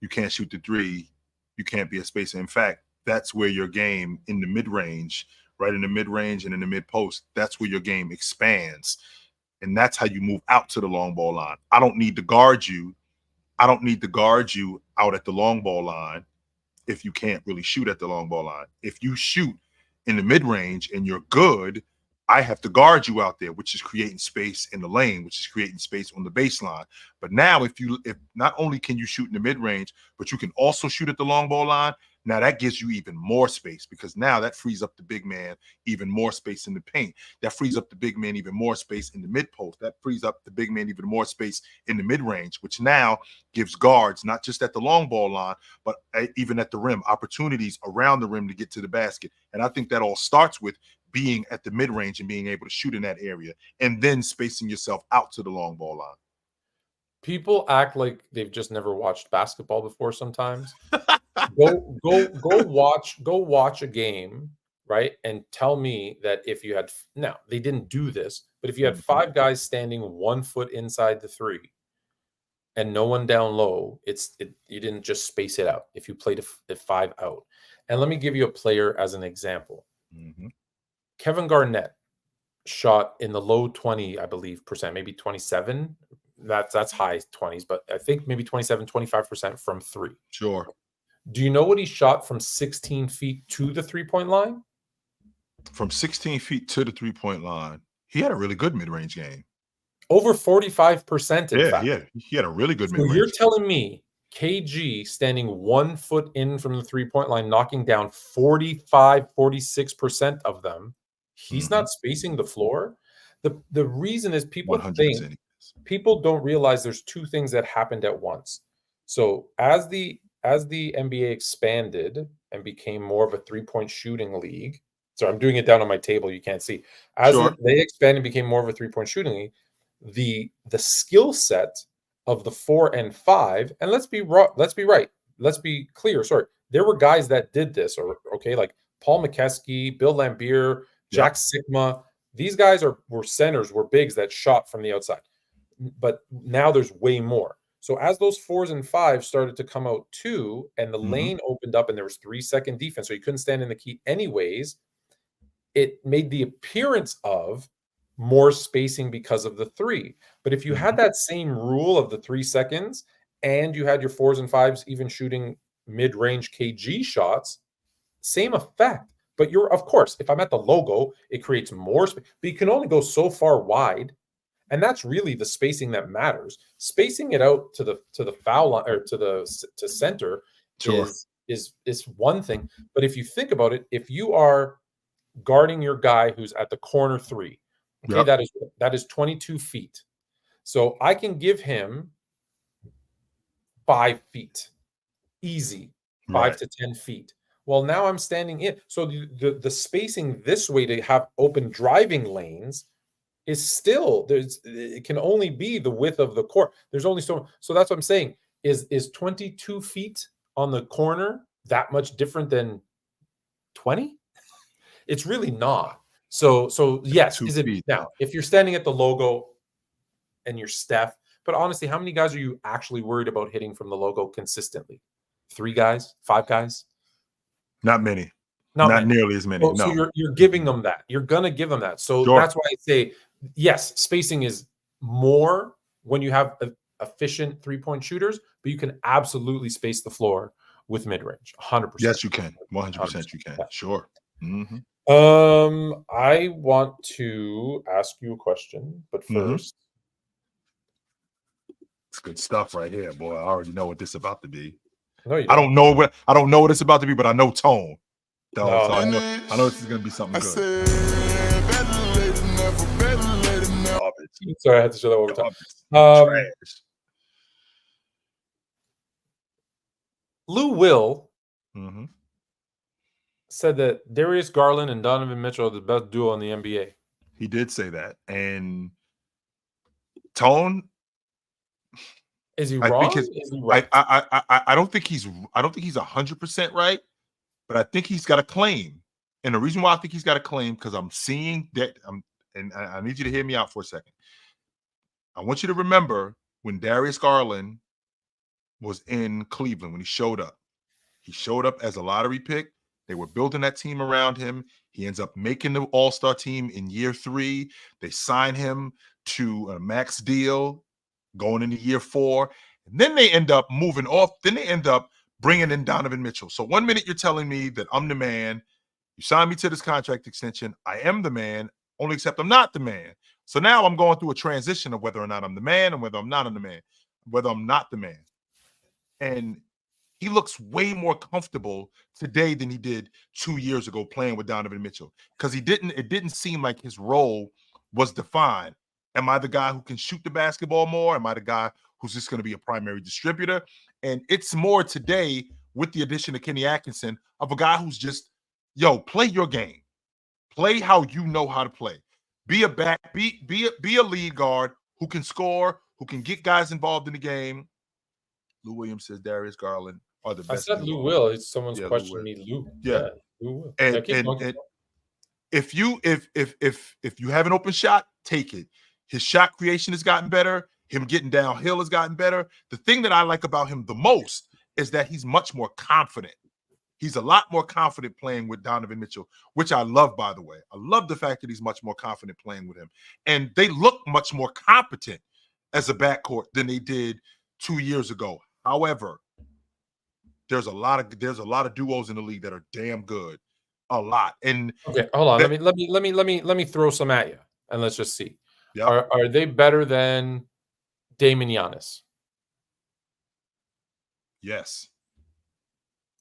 you can't shoot the three, you can't be a spacer. In fact, that's where your game in the mid-range, right in the mid-range and in the mid-post, that's where your game expands, and that's how you move out to the long ball line. I don't need to guard you. I don't need to guard you out at the long ball line if you can't really shoot at the long ball line. If you shoot in the mid-range and you're good, I have to guard you out there, which is creating space in the lane, which is creating space on the baseline. But now if not only can you shoot in the mid-range, but you can also shoot at the long ball line, now that gives you even more space, because now that frees up the big man even more space in the paint. That frees up the big man even more space in the mid-post. That frees up the big man even more space in the mid-range, which now gives guards, not just at the long ball line, but even at the rim, opportunities around the rim to get to the basket. And I think that all starts with being at the mid-range and being able to shoot in that area, and then spacing yourself out to the long ball line. People act like they've just never watched basketball before sometimes. Go watch a game, right? And tell me that if you had, now they didn't do this, but if you had five guys standing 1 foot inside the three and no one down low, you didn't just space it out if you played a five out. And let me give you a player as an example. Kevin Garnett shot in the low 20, I believe, percent, maybe 27. That's high 20s, but I think maybe 27, 25% from three. Sure. Do you know what he shot from 16 feet to the three-point line? From 16 feet to the three-point line, he had a really good mid-range game. Over 45%, in fact. Yeah, he had a really good So mid-range. you're telling me KG standing 1 foot in from the three-point line, knocking down 45, 46% of them, he's not spacing the floor? The reason is people don't realize there's two things that happened at once. So as the NBA expanded and became more of a three-point shooting league, so I'm doing it down on my table, you can't see. As they expanded and became more of a three-point shooting league, the skill set of the 4 and 5, and let's be clear, sorry, there were guys that did this, like Paul McKeskey, Bill Laimbeer, Jack Sikma. These guys were centers, were bigs that shot from the outside. But now there's way more. So as those 4s and 5s started to come out too, and the lane opened up and there was 3-second defense, so you couldn't stand in the key anyways, it made the appearance of more spacing because of the three. But if you had that same rule of the 3 seconds and you had your 4s and 5s even shooting mid-range KG shots, same effect. But of course, if I'm at the logo, it creates more space. But you can only go so far wide And that's really the spacing that matters. Spacing it out to the foul line or to center Sure. is one thing. But if you think about it, if you are guarding your guy who's at the corner 3, okay, Yep. that is 22 feet. So I can give him 5 feet, easy, 5 to 10 feet. Well, now I'm standing in. So the spacing this way to have open driving lanes is still it can only be the width of the court. There's only so that's what I'm saying. Is 22 feet on the corner that much different than 20? It's really not. So yes, is it now if you're standing at the logo and you're Steph, but honestly, how many guys are you actually worried about hitting from the logo consistently? 3 guys, 5 guys? Not many. Not Not many. nearly as many. No. So you're giving them that. You're gonna give them that. So that's why I say yes, spacing is more when you have efficient 3-point shooters, but you can absolutely space the floor with mid-range. 100%. Yes, you can. 100% you can. Yeah. Sure. Mm-hmm. I want to ask you a question, but first. It's good stuff right here, boy. I already know what this is about to be. No, you I don't know what it's about to be, but I know tone. So No. I know this is gonna be something I good. said, better late than never, better late than never. Garbage. Sorry, I had to show that one more time. Trash. Lou Will Mm-hmm. said that Darius Garland and Donovan Mitchell are the best duo in the NBA. He did say that. And Tone, Is he I wrong? think Is he right? I don't think he's 100% right, but I think he's got a claim. And the reason why I think he's got a claim, because I'm seeing that and I need you to hear me out for a second. I want you to remember when Darius Garland was in Cleveland, when he showed up. He showed up as a lottery pick. They were building that team around him. He ends up making the All-Star team in year 3. They sign him to a max deal going into year 4. And then they end up moving off. Then they end up bringing in Donovan Mitchell. So 1 minute you're telling me that I'm the man. You signed me to this contract extension. I am the man, only except I'm not the man. So now I'm going through a transition of whether or not I'm the man and whether I'm not the man, whether I'm not the man. And he looks way more comfortable today than he did 2 years ago playing with Donovan Mitchell, because it didn't seem like his role was defined. Am I the guy who can shoot the basketball more? Am I the guy who's just going to be a primary distributor? And it's more today with the addition of Kenny Atkinson of a guy who's just, play your game. Play how you know how to play. Be a lead guard who can score, who can get guys involved in the game. Lou Williams says Darius Garland are the best. I said Lou Will. Someone's questioning me. Lou. Yeah. Lou Will. And if you have an open shot, take it. His shot creation has gotten better. Him getting downhill has gotten better. The thing that I like about him the most is that he's much more confident. He's a lot more confident playing with Donovan Mitchell, which I love, by the way. I love the fact that he's much more confident playing with him. And they look much more competent as a backcourt than they did 2 years ago. However, there's a lot of duos in the league that are damn good. A lot. And okay, hold on. Let me throw some at you, and let's just see. Yep. Are they better than Dame and Giannis? Yes.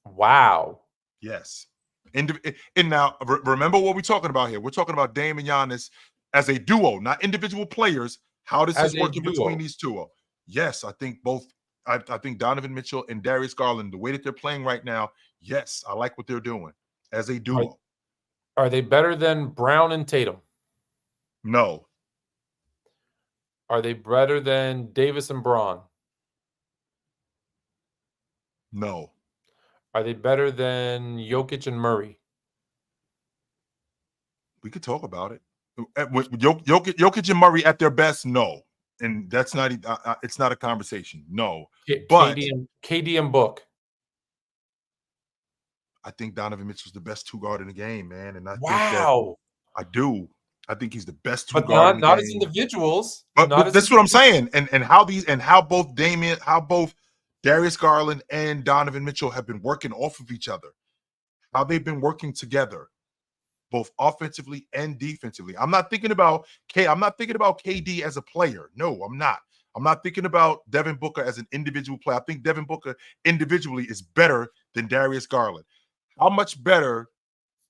Wow. Yes. And now remember what we're talking about here. We're talking about Dame and Giannis as a duo, not individual players. How does this work in between these two? Yes, I think both. I think Donovan Mitchell and Darius Garland, the way that they're playing right now, yes, I like what they're doing as a duo. Are they better than Brown and Tatum? No. Are they better than Davis and Braun? No. Are they better than Jokic and Murray? We could talk about it. Jokic and Murray at their best, no. And that's not it's not a conversation. No. But KD and Book. I think Donovan Mitchell's the best 2-guard in the game, man. And I think I do. I think he's the best 2-guard in the game. Not as individuals. But that's what I'm saying. And how both Darius Garland and Donovan Mitchell have been working off of each other. How they've been working together. both offensively and defensively. I'm not thinking about KD as a player. No, I'm not. I'm not thinking about Devin Booker as an individual player. I think Devin Booker individually is better than Darius Garland. How much better?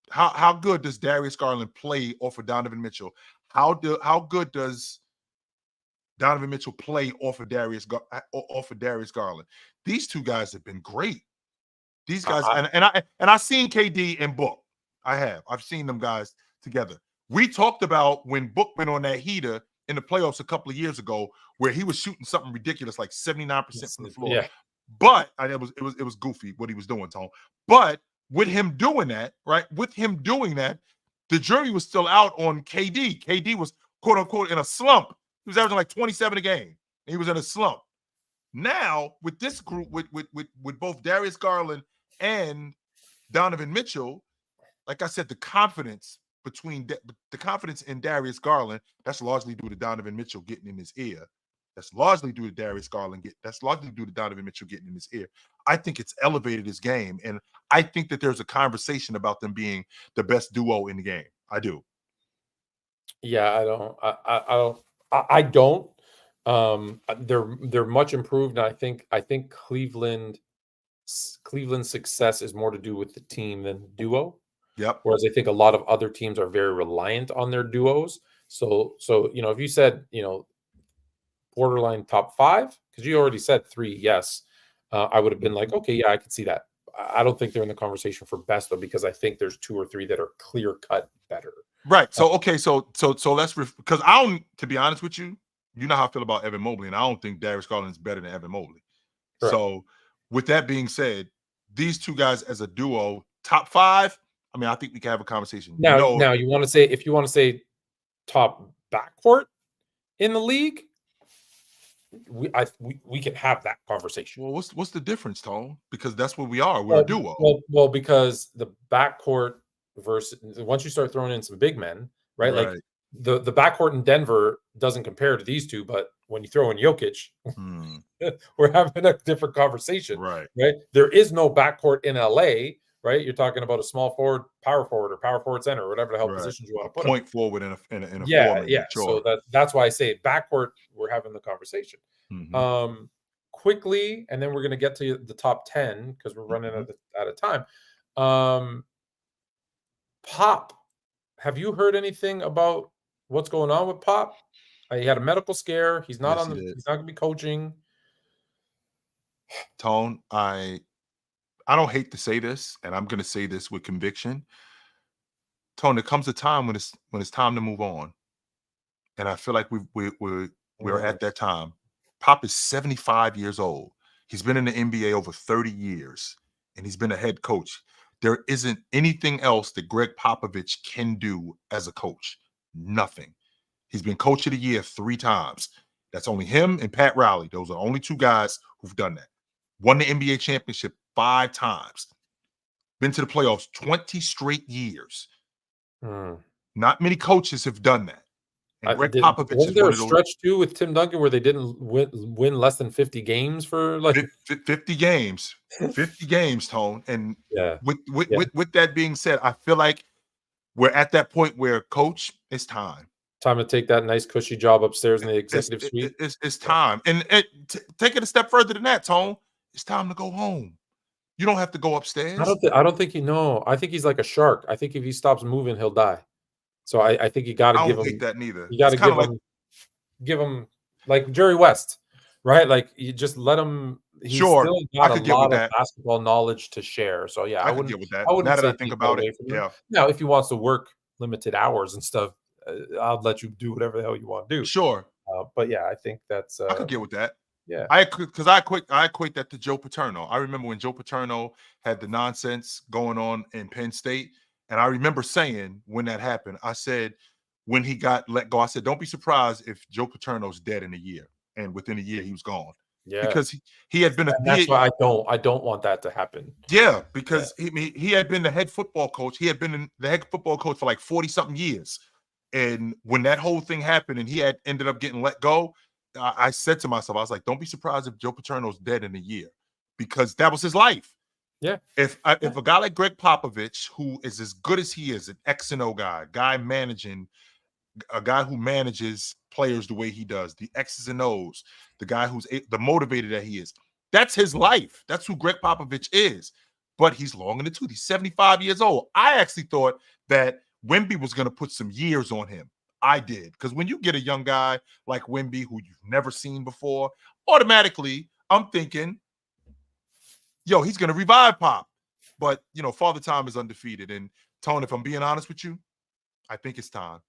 How good does Darius Garland play off of Donovan Mitchell? How good does Donovan Mitchell play off of Darius Garland? These two guys have been great. These guys, and I've seen KD and Book. I've seen them guys together. We talked about when Book went on that heater in the playoffs a couple of years ago, where he was shooting something ridiculous, like 79% from the floor. Yeah. But it was goofy what he was doing, Tone. But with him doing that, right? With him doing that, the jury was still out on KD. KD was quote unquote in a slump. He was averaging like 27 a game. And he was in a slump. Now, with this group, with both Darius Garland and Donovan Mitchell, like I said, the confidence in Darius Garland, that's largely due to Donovan Mitchell getting in his ear. That's largely due to Darius Garland. That's largely due to Donovan Mitchell getting in his ear. I think it's elevated his game, and I think that there's a conversation about them being the best duo in the game. I do. Yeah, I don't. They're much improved, and I think Cleveland's success is more to do with the team than the duo. Yep. Whereas I think a lot of other teams are very reliant on their duos. So if you said borderline top 5, because you already said 3, yes, I would have been like, okay, yeah, I could see that. I don't think they're in the conversation for best, though, because I think there's 2 or 3 that are clear cut better. Right. So okay. So let's because I don't. To be honest with you, you know how I feel about Evan Mobley, and I don't think Darius Garland is better than Evan Mobley. Correct. So with that being said, these two guys as a duo, top 5. I mean, I think we can have a conversation. Now you want to say, if you want to say top backcourt in the league, we can have that conversation. Well, what's the difference, Tone? Because that's what we are. We're a duo. Well, because the backcourt versus once you start throwing in some big men, right? Like the backcourt in Denver doesn't compare to these two, but when you throw in Jokic, we're having a different conversation, right? There is no backcourt in LA. Right, you're talking about a small forward, or power forward center, or whatever the hell positions you want to put. Point forward in a yeah. Sure. So that's why I say backcourt. We're having the conversation quickly, and then we're going to get to the top 10 because we're running out of time. Pop, have you heard anything about what's going on with Pop? He had a medical scare. He's not he's not going to be coaching. Tone, I don't hate to say this, and I'm going to say this with conviction. Tone, there comes a time when it's time to move on, and I feel like we're at that time. Pop is 75 years old. He's been in the NBA over 30 years, and he's been a head coach. There isn't anything else that Gregg Popovich can do as a coach. Nothing. He's been coach of the year 3 times. That's only him and Pat Riley. Those are the only 2 guys who've done that. Won the NBA championship 5 times. Been to the playoffs 20 straight years. Not many coaches have done that. And Gregg Popovich wasn't there a stretch too with Tim Duncan where they didn't win less than 50 games for like 50 games, 50 games, Tone. And with that being said, I feel like we're at that point where, coach, it's time to take that nice cushy job upstairs in the executive suite. It's time. And take it a step further than that, Tone. It's time to go home. You don't have to go upstairs. I don't think I think he's like a shark. I think if he stops moving, he'll die. So I think you got to give him. I don't think that neither. You got to give him like Jerry West, right? Like you just let him. He's still got a lot of basketball knowledge to share. So yeah, I wouldn't get with that. Now that I think about it, Now, if he wants to work limited hours and stuff, I'll let you do whatever the hell you want to do. Sure. But yeah, I think that's. I could get with that. Yeah, I equate that to Joe Paterno. I remember when Joe Paterno had the nonsense going on in Penn State, and I remember saying when that happened, I said when he got let go, I said don't be surprised if Joe Paterno's dead in a year, and within a year he was gone. Yeah, because he had been. That's why I don't want that to happen. Yeah, because he had been the head football coach. He had been the head football coach for like 40-something years, and when that whole thing happened, and he had ended up getting let go. I said to myself, I was like, don't be surprised if Joe Paterno's dead in a year, because that was his life. Yeah. If a guy like Gregg Popovich, who is as good as he is, an X and O guy a guy who manages players the way he does, the X's and O's, the guy who's the motivator that he is. That's his life. That's who Gregg Popovich is. But he's long in the tooth. He's 75 years old. I actually thought that Wemby was going to put some years on him. I did. Because when you get a young guy like Wemby, who you've never seen before, automatically I'm thinking, yo, he's going to revive Pop. But, Father Time is undefeated. And, Tone, if I'm being honest with you, I think it's time.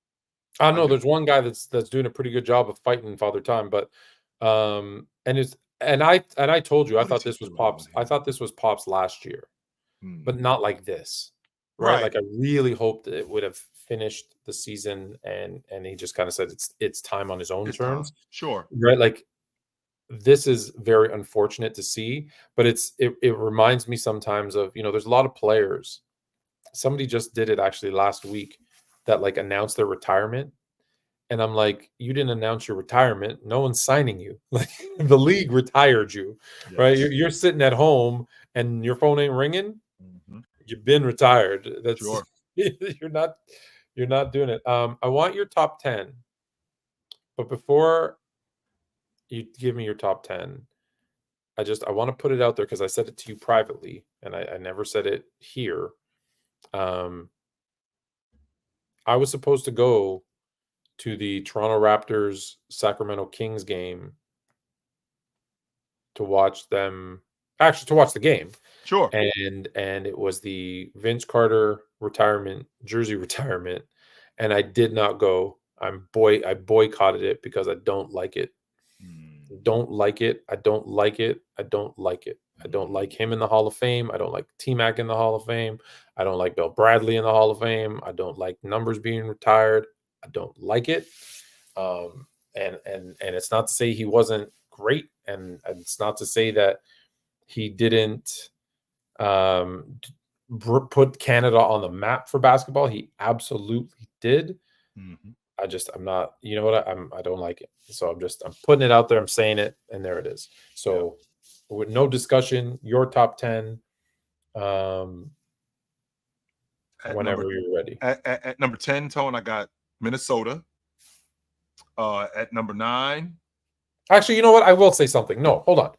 I know there's one guy that's doing a pretty good job of fighting Father Time, but I told you I thought this was Pop's. I thought this was Pop's last year, but not like this, right? Like I really hoped it would have finished the season, and he just kind of said it's time on his own terms. Time. Sure, right? Like this is very unfortunate to see, but it reminds me sometimes of there's a lot of players. Somebody just did it actually last week that like announced their retirement. And I'm like, you didn't announce your retirement. No one's signing you. Like the league retired you, right? You're sitting at home and your phone ain't ringing. Mm-hmm. You've been retired. That's sure. You're not doing it. I want your top 10, but before you give me your top 10, I want to put it out there because I said it to you privately and I never said it here. I was supposed to go to the Toronto Raptors Sacramento Kings game to watch the game. Sure. And it was the Vince Carter jersey retirement, and I did not go. I boycotted it because I don't like it. Don't like it. I don't like it. I don't like it. I don't like him in the Hall of Fame. I don't like T-Mac in the Hall of Fame. I don't like Bill Bradley in the Hall of Fame. I don't like numbers being retired. I don't like it. And it's not to say he wasn't great, and it's not to say that he didn't put Canada on the map for basketball. He absolutely did. Mm-hmm. I'm not, you know what? I don't like it. So I'm putting it out there. I'm saying it, and there it is. So with no discussion, your top 10, whenever you're ready. At number 10, Tone, I got Minnesota. At number 9. Actually, you know what? I will say something. No, hold on.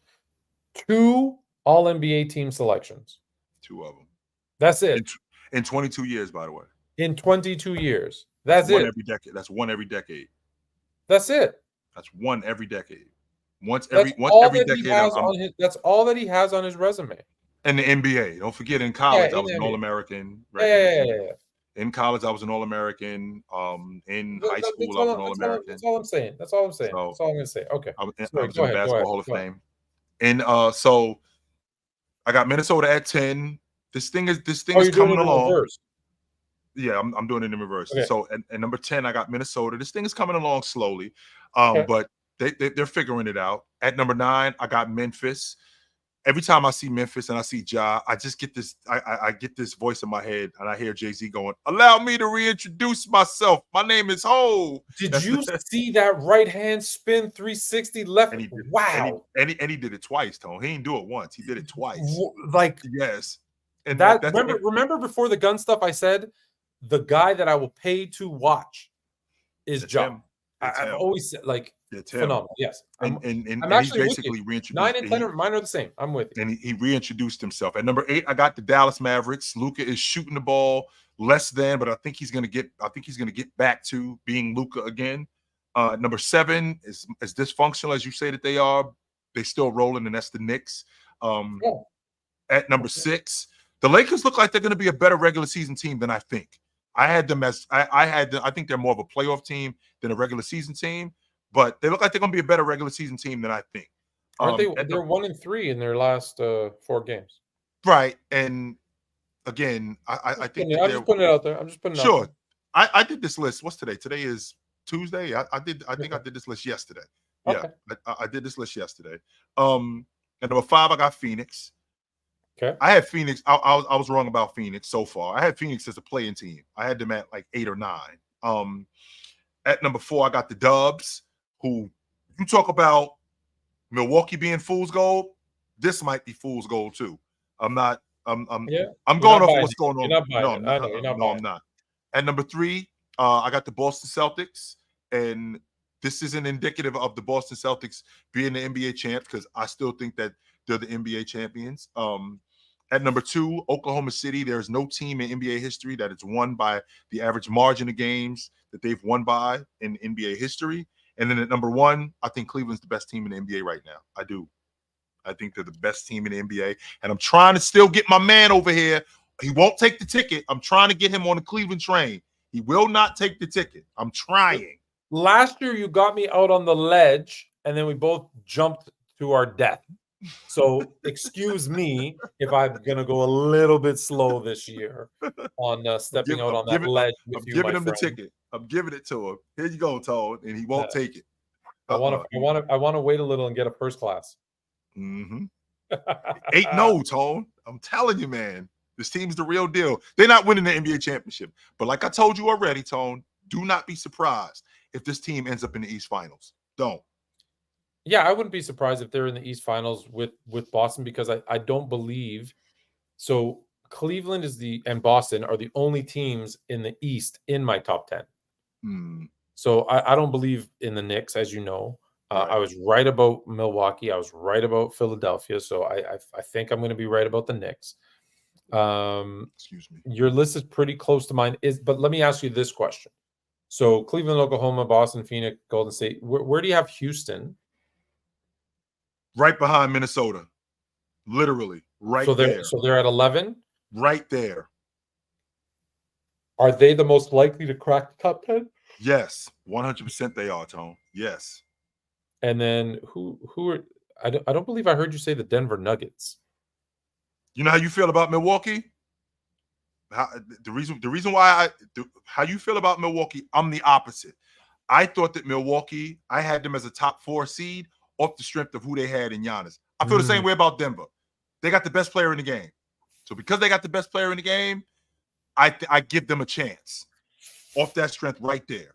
2 All-NBA team selections. 2 of them. That's it. In 22 years, by the way. In 22 years. That's it. Every decade. That's one every decade. That's it. That's one every decade. Once every decade. That's all that he has on his resume. And the NBA. Don't forget, in college, I was an All-American. Yeah. In college, I was an All-American. In high school, I was an All-American. That's all I'm saying. That's all I'm going to say. Okay. I was in the Basketball Hall of Fame. And so I got Minnesota at 10. This thing is coming along. Reverse. Yeah, I'm doing it in reverse. Okay. So and number 10, I got Minnesota. This thing is coming along slowly. But they're figuring it out. At number 9, I got Memphis. Every time I see Memphis and I see Ja, I just get this. I get this voice in my head, and I hear Jay-Z going, "Allow me to reintroduce myself. My name is Ho." Did you see that right hand spin 360 left? And he did, wow! And he did it twice, Tone. He didn't do it once. He did it twice. Like yes. And remember before the gun stuff, I said the guy that I will pay to watch is Ja. I've always said phenomenal. Yes. And he's basically reintroduced. 9 and 10 mine are the same. I'm with you. And he reintroduced himself. At number 8, I got the Dallas Mavericks. Luka is shooting the ball less than, but I think he's gonna get back to being Luka again. Number 7 is as dysfunctional as you say that they are. They still rolling, and that's the Knicks. At number 6, the Lakers look like they're gonna be a better regular season team than I think. I had them as I think they're more of a playoff team than a regular season team, but they look like they're going to be a better regular season team than I think. Aren't they? They're 1-3 in their last 4 games. Right, and again, I think I'm just putting it out there. I'm just putting it out there. I did this list. What's today? Today is Tuesday. I think I did this list yesterday. Okay. Yeah, I did this list yesterday. At number 5, I got Phoenix. Okay. I had Phoenix. I was wrong about Phoenix so far. I had Phoenix as a playing team. I had them at like 8 or 9. At number 4, I got the Dubs, who you talk about Milwaukee being fool's gold. This might be fool's gold too. I'm not I'm Yeah, I'm you're going not off of buying what's it. going You're on. not buying No, it. I'm I not. know you're not No, buying I'm it. not. At number 3, I got the Boston Celtics, and this isn't indicative of the Boston Celtics being the NBA champs because I still think that they're the NBA champions. At number 2, Oklahoma City. There's no team in NBA history that it's won by the average margin of games that they've won by in NBA history. And then at number 1, I think Cleveland's the best team in the NBA right now. I do. I think they're the best team in the NBA. And I'm trying to still get my man over here. He won't take the ticket. I'm trying to get him on the Cleveland train. He will not take the ticket. I'm trying. Last year, you got me out on the ledge, and then we both jumped to our death. So excuse me if I'm gonna go a little bit slow this year on stepping out on that ledge with I'm you, giving my him friend. the ticket. I'm giving it to him. Here you go, Toad, and he won't take it. I want to wait a little and get a first class. Mm-hmm. 8-0, Tone. I'm telling you, man. This team's the real deal. They're not winning the NBA championship. But like I told you already, Tone, do not be surprised if this team ends up in the East Finals. Don't. Yeah, I wouldn't be surprised if they're in the East Finals with Boston because I don't believe so. Cleveland and Boston are the only teams in the East in my top 10. So I don't believe in the Knicks, as you know. Right. I was right about Milwaukee. I was right about Philadelphia. So I think I'm going to be right about the Knicks. Excuse me. Your list is pretty close to mine. But let me ask you this question. So Cleveland, Oklahoma, Boston, Phoenix, Golden State. Where do you have Houston? Right behind Minnesota. Literally. Right there. So they're at 11? Right there. Are they the most likely to crack the top 10? Yes. 100% they are, Tone. Yes. And then who are I don't believe I heard you say the Denver Nuggets. You know how you feel about Milwaukee? The reason why how you feel about Milwaukee, I'm the opposite. I thought that Milwaukee, I had them as a top 4 seed off the strength of who they had in Giannis. I feel the same way about Denver. They got the best player in the game. So because they got the best player in the game, I give them a chance off that strength right there.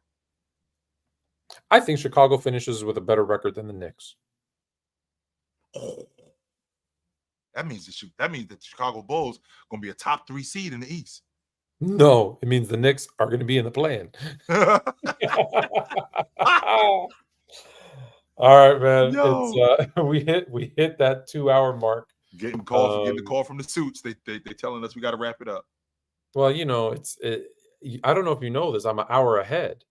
I think Chicago finishes with a better record than the Knicks. Oh. That means that the Chicago Bulls going to be a top 3 seed in the East. No, it means the Knicks are going to be in the play-in. All right, man. Yo. It's we hit that 2-hour mark. Getting the call from the suits. They telling us we got to wrap it up. Well, you know, I don't know if you know this. I'm an hour ahead.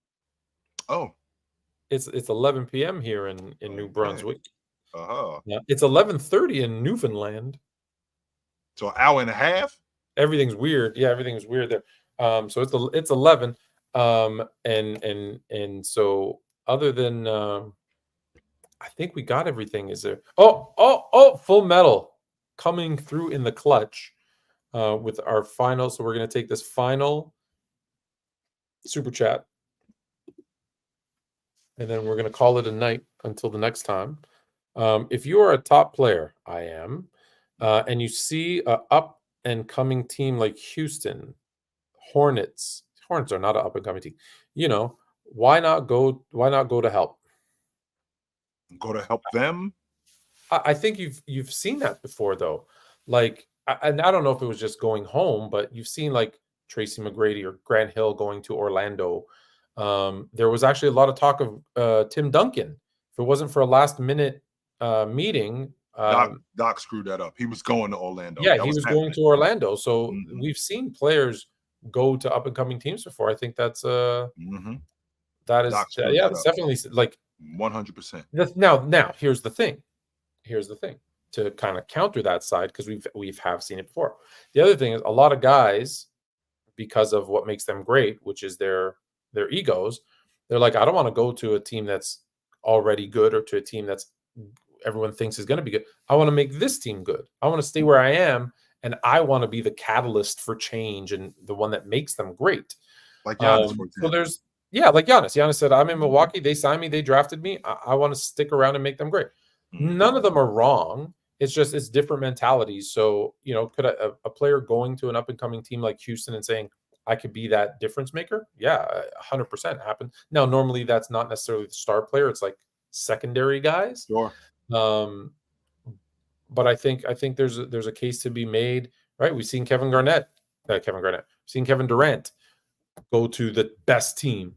Oh. It's 11 p.m. here in New Brunswick. Yeah, it's 11:30 in Newfoundland. So an hour and a half. Everything's weird. Yeah, everything's weird there. So it's 11. And so other than I think we got everything. Is there? Oh! Full Metal coming through in the clutch with our final. So we're gonna take this final super chat, and then we're gonna call it a night until the next time. If you are a top player, I am, and you see a up and coming team like Houston, Hornets are not an up and coming team. You know, why not go to help? Go to help them. I think you've seen that before though. Like, and I don't know if it was just going home, but you've seen like Tracy McGrady or Grant Hill going to Orlando. There was actually a lot of talk of Tim Duncan. If it wasn't for a last minute meeting, Doc screwed that up. He was going to Orlando. Yeah, he was going to Orlando. So we've seen players go to up and coming teams before. I think that's that is that's definitely like 100%. Now here's the thing. To kind of counter that side, because we've seen it before. The other thing is a lot of guys, because of what makes them great, which is their egos, they're like, I don't want to go to a team that's already good or to a team that's everyone thinks is going to be good. I want to make this team good. I want to stay where I am, and I want to be the catalyst for change and the one that makes them great. Like Giannis, for example. So like Giannis. Giannis said, I'm in Milwaukee. They signed me. They drafted me. I want to stick around and make them great. None of them are wrong. It's just it's different mentalities. So, you know, could a player going to an up-and-coming team like Houston and saying, I could be that difference maker? Yeah, 100% happen. Now, normally that's not necessarily the star player. It's like secondary guys. Sure. But I think there's a case to be made right? We've seen Kevin Durant go to the best team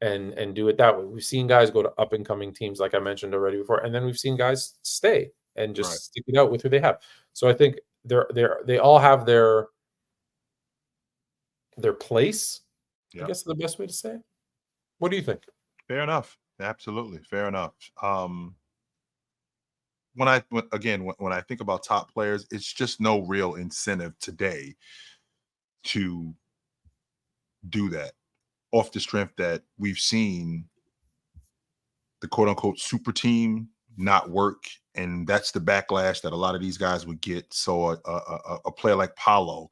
and do it that way. We've seen guys go to up and coming teams, like I mentioned already before, and then we've seen guys stay and just stick it out with who they have. So I think they all have their place. I guess is the best way to say it. What do you think? Fair enough. Absolutely fair enough. When I think about top players, it's just no real incentive today to do that off the strength that we've seen the quote unquote super team not work. And that's the backlash that a lot of these guys would get. So a player like Paolo,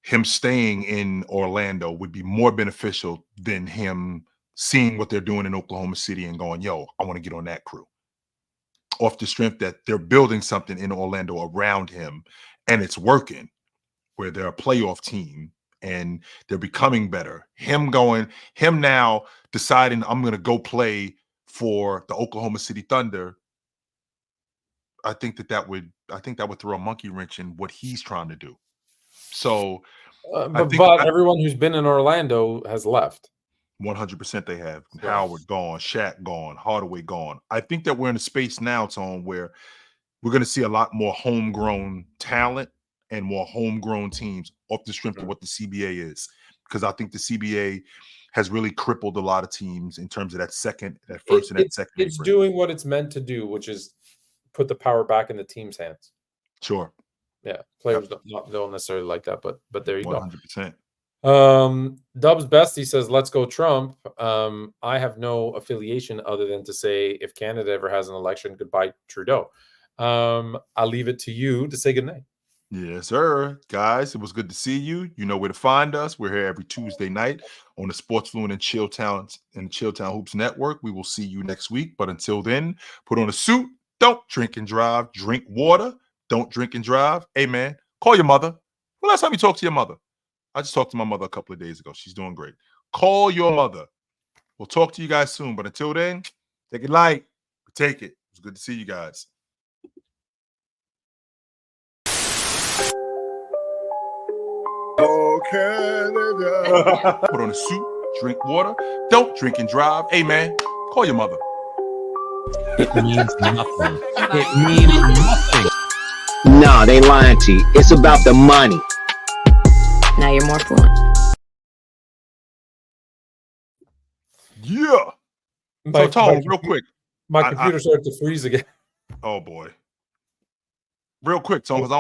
him staying in Orlando would be more beneficial than him seeing what they're doing in Oklahoma City and going, yo, I want to get on that crew. Off the strength that they're building something in Orlando around him and it's working, where they're a playoff team and they're becoming better. Him now deciding I'm going to go play for the Oklahoma City Thunder. I think that would throw a monkey wrench in what he's trying to do. So, but everyone who's been in Orlando has left. 100% they have. Yes. Howard gone, Shaq gone, Hardaway gone. I think that we're in a space now, Tone, where we're going to see a lot more homegrown talent and more homegrown teams off the strength of what the CBA is. Because I think the CBA has really crippled a lot of teams in terms of that second. It's doing what it's meant to do, which is put the power back in the team's hands. Sure. Yeah. Players don't necessarily like that, but there you 100%. go. Dubs Best, he says, let's go Trump. I have no affiliation other than to say if Canada ever has an election, goodbye Trudeau. I'll leave it to you to say goodnight. Yes, sir. Guys, it was good to see you. You know where to find us. We're here every Tuesday night on the Sports Fluent and Chilltown Hoops Network. We will see you next week. But until then, put on a suit. Don't drink and drive. Drink water. Don't drink and drive. Hey, man, call your mother. Well, last time you talked to your mother? I just talked to my mother a couple of days ago. She's doing great. Call your mother. We'll talk to you guys soon. But until then, take it light. Take it. It was good to see you guys. Oh, Canada. Put on a suit, drink water, don't drink and drive. Hey, man, call your mother. It means nothing. It means nothing. Nah, they lying to you. It's about the money. Now you're more fluent. Yeah. So, Tom, real quick. My computer started to freeze again. Oh, boy. Real quick, Tom, because